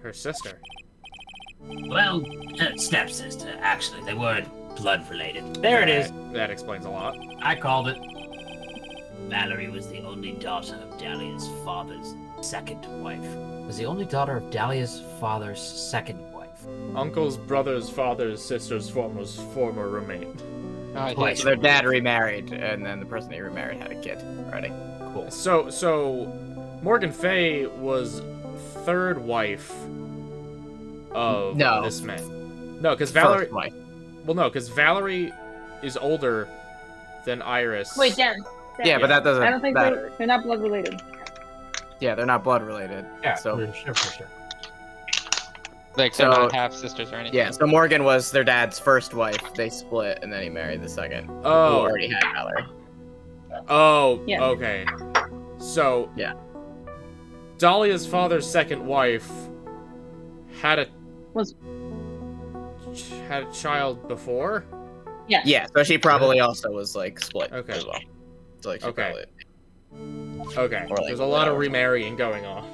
A: Her sister?
J: Well, her stepsister, actually. They weren't blood-related. There it is.
A: That explains a lot.
J: I called it. Valerie was the only daughter of Dahlia's father's second wife.
K: Was the only daughter of Dahlia's father's second wife.
A: Uncle's brother's father's sister's former roommate.
N: So their dad remarried, and then the person he remarried had a kid already.
J: Cool.
A: So Morgan Fay was third wife of this man. No, because Valerie.
N: First wife.
A: Well, no, because Valerie is older than Iris.
P: Wait, Dan.
N: Yeah, but that doesn't.
P: I don't think they're not blood related.
N: Yeah, they're not blood related.
K: Yeah,
N: so
K: for sure.
O: Like, they're not half sisters or anything.
N: Yeah, so Morgan was their dad's first wife. They split, and then he married the second.
A: Oh.
N: Who already had Valerie.
A: Oh,
P: yeah.
A: Okay. So,
N: yeah.
A: Dahlia's father's second wife had a child before?
P: Yeah.
N: Yeah, so she probably also was, like, split
A: okay.
N: as well. So, like, she
A: okay.
N: Probably...
A: Okay,
N: Or, like,
A: there's a lot of remarrying going on.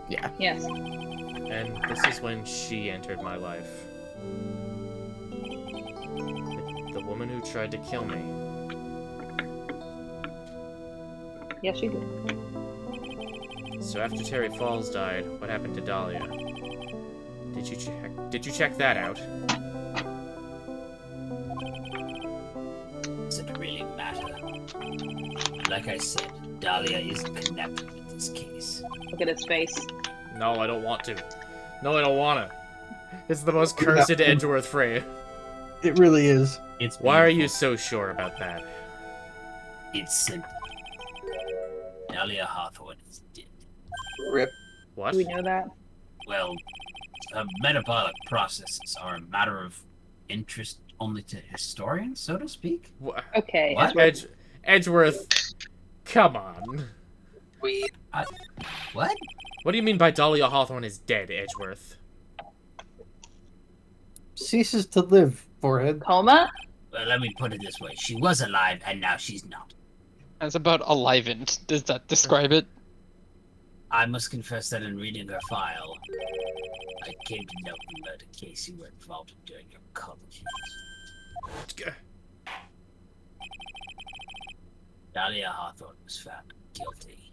N: Yeah.
P: Yes.
A: And this is when she entered my life. The woman who tried to kill me.
P: Yes, she did.
A: So after Terry Falls died, what happened to Dahlia? Did you check that out?
J: Does it really matter? Like I said, Dahlia isn't connected with this case.
P: Look at his face.
A: No, I don't want to. No, I don't wanna. It's the most cursed Edgeworth phrase.
H: It really is.
A: Why are you so sure about that?
J: It's simple. Dahlia Hawthorne is dead.
H: Rip.
A: What?
P: Do we know that?
J: Well, metabolic processes are a matter of interest only to historians, so to speak.
P: Okay.
J: What?
A: Edgeworth, come on.
J: What?
A: What do you mean by Dahlia Hawthorne is dead, Edgeworth?
H: Ceases to live, forehead.
P: Coma?
J: Well, let me put it this way. She was alive, and now she's not.
O: That's about alivened. Does that describe it?
J: I must confess that in reading her file, I came to know the murder case you were involved in during your college years. Dahlia Hawthorne was found guilty.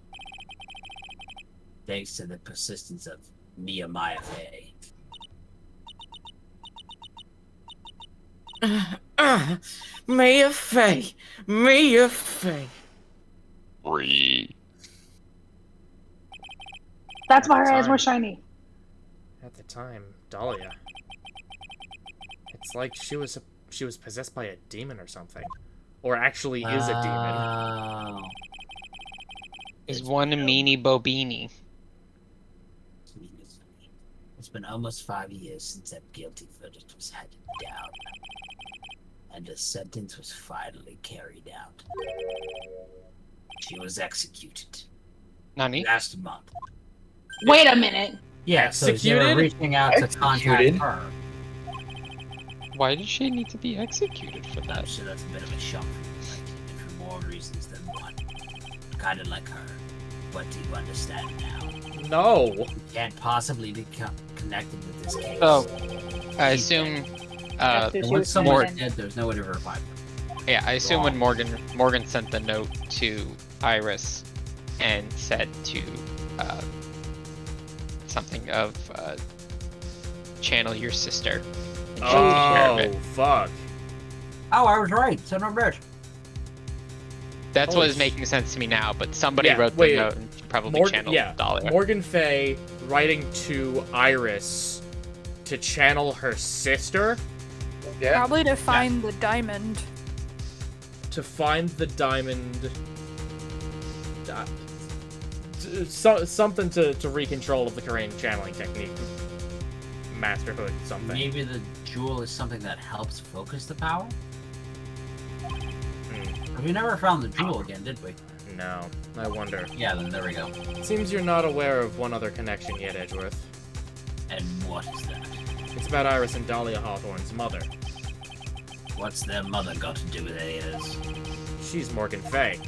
J: Thanks to the persistence of Nehemiah Fay.
D: Mia Fey. Mia Fey.
P: That's why her eyes were shiny.
A: At the time, Dahlia. It's like she was possessed by a demon or something. Or actually is a demon.
O: Is one meanie bobini.
J: It's been almost 5 years since that guilty verdict was handed down. And the sentence was finally carried out. She was executed.
O: Nani?
J: Last month.
P: Wait a minute.
K: Yeah, so they were reaching out to contact her.
O: Why did she need to be executed for
J: I'm
O: that?
J: sure that's a bit of a shock, and for more reasons than one. Kinda like her. What do you understand now?
A: No.
J: You can't possibly be connected with this case.
O: Oh, I assume.
K: Once someone's dead, there's no way to verify them.
O: Yeah, I assume when Morgan sent the note to Iris and said to something of channel your sister. And she took care of it.
A: Fuck.
K: Oh, I was right. Son of a bitch.
O: That's
A: Holy
O: what is making sense to me now, but somebody
A: Yeah,
O: wrote
A: wait,
O: the note and she probably channeled Dahlia.
A: Morgan Fay writing to Iris to channel her sister.
H: Yeah.
I: Probably to find the diamond.
A: To find the diamond. Something to recontrol of the Karain channeling technique. Masterhood, something.
K: Maybe the jewel is something that helps focus the power? We never found the jewel again, did we?
A: No, I wonder.
K: Yeah, then there we go.
A: Seems you're not aware of one other connection yet, Edgeworth.
J: And what is that?
A: It's about Iris and Dahlia Hawthorne's mother.
J: What's their mother got to do with any of this?
A: She's Morgan Fay,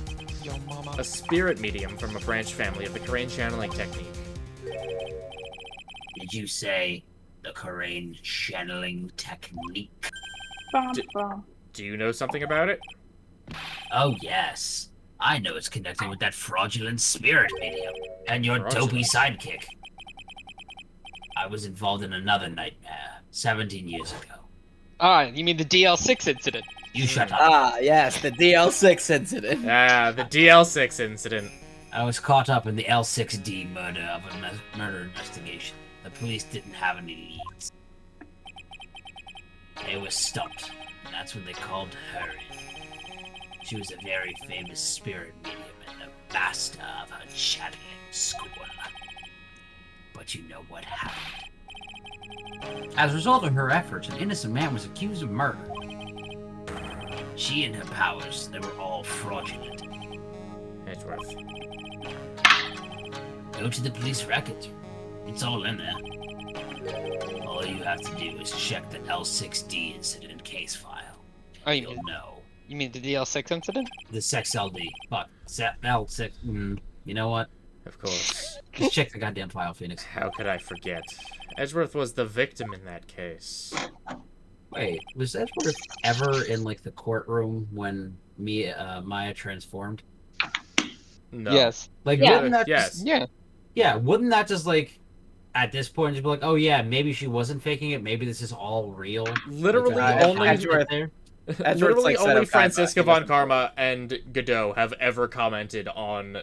O: Yo, mama.
A: a spirit medium from a branch family of the Karain channeling technique.
J: Did you say the Karain channeling technique?
A: Do you know something about it?
J: Oh, yes. I know it's connected with that fraudulent spirit medium and your dopey sidekick. I was involved in another nightmare 17 years ago.
O: Ah, you mean the DL-6 incident?
J: You shut up.
N: Ah, yes, the DL-6 incident.
A: Ah, the DL-6 incident.
J: I was caught up in the L6D murder of a murder investigation. The police didn't have any leads. They were stumped, and that's when they called her in. She was a very famous spirit medium and the master of her channeling school. But you know what happened?
K: As a result of her efforts, an innocent man was accused of murder.
J: She and her powers, they were all fraudulent.
A: Edgeworth.
J: Go to the police records. It's all in there. All you have to do is check the L6D incident case file.
O: Oh,
J: You'll know.
O: You mean the DL-6 incident?
J: The sex LD. Fuck. L6. You know what?
A: Of course.
K: Just check the goddamn file, Phoenix.
A: How could I forget? Edgeworth was the victim in that case.
K: Wait, was Edgeworth ever in like the courtroom when Maya transformed?
A: No.
O: Yes.
K: Like,
P: Yeah.
K: wouldn't that
A: Yes.
K: just,
O: Yeah.
K: yeah, wouldn't that just like at this point just be like, oh yeah, maybe she wasn't faking it, maybe this is all real.
A: Literally
K: Like,
A: only
K: Edgeworth there.
A: literally
N: like
A: only
N: Seto Kaiba.
A: Francisca
N: He
A: von
N: wasn't
A: Karma and Godot have ever commented on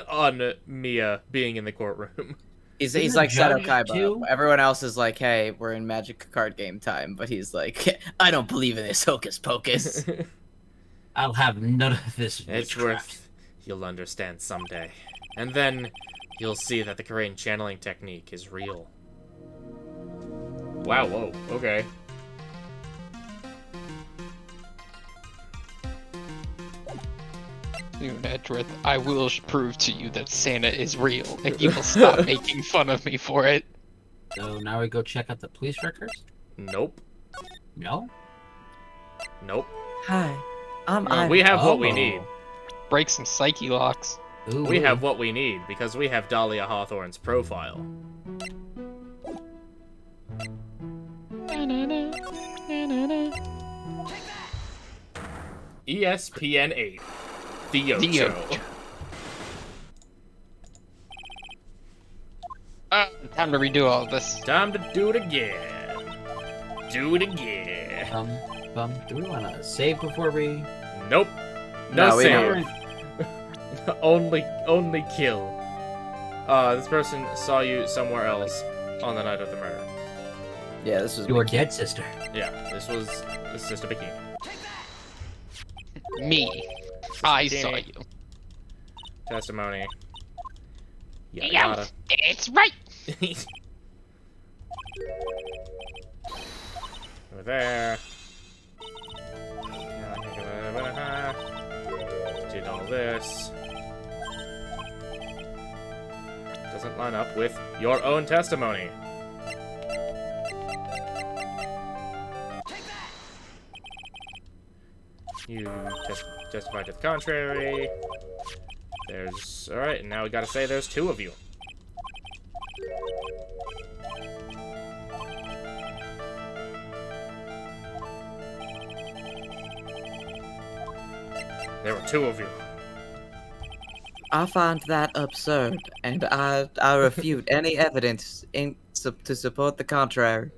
A: on Mia being in the courtroom.
N: He's
K: Didn't
N: like
K: the
N: Seto
K: judge
N: Kaiba.
K: too?
N: Everyone else is like, hey, we're in Magic card game time. But he's like, I don't believe in this hocus pocus.
K: I'll have none of this witchcraft.
A: Edgeworth, you'll understand someday. And then you'll see that the Korean channeling technique is real. Wow, whoa, okay.
O: Soon, Edgeworth, I will prove to you that Santa is real, and you will stop making fun of me for it.
K: So now we go check out the police records?
A: Nope.
K: No?
A: Nope.
D: Hi, I'm
A: We have what we
K: Oh.
A: need.
O: Break some psyche locks.
K: Ooh,
A: We
K: ooh.
A: have what we need, because we have Dahlia Hawthorne's profile. ESPN 8. The Ocho.
O: Time to redo all of this.
A: Time to do it again. Do it again.
K: Do we want to save before we...
A: Nope. No,
N: No, we
A: save. only kill. This person saw you somewhere else on the night of the murder.
N: Yeah, this was
K: Your dead sister.
A: Yeah, this was Sister Bikini.
O: Me. I saw
A: Bikini.
O: you.
A: Testimony. Yada
B: Yeah,
A: yada.
B: it's right.
A: Over there. Did all this. Doesn't line up with your own testimony. You testified to the contrary. There's... Alright, and now we gotta say there's two of you. There were two of you.
D: I find that absurd, and I refute any evidence to support the contrary.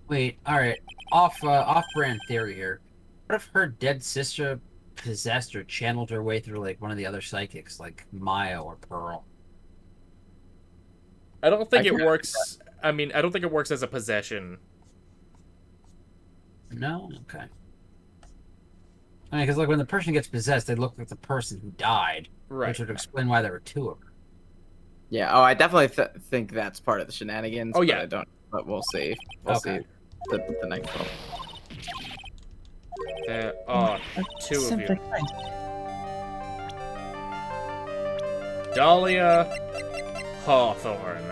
K: Wait, alright. Off-brand theory here. What if her dead sister possessed or channeled her way through, like, one of the other psychics, like Maya or Pearl?
A: I don't think it works... I mean, I don't think it works as a possession.
K: No? Okay. I mean, because, like, when the person gets possessed, they look like the person who died.
A: Right.
K: Which would explain why there were two of her.
N: Yeah, oh, I definitely think that's part of the shenanigans.
A: Oh,
N: but
A: yeah.
N: I don't, but we'll see. We'll see the next one.
A: There are two of you. Dahlia Hawthorne.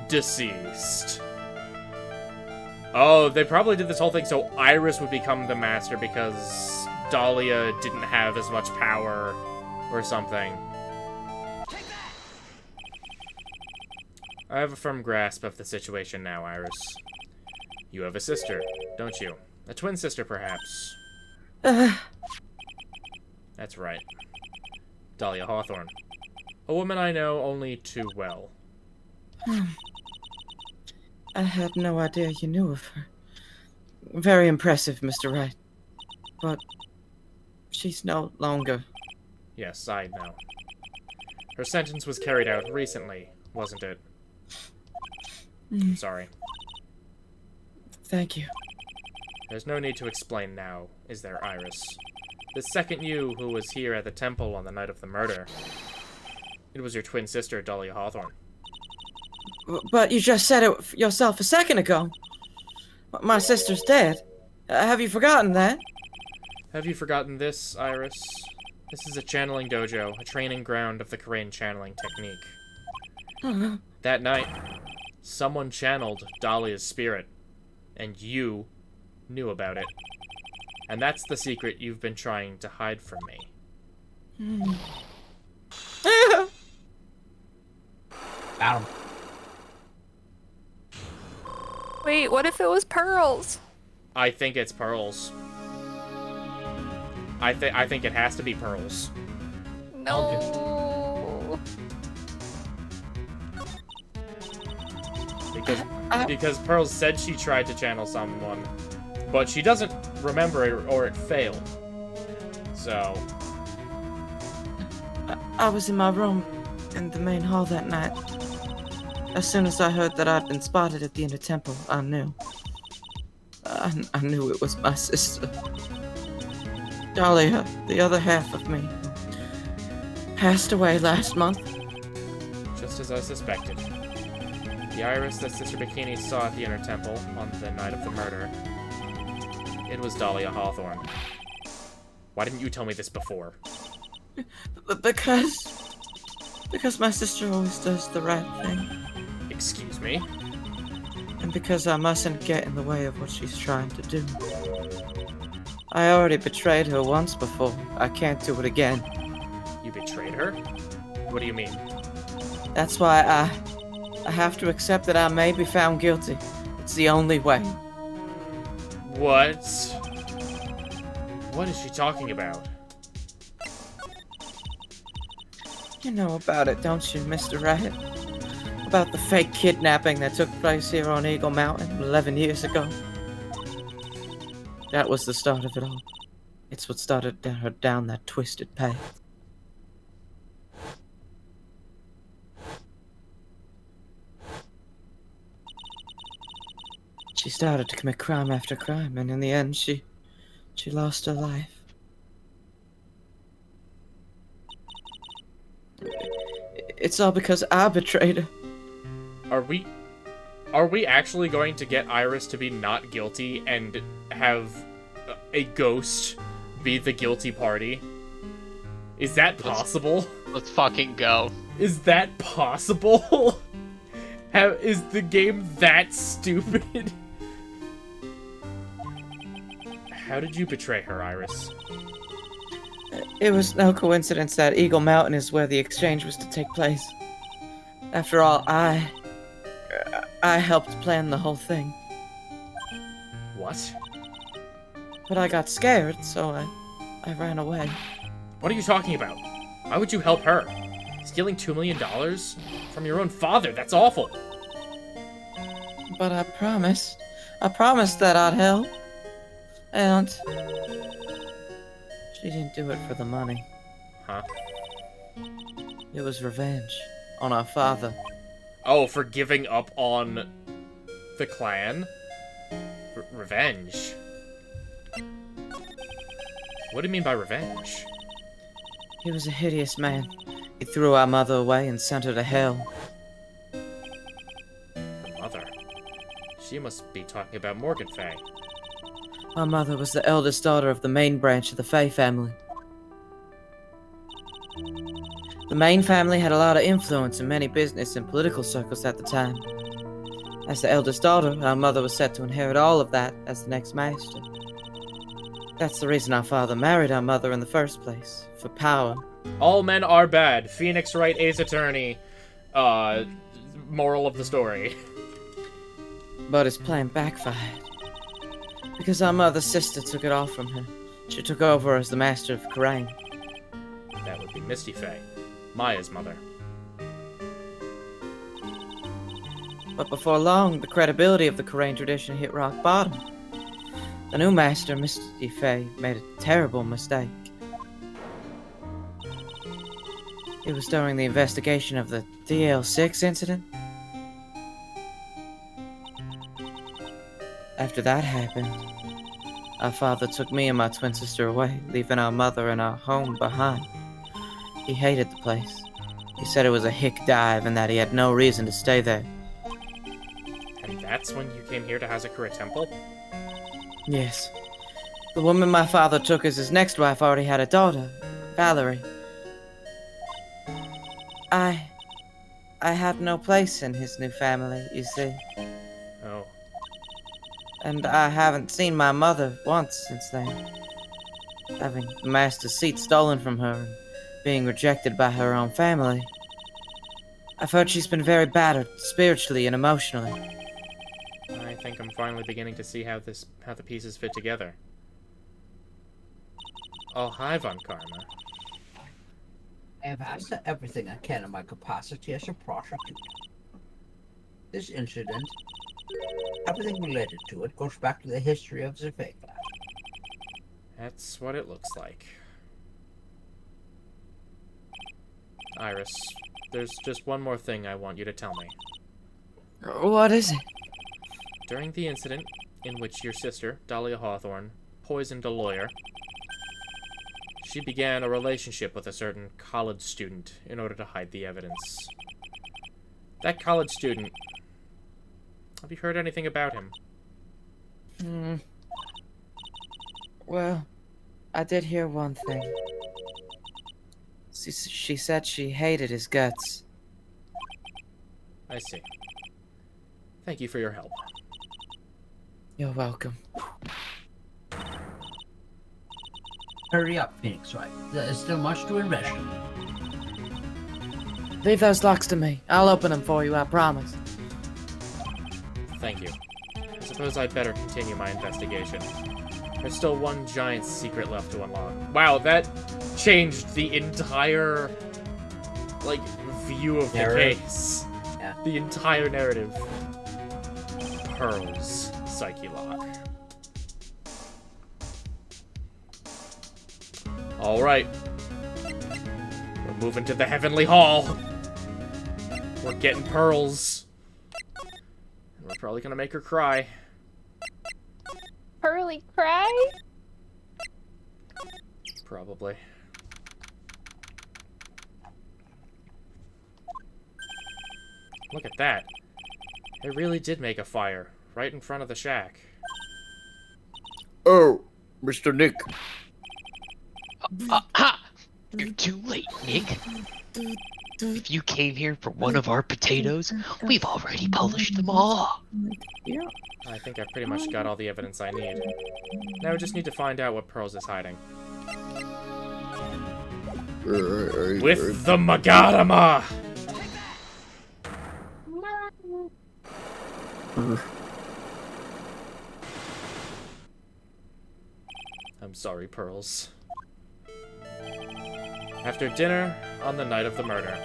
A: Deceased. Oh, they probably did this whole thing so Iris would become the master because Dahlia didn't have as much power or something. I have a firm grasp of the situation now, Iris. You have a sister, don't you? A twin sister, perhaps. That's right. Dahlia Hawthorne. A woman I know only too well.
D: I had no idea you knew of her. Very impressive, Mr. Wright. But she's no longer.
A: Yes, I know. Her sentence was carried out recently, wasn't it? I'm sorry.
D: Thank you.
A: There's no need to explain now, is there, Iris? The second you who was here at the temple on the night of the murder. It was your twin sister, Dahlia Hawthorne.
D: But you just said it yourself a second ago. My sister's dead. Have you forgotten that?
A: Have you forgotten this, Iris? This is a channeling dojo, a training ground of the Korean channeling technique. That night, someone channeled Dahlia's spirit, and you knew about it. And that's the secret you've been trying to hide from me.
K: Got him.
I: Wait, what if it was pearls?
A: I think it's pearls. I think it has to be pearls.
I: No.
A: Because Pearls said she tried to channel someone, but she doesn't remember it or it failed. So
D: I was in my room in the main hall that night. As soon as I heard that I'd been spotted at the inner temple, I knew. I knew it was my sister. Dahlia, the other half of me, passed away last month.
A: just as I suspected. The iris that Sister Bikini saw at the inner temple on the night of the murder, it was Dahlia Hawthorne. Why didn't you tell me this before?
D: Because my sister always does the right thing.
A: Excuse me?
D: And because I mustn't get in the way of what she's trying to do. I already betrayed her once before. I can't do it again.
A: You betrayed her? What do you mean?
D: That's why I have to accept that I may be found guilty. It's the only way.
A: What? What is she talking about?
D: You know about it, don't you, Mr. Rat? About the fake kidnapping that took place here on Eagle Mountain 11 years ago. That was the start of it all. It's what started her down that twisted path. She started to commit crime after crime, and in the end, she lost her life. It's all because I betrayed her.
A: Are we actually going to get Iris to be not guilty and have a ghost be the guilty party? Is that possible?
O: Let's fucking go.
A: Is that possible? Is the game that stupid? How did you betray her, Iris?
D: It was no coincidence that Eagle Mountain is where the exchange was to take place. After all, I helped plan the whole thing.
A: What?
D: But I got scared, so I ran away.
A: What are you talking about? Why would you help her? Stealing $2 million from your own father, that's awful.
D: But I promised that I'd help. And she didn't do it for the money.
A: Huh?
D: It was revenge on our father.
A: Oh, for giving up on the clan? Revenge? What do you mean by revenge?
D: He was a hideous man. He threw our mother away and sent her to hell.
A: Her mother? She must be talking about Morgan Fay.
D: Our mother was the eldest daughter of the main branch of the Fay family. The main family had a lot of influence in many business and political circles at the time. As the eldest daughter, our mother was set to inherit all of that as the next master. That's the reason our father married our mother in the first place, for power.
A: All men are bad. Phoenix Wright, Ace Attorney. Moral of the story.
D: But his plan backfired. Because our mother's sister took it all from her. She took over as the master of Karain.
A: That would be Misty Fay, Maya's mother.
D: But before long, the credibility of the Karain tradition hit rock bottom. The new master, Misty Fay, made a terrible mistake. It was during the investigation of the DL-6 incident. After that happened, our father took me and my twin sister away, leaving our mother and our home behind. He hated the place. He said it was a hick dive and that he had no reason to stay there.
A: And that's when you came here to Hazakura Temple?
D: Yes. The woman my father took as his next wife already had a daughter, Valerie. I had no place in his new family, you see.
A: Oh.
D: And I haven't seen my mother once since then. Having the master's seat stolen from her and being rejected by her own family, I've heard she's been very battered, spiritually and emotionally.
A: I think I'm finally beginning to see how the pieces fit together. Oh, hi, Von Karma.
F: I have asked everything I can in my capacity as a prosecutor. This incident, everything related to it, goes back to the history of the Fae class.
A: That's what it looks like. Iris, there's just one more thing I want you to tell me.
D: What is it?
A: During the incident in which your sister, Dahlia Hawthorne, poisoned a lawyer, she began a relationship with a certain college student in order to hide the evidence. That college student... Have you heard anything about him?
D: Well, I did hear one thing. She said she hated his guts.
A: I see. Thank you for your help.
D: You're welcome.
F: Hurry up, Phoenix Wright. There is still much to investigate.
D: Leave those locks to me. I'll open them for you, I promise.
A: Thank you. I suppose I'd better continue my investigation. There's still one giant secret left to unlock. Wow, that changed the entire, like, view of the case.
F: Yeah.
A: The entire narrative. Pearl's Psyche Lock. Alright. We're moving to the Heavenly Hall. We're getting Pearls. And we're probably gonna make her cry.
E: Pearly cry?
A: Probably. Look at that. It really did make a fire, right in front of the shack.
M: Oh, Mr. Nick.
B: Ha! You're too late, Nick. If you came here for one of our potatoes, we've already polished them all.
A: I think I've pretty much got all the evidence I need. Now we just need to find out what Pearls is hiding. With the Magadama! I'm sorry, Pearls. After dinner, on the night of the murder,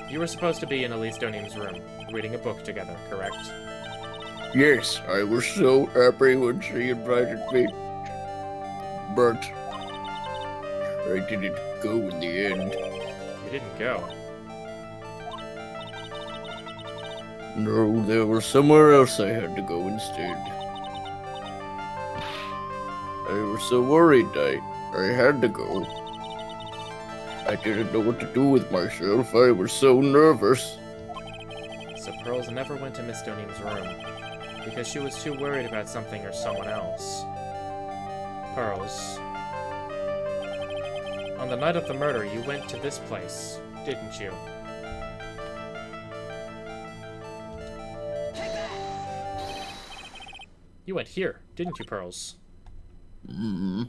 A: you were supposed to be in Elise Donim's room, reading a book together, correct?
M: Yes, I was so happy when she invited me. But I didn't go in the end.
A: You didn't go?
M: No, there was somewhere else I had to go instead. I was so worried I had to go. I didn't know what to do with myself. I was so nervous.
A: So Pearls never went to Miss Donim's room, because she was too worried about something or someone else. Pearls, on the night of the murder, you went to this place, didn't you? You went here, didn't you, Pearls?
M: Mm-hmm.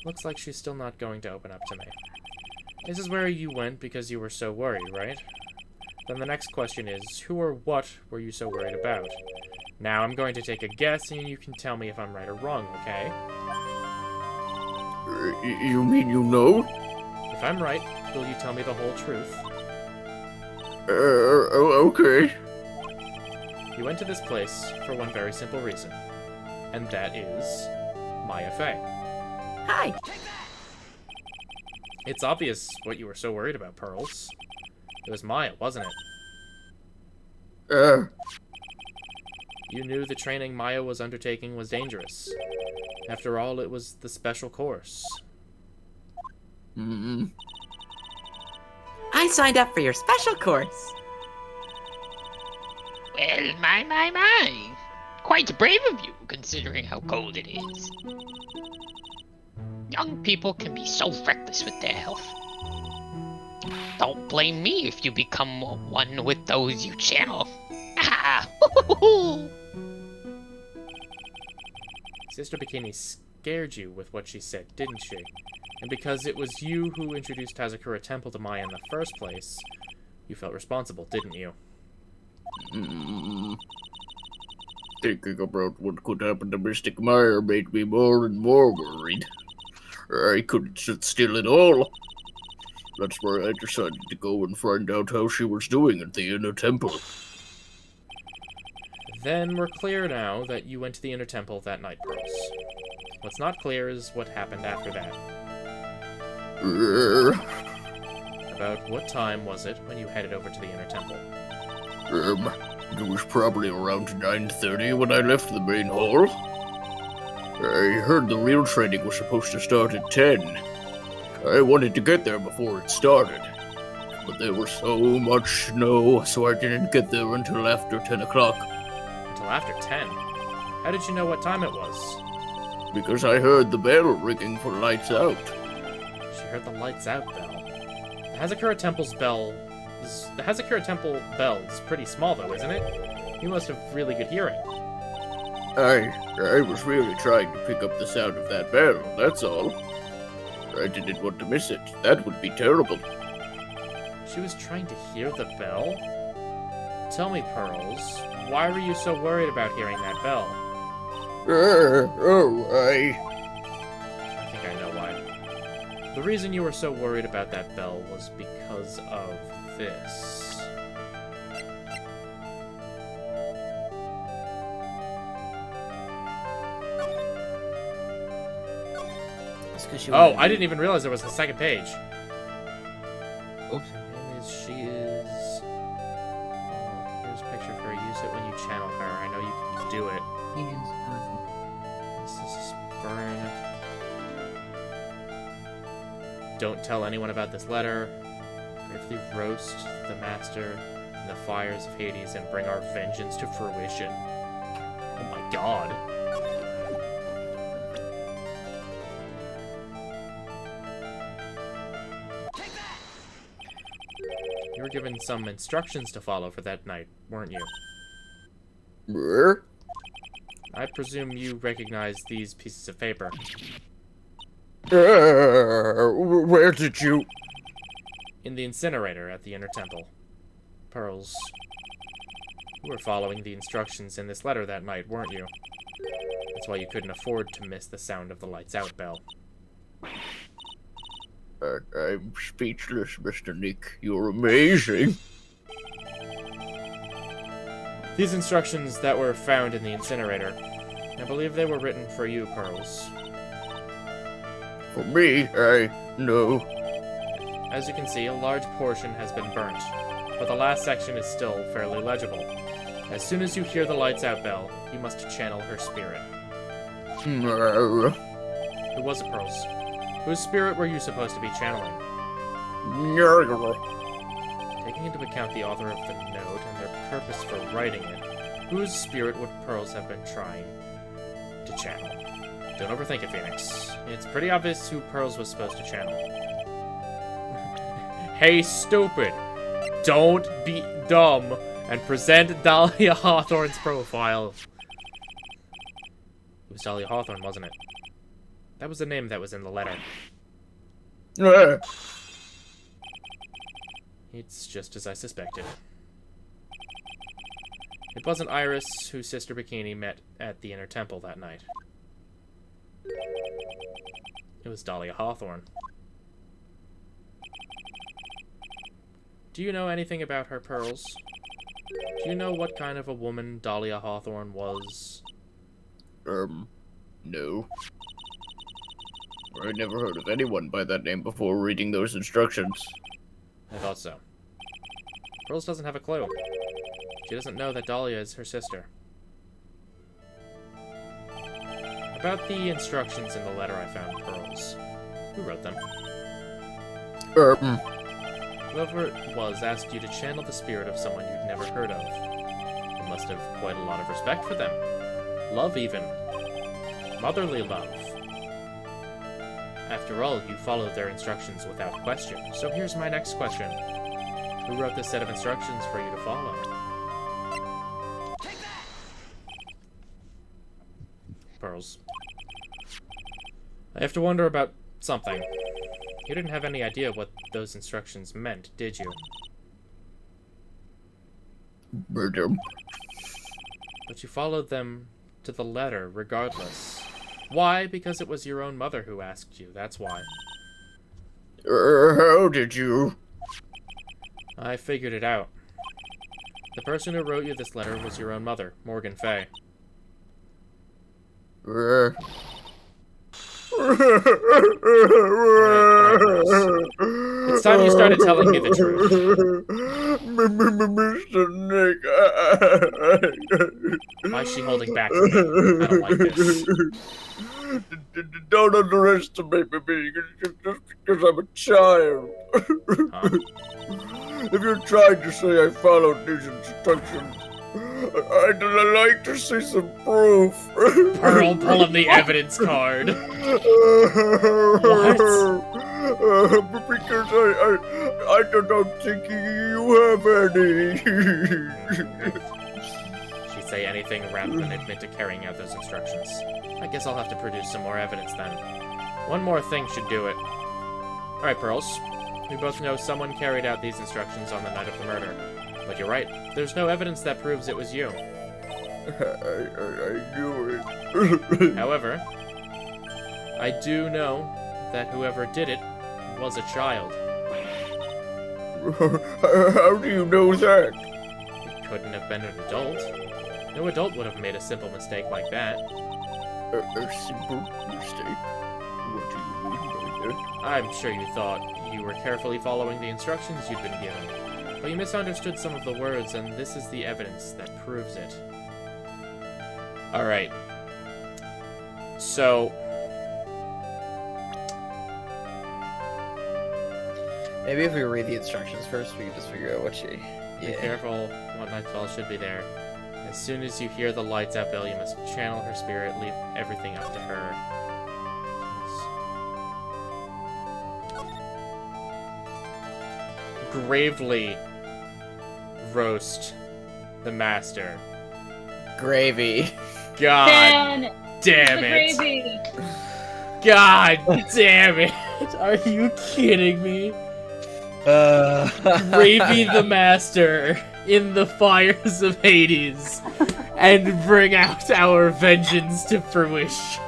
A: Looks like she's still not going to open up to me. This is where you went because you were so worried, right? Then the next question is, who or what were you so worried about? Now I'm going to take a guess, and you can tell me if I'm right or wrong, okay?
M: You mean you know?
A: If I'm right, will you tell me the whole truth?
M: Okay.
A: You went to this place for one very simple reason, and that is Maya Fey.
D: Hi!
A: It's obvious what you were so worried about, Pearls. It was Maya, wasn't it? You knew the training Maya was undertaking was dangerous. After all, it was the special course.
M: Mm-hmm.
D: I signed up for your special course.
B: Well, my. Quite brave of you, considering how cold it is. Young people can be so reckless with their health. Don't blame me if you become one with those you channel. Ah!
A: Sister Bikini scared you with what she said, didn't she? And because it was you who introduced Hazakura Temple to Maya in the first place, You felt responsible, didn't you?
M: Thinking about what could happen to Mystic Meyer made me more and more worried. I couldn't sit still at all. That's why I decided to go and find out how she was doing at the Inner Temple.
A: Then we're clear now that you went to the Inner Temple that night, Pearls. What's not clear is what happened after that. About what time was it when you headed over to the Inner Temple?
M: It was probably around 9:30 when I left the main hall. I heard the real training was supposed to start at 10. I wanted to get there before it started, but there was so much snow, so I didn't get there until after 10 o'clock.
A: Until after 10? How did you know what time it was?
M: Because I heard the bell ringing for lights out.
A: She heard the lights out bell. The Hazakura Temple's bell... The Hazakura Temple bell is pretty small, though, isn't it? You must have really good hearing.
M: I was really trying to pick up the sound of that bell, that's all. I didn't want to miss it. That would be terrible.
A: She was trying to hear the bell? Tell me, Pearls, why were you so worried about hearing that bell?
M: I
A: think I know why. The reason you were so worried about that bell was because of this. Oh, I didn't even realize there was a second page.
K: Oops.
A: She is... Oh, here's a picture of her. Use it when you channel her. I know you can do it. This is burn. Don't tell anyone about this letter. Briefly roast the master in the fires of Hades and bring our vengeance to fruition. Oh my god. You were given some instructions to follow for that night, weren't you?
M: Where?
A: I presume you recognize these pieces of paper.
M: Where did you...
A: In the incinerator at the Inner Temple. Pearls. You were following the instructions in this letter that night, weren't you? That's why you couldn't afford to miss the sound of the lights out bell.
M: I'm speechless, Mr. Nick. You're amazing.
A: These instructions that were found in the incinerator, I believe they were written for you, Pearls.
M: For me, no.
A: As you can see, a large portion has been burnt, but the last section is still fairly legible. As soon as you hear the lights out bell, you must channel her spirit.
M: No.
A: Who was it, Pearls? Whose spirit were you supposed to be channeling? Taking into account the author of the note and their purpose for writing it, whose spirit would Pearls have been trying to channel? Don't overthink it, Phoenix. It's pretty obvious who Pearls was supposed to channel. Hey, stupid! Don't be dumb and present Dahlia Hawthorne's profile. It was Dahlia Hawthorne, wasn't it? That was the name that was in the letter. It's just as I suspected. It wasn't Iris who Sister Bikini met at the Inner Temple that night. It was Dahlia Hawthorne. Do you know anything about her, Pearls? Do you know what kind of a woman Dahlia Hawthorne was?
M: No. I never heard of anyone by that name before reading those instructions.
A: I thought so. Pearls doesn't have a clue. She doesn't know that Dahlia is her sister. About the instructions in the letter I found, Pearls. Who wrote them? Whoever it was asked you to channel the spirit of someone you'd never heard of. You must have quite a lot of respect for them. Love, even. Motherly love. After all, you followed their instructions without question. So here's my next question. Who wrote this set of instructions for you to follow? Pearls. I have to wonder about something. You didn't have any idea what those instructions meant, did you?
M: Murder.
A: But you followed them to the letter, regardless. Why? Because it was your own mother who asked you, that's why.
M: How did you?
A: I figured it out. The person who wrote you this letter was your own mother, Morgan Fay. It's time you started telling me the truth.
M: Mr. Nick.
A: Why is she holding back from me? I don't like this.
M: Don't underestimate me just because I'm a child.
A: Huh?
M: If you're trying to say I followed these instructions, I'd like to see some proof.
A: Pearl, pull up the evidence card.
M: What? Because I don't think you have any.
A: She'd say anything rather than admit to carrying out those instructions. I guess I'll have to produce some more evidence then. One more thing should do it. Alright, Pearls. We both know someone carried out these instructions on the night of the murder. But you're right. There's no evidence that proves it was you.
M: I knew it.
A: However, I do know that whoever did it was a child.
M: How do you know that?
A: It couldn't have been an adult. No adult would have made a simple mistake like that.
M: A simple mistake? What do you mean by that?
A: I'm sure you thought you were carefully following the instructions you'd been given. But you misunderstood some of the words, and this is the evidence that proves it. Alright. So...
N: Maybe if we read the instructions first, we can just figure out what she...
A: Be careful, what nightfall should be there. As soon as you hear the lights out bell, you must channel her spirit, leave everything up to her. Gravely roast the master.
N: Gravy.
A: God damn it.
P: Gravy.
A: God damn it. Are you kidding me? Gravy the master in the fires of Hades and bring out our vengeance to fruition.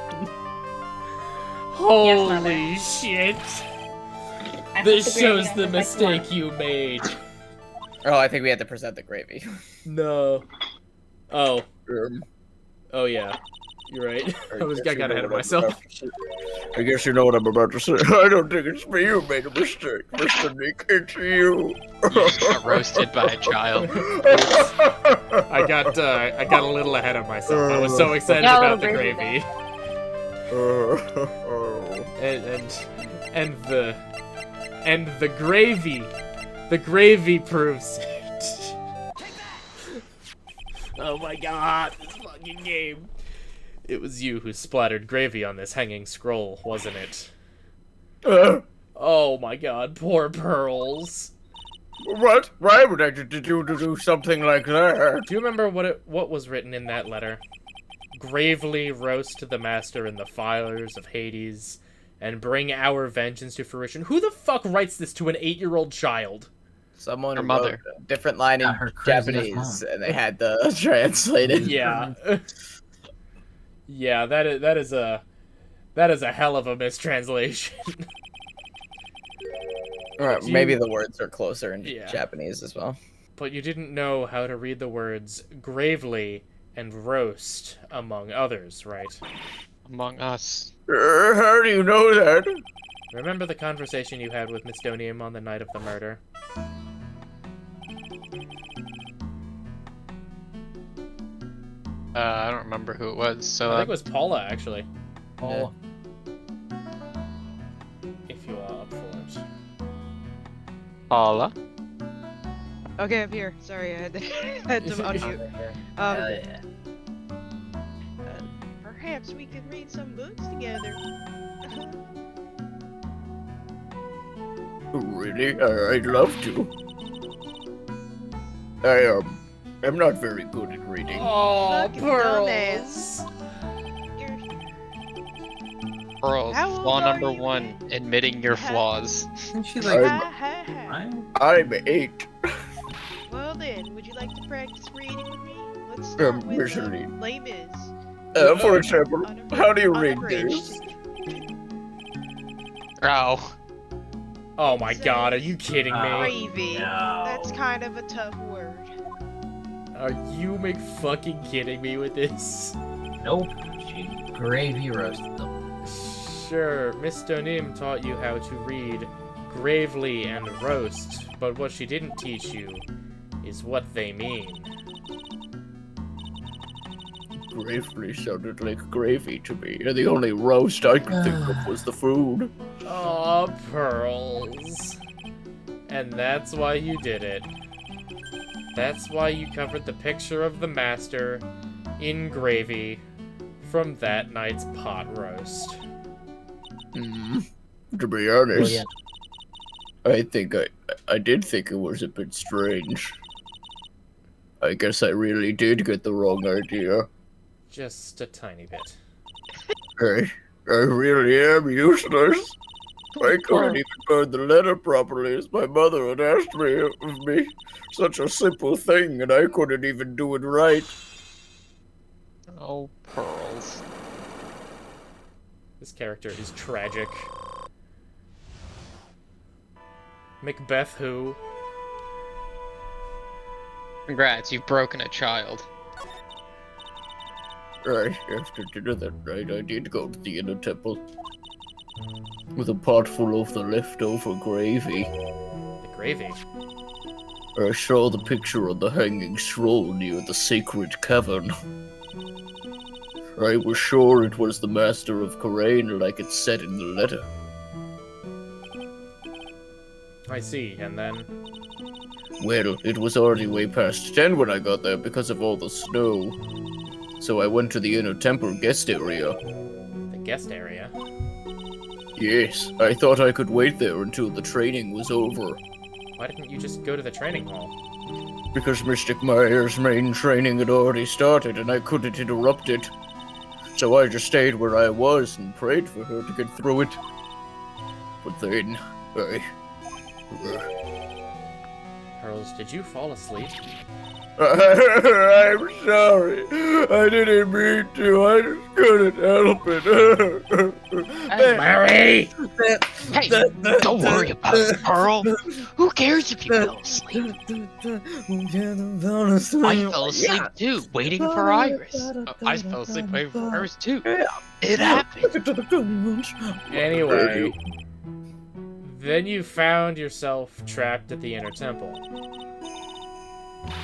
A: Holy shit. This shows the mistake you made.
N: Oh, I think we had to present the gravy.
A: No. Oh. Oh yeah. You're right. I got ahead of myself.
M: I guess you know what I'm about to say. I don't think it's me who made a mistake, Mr. Nick. It's you.
O: You just got roasted by a child.
A: I got a little ahead of myself. I was so excited about the gravy. And the gravy proves it. Oh my god, this fucking game. It was you who splattered gravy on this hanging scroll, wasn't it? Oh my god, poor Pearls.
M: What? Why would I do something like that?
A: Do you remember what was written in that letter? Gravely roast the master in the fires of Hades, and bring our vengeance to fruition. Who the fuck writes this to an 8-year-old child?
N: Someone
O: Her
N: wrote
O: mother.
N: a different line in
K: her crazy ass
N: Japanese,
K: mom.
N: and they had to translate it.
A: Yeah. Yeah, that is a hell of a mistranslation.
N: Alright, maybe the words are closer in Japanese as well.
A: But you didn't know how to read the words gravely and roast, among others, right?
O: Among us.
M: How do you know that?
A: Remember the conversation you had with Miss Donium on the night of the murder?
O: I don't remember who it was, so...
A: I think it was Paula, actually.
K: Paula.
A: If you are up for it.
O: Paula?
E: Okay, I'm here. Sorry, I had to, unmute.
K: Hell yeah.
E: Perhaps we could read some books together.
M: Really? I'd love to. I'm not very good at reading.
A: Oh,
E: Fucking
A: Pearls!
O: Pearls,
E: How old
O: flaw
E: are
O: number
E: you?
O: 1, admitting your flaws.
K: Isn't she like...
M: I'm 8.
E: Well then, would you like to practice
P: start with
M: Michelin.
P: Les Mis.
M: For example, how do you read
P: Unabridged.
M: this?
O: Oh.
A: Oh my god, are you kidding me?
P: Gravy. That's kind of a tough word.
A: Are you fucking kidding me with this?
K: Nope. She gravy roasted them.
A: Sure, Miss Donim taught you how to read gravely and roast, but what she didn't teach you is what they mean.
M: Gravely sounded like gravy to me, and the only roast I could think of was the food.
A: Aw, Pearls. And that's why you did it. That's why you covered the picture of the master in gravy from that night's pot roast.
M: To be honest, I think I did think it was a bit strange. I guess I really did get the wrong idea.
A: Just a tiny bit.
M: I really am useless. I couldn't even burn the letter properly as my mother had asked me of me. Such a simple thing, and I couldn't even do it right.
O: Oh, Pearls.
A: This character is tragic. Macbeth who?
O: Congrats, you've broken a child.
M: Right, after dinner that night, I did go to the inner temple. With a pot full of the leftover gravy.
A: The gravy?
M: I saw the picture on the hanging scroll near the sacred cavern. I was sure it was the Master of Karain like it said in the letter.
A: I see, and then?
M: Well, it was already way past 10 when I got there because of all the snow. So I went to the inner temple guest area.
A: The guest area?
M: Yes, I thought I could wait there until the training was over.
A: Why didn't you just go to the training hall?
M: Because Mystic Meyer's main training had already started and I couldn't interrupt it. So I just stayed where I was and prayed for her to get through it. But then,
A: Pearls, did you fall asleep?
M: I'm sorry. I didn't mean to. I just couldn't help it.
O: Hey,
A: Larry!
B: Hey, don't worry about it, Pearl. Who cares if you fell asleep? I fell asleep too, waiting for Iris. I fell asleep waiting for Iris too. It happened.
A: Anyway, then you found yourself trapped at the inner temple.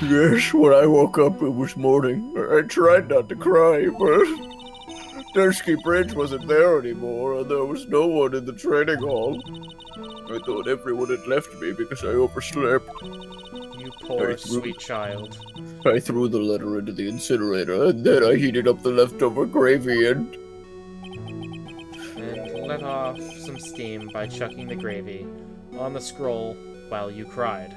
M: Yes, when I woke up it was morning. I tried not to cry, but Dursky Bridge wasn't there anymore, and there was no one in the training hall. I thought everyone had left me because I overslept.
A: You poor sweet child.
M: I threw the letter into the incinerator, and then I heated up the leftover gravy and
A: let off some steam by chucking the gravy on the scroll while you cried.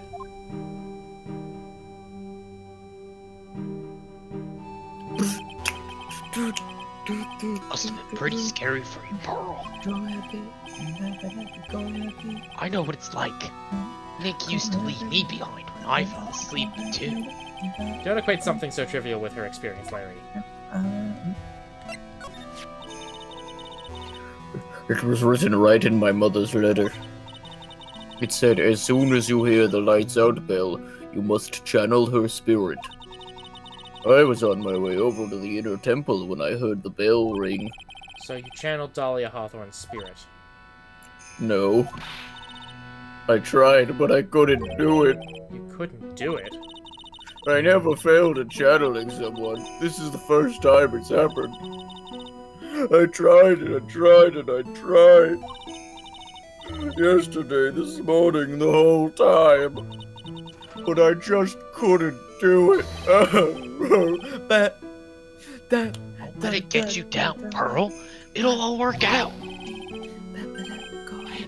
B: Must have been pretty scary for you, Pearl. I know what it's like. Nick used to leave me behind when I fell asleep too.
A: Don't equate something so trivial with her experience, Larry.
M: it was written right in my mother's letter. It said, as soon as you hear the lights out bell, you must channel her spirit. I was on my way over to the inner temple when I heard the bell ring.
A: So you channeled Dahlia Hawthorne's spirit?
M: No. I tried, but I couldn't do it.
A: You couldn't do it?
M: I never failed at channeling someone. This is the first time it's happened. I tried and I tried and I tried. Yesterday, this morning, the whole time. But I just couldn't do it.
B: Don't let it get you down, Pearl. It'll all work out.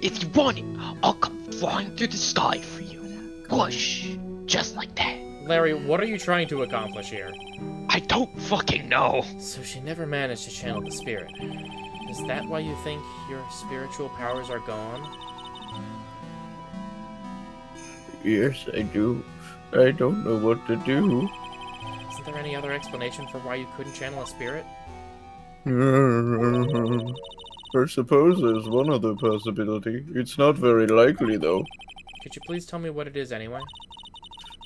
B: If you want it, I'll come flying through the sky for you. Whoosh. Just like that.
A: Larry, what are you trying to accomplish here?
B: I don't fucking know.
A: So she never managed to channel the spirit. Is that why you think your spiritual powers are gone?
M: Yes, I do. I don't know what to do.
A: Isn't there any other explanation for why you couldn't channel a spirit?
M: I suppose there's one other possibility. It's not very likely, though.
A: Could you please tell me what it is anyway?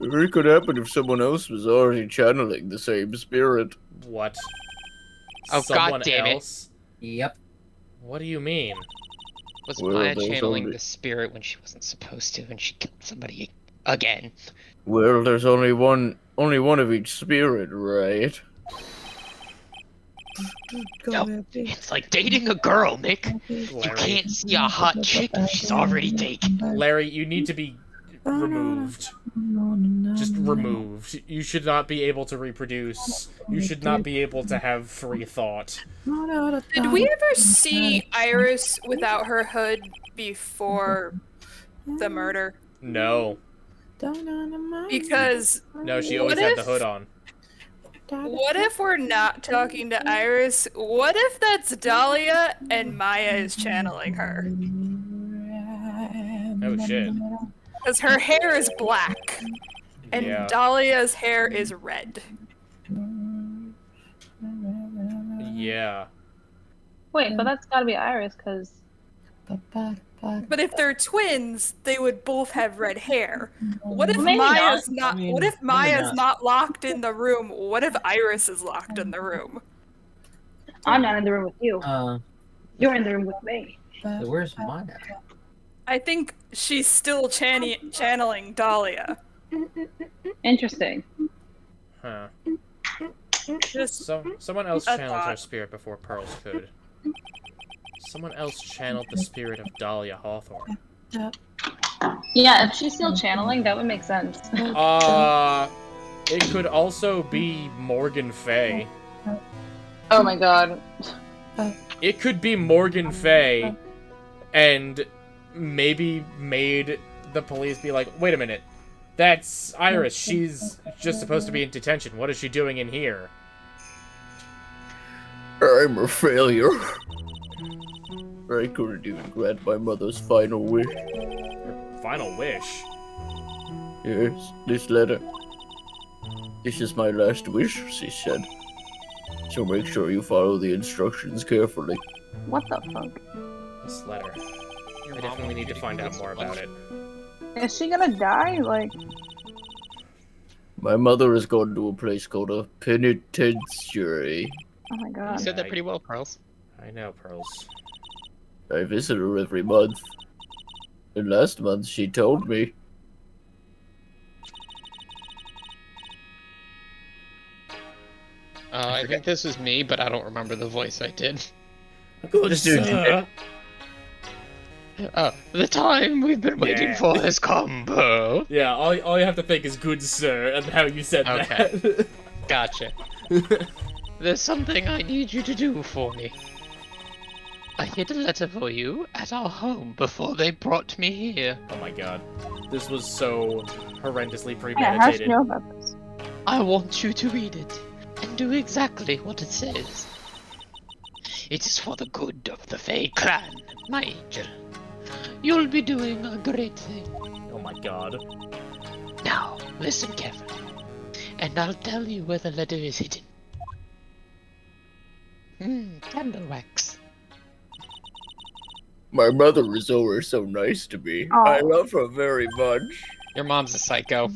M: It could happen if someone else was already channeling the same spirit.
A: What?
O: Oh,
A: Someone
O: God damn it.
A: else?
K: Yep.
A: What do you mean?
O: Was
M: Well,
O: Maya
M: there's
O: channeling
M: only-
O: the spirit when she wasn't supposed to, and she killed somebody again?
M: Well, there's only one of each spirit, right?
O: No, it's like dating a girl, Nick. You
A: Larry.
O: can't see a hot chick if she's already taken.
A: Larry, you need to be removed. Just removed. You should not be able to reproduce. You should not be able to have free thought.
I: Did we ever see Iris without her hood before the murder?
A: No.
I: Because
A: No, she always had the hood on.
I: what if we're not talking to Iris? What if that's Dahlia and Maya is channeling her?
A: Oh shit.
I: Because her hair is black, and
A: Yeah.
I: Dahlia's hair is red.
A: Yeah.
Q: Wait, but that's gotta be Iris, because.
I: But if they're twins, they would both have red hair. What if
Q: Maybe
I: Maya's
Q: not.
I: not?
Q: I mean,
I: what if
Q: maybe
I: Maya's
Q: not.
I: not locked in the room? What if Iris is locked in the room?
Q: I'm not in the room with you.
K: Uh,
Q: You're in the room with me.
K: where's Maya?
I: I think she's still channeling Dahlia.
Q: Interesting.
A: Huh.
I: Just
A: Someone else
I: a
A: channeled her
I: thought.
A: spirit before Pearls could. Someone else channeled the spirit of Dahlia Hawthorne.
Q: Yeah, if she's still channeling, that would make sense.
A: It could also be Morgan Fay.
Q: Oh my god.
A: It could be Morgan Fay, and maybe made the police be like, wait a minute, that's Iris, she's just supposed to be in detention, what is she doing in here?
M: I'm a failure. I couldn't even grant my mother's final wish.
A: Her final wish?
M: Yes, this letter. This is my last wish, she said. So make sure you follow the instructions carefully.
Q: What the fuck?
A: This letter. I definitely need to find out more about it.
Q: Is she gonna die? Like,
M: My mother is going to a place called a penitentiary.
Q: oh my
O: You
Q: god.
O: said that pretty well, Pearls.
A: I know, Pearls.
M: I visit her every month. And last month she told me.
O: I think this was me, but I don't remember the voice I did.
A: Good
O: sir. The time we've been waiting
A: Yeah.
O: for has come, Bo.
A: Yeah, all you have to think is good sir, and how you said
O: Okay.
A: that.
O: Gotcha. There's something I need you to do for me. I hid a letter for you at our home before they brought me here.
A: Oh my god. This was so horrendously
Q: Yeah,
A: premeditated.
Q: how'd you know about this?
O: I want you to read it and do exactly what it says. It is for the good of the Fae clan, my angel. You'll be doing a great thing.
A: Oh my god.
O: Now, listen carefully, and I'll tell you where the letter is hidden. Candle wax.
M: My mother is always so nice to me. I love her very much.
O: Your mom's a psycho.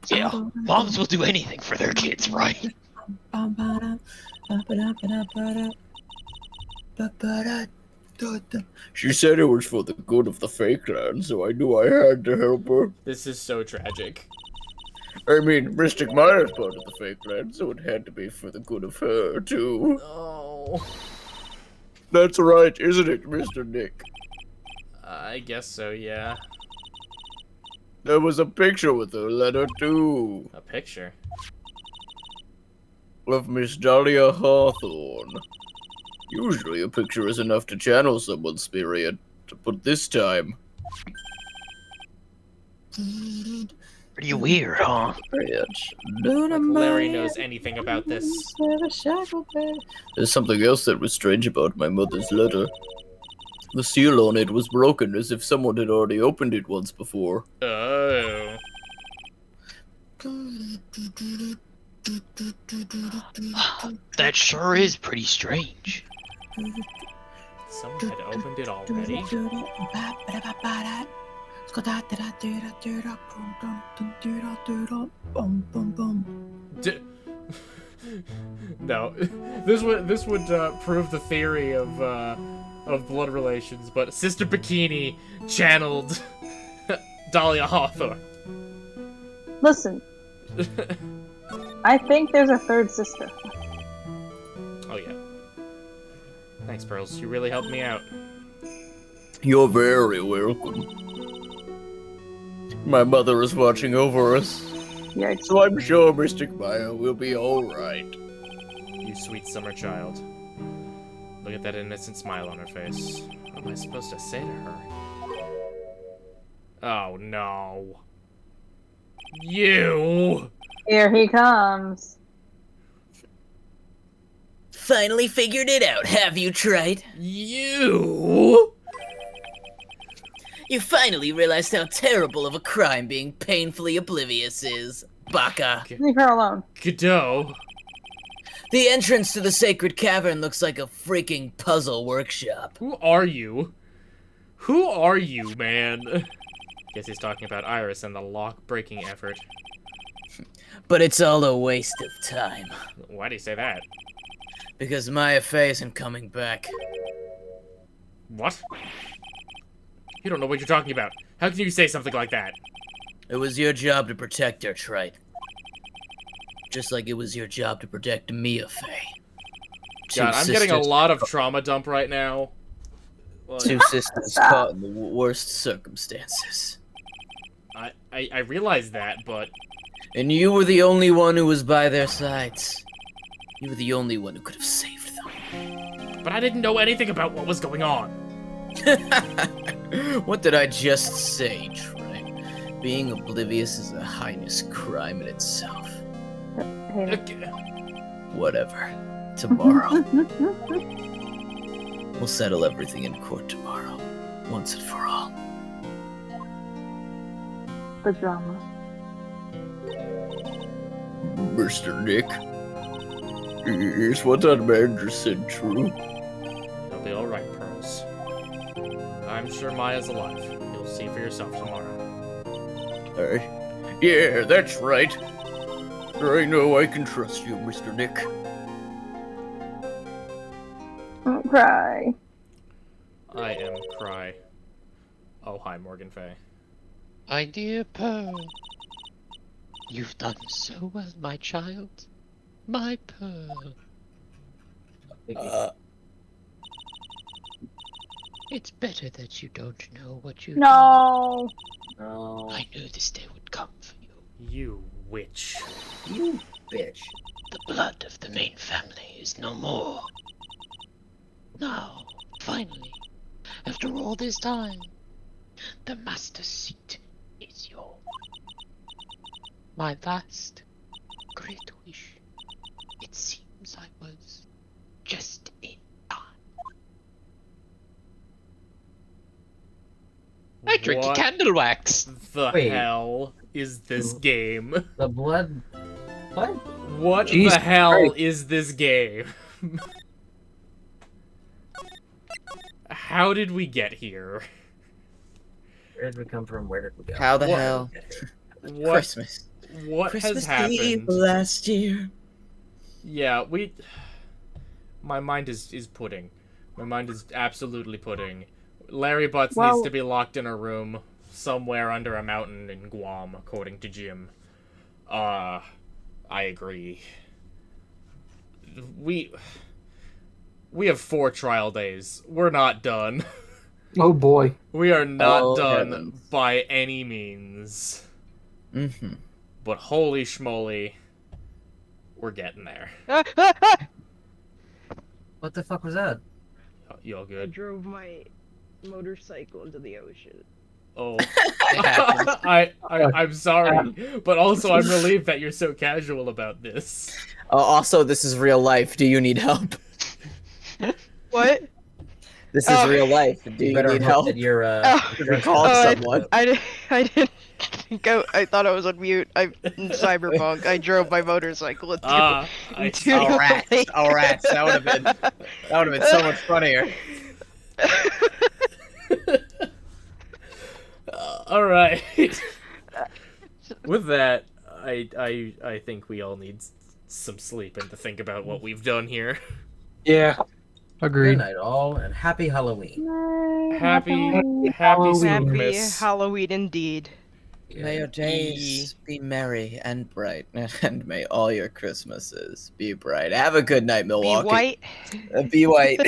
O: Yeah, moms will do anything for their kids, right?
M: She said it was for the good of the Fae clan, so I knew I had to help her.
A: This is so tragic.
M: I mean, Mystic Maya's part of the Fae clan, so it had to be for the good of her, too.
A: Oh.
M: That's right, isn't it, Mr. Nick?
A: I guess so, yeah.
M: There was a picture with her letter, too.
A: A picture?
M: Of Miss Dahlia Hawthorne. Usually a picture is enough to channel someone's spirit, but this time...
O: Pretty weird, huh?
A: Like Larry knows anything about this.
M: There's something else that was strange about my mother's letter. The seal on it was broken, as if someone had already opened it once before.
A: Oh.
O: That sure is pretty strange.
A: Someone had opened it already. No, this would prove the theory of blood relations, but Sister Bikini channeled Dahlia Hawthorne.
G: Listen, I think there's a third sister.
A: Oh yeah. Thanks, Pearls. You really helped me out.
M: You're very welcome. My mother is watching over us.
G: Yikes.
M: So I'm sure Mystic Maya will be alright.
A: You sweet summer child. Look at that innocent smile on her face. What am I supposed to say to her? Oh no. You!
G: Here he comes.
J: Finally figured it out, have you, Trite?
A: You!
J: You finally realized how terrible of a crime being painfully oblivious is, Baka.
G: Leave her alone.
A: Godot.
J: The entrance to the sacred cavern looks like a freaking puzzle workshop.
A: Who are you? Who are you, man? Guess he's talking about Iris and the lock-breaking effort.
J: But it's all a waste of time.
A: Why do you say that?
J: Because Maya Fey isn't coming back.
A: What? You don't know what you're talking about. How can you say something like that?
J: It was your job to protect her, Trite. Just like it was your job to protect Mia Fey.
A: God, I'm getting a lot of trauma dump right now.
J: Two sisters caught in the worst circumstances.
A: I realize that, but...
J: And you were the only one who was by their sides. You were the only one who could have saved them.
A: But I didn't know anything about what was going on.
J: What did I just say, Trite? Being oblivious is a heinous crime in itself. Whatever. Tomorrow. We'll settle everything in court tomorrow. Once and for all.
G: The drama.
M: Mr. Nick, is what that man just said true?
A: It'll be alright, Pearls. I'm sure Maya's alive. You'll see for yourself tomorrow.
M: Yeah, that's right. I know I can trust you, Mr. Nick.
G: Don't cry.
A: I am Cry. Oh, hi, Morgan Fay.
B: My dear Pearl, you've done so well, my child. My Pearl. It's better that you don't know what you
G: No.
K: No.
B: I knew this day would come for you.
A: You witch.
K: You bitch.
B: The blood of the main family is no more. Now, finally, after all this time, the master seat is yours. My vast, great wish. It seems I was just in time. I drink
A: What
B: candle wax.
A: The
K: Wait.
A: hell is this game?
K: The blood. What?
A: What
H: Jesus
A: the hell
H: Christ.
A: is this game? How did we get here?
K: Where did we come from? Where did we go?
N: How the
A: What-
N: hell?
A: What?
N: Christmas.
A: What
N: Christmas
A: has
N: Eve
A: happened?
N: last year.
A: Yeah, my mind is pudding. My mind is absolutely pudding. Larry Butts needs to be locked in a room somewhere under a mountain in Guam, according to Jim. I agree. We have 4 trial days. We're not done.
H: Oh boy.
A: We are not
N: Oh,
A: done
N: heavens.
A: by any means.
N: Mm-hmm.
A: But holy schmoly, we're getting there.
K: What the fuck was that?
A: You all
E: I
A: good?
E: drove my motorcycle into the ocean.
A: Oh, I'm sorry, but also I'm relieved that you're so casual about this.
N: Also, this is real life. Do you need help?
E: What?
N: This is real life. Do you
K: Better
N: need
K: hope
N: help?
K: that you're
N: You call someone.
E: I didn't. I thought I was on mute. I'm in Cyberpunk. I drove my motorcycle into,
A: I
E: into
A: see.
N: Oh
E: a
N: rats!
E: lake.
N: Oh rats! That would have been so much funnier.
A: All right. With that, I think we all need some sleep and to think about what we've done here.
H: Yeah.
K: Good
H: Agreed.
K: night, all, and happy Halloween.
A: Happy
E: Happy
A: Spookmas.
E: Halloween indeed.
N: May your days be merry and bright, and may all your Christmases be bright. Have a good night,
E: Be
N: Milwaukee.
E: white.
N: Be white.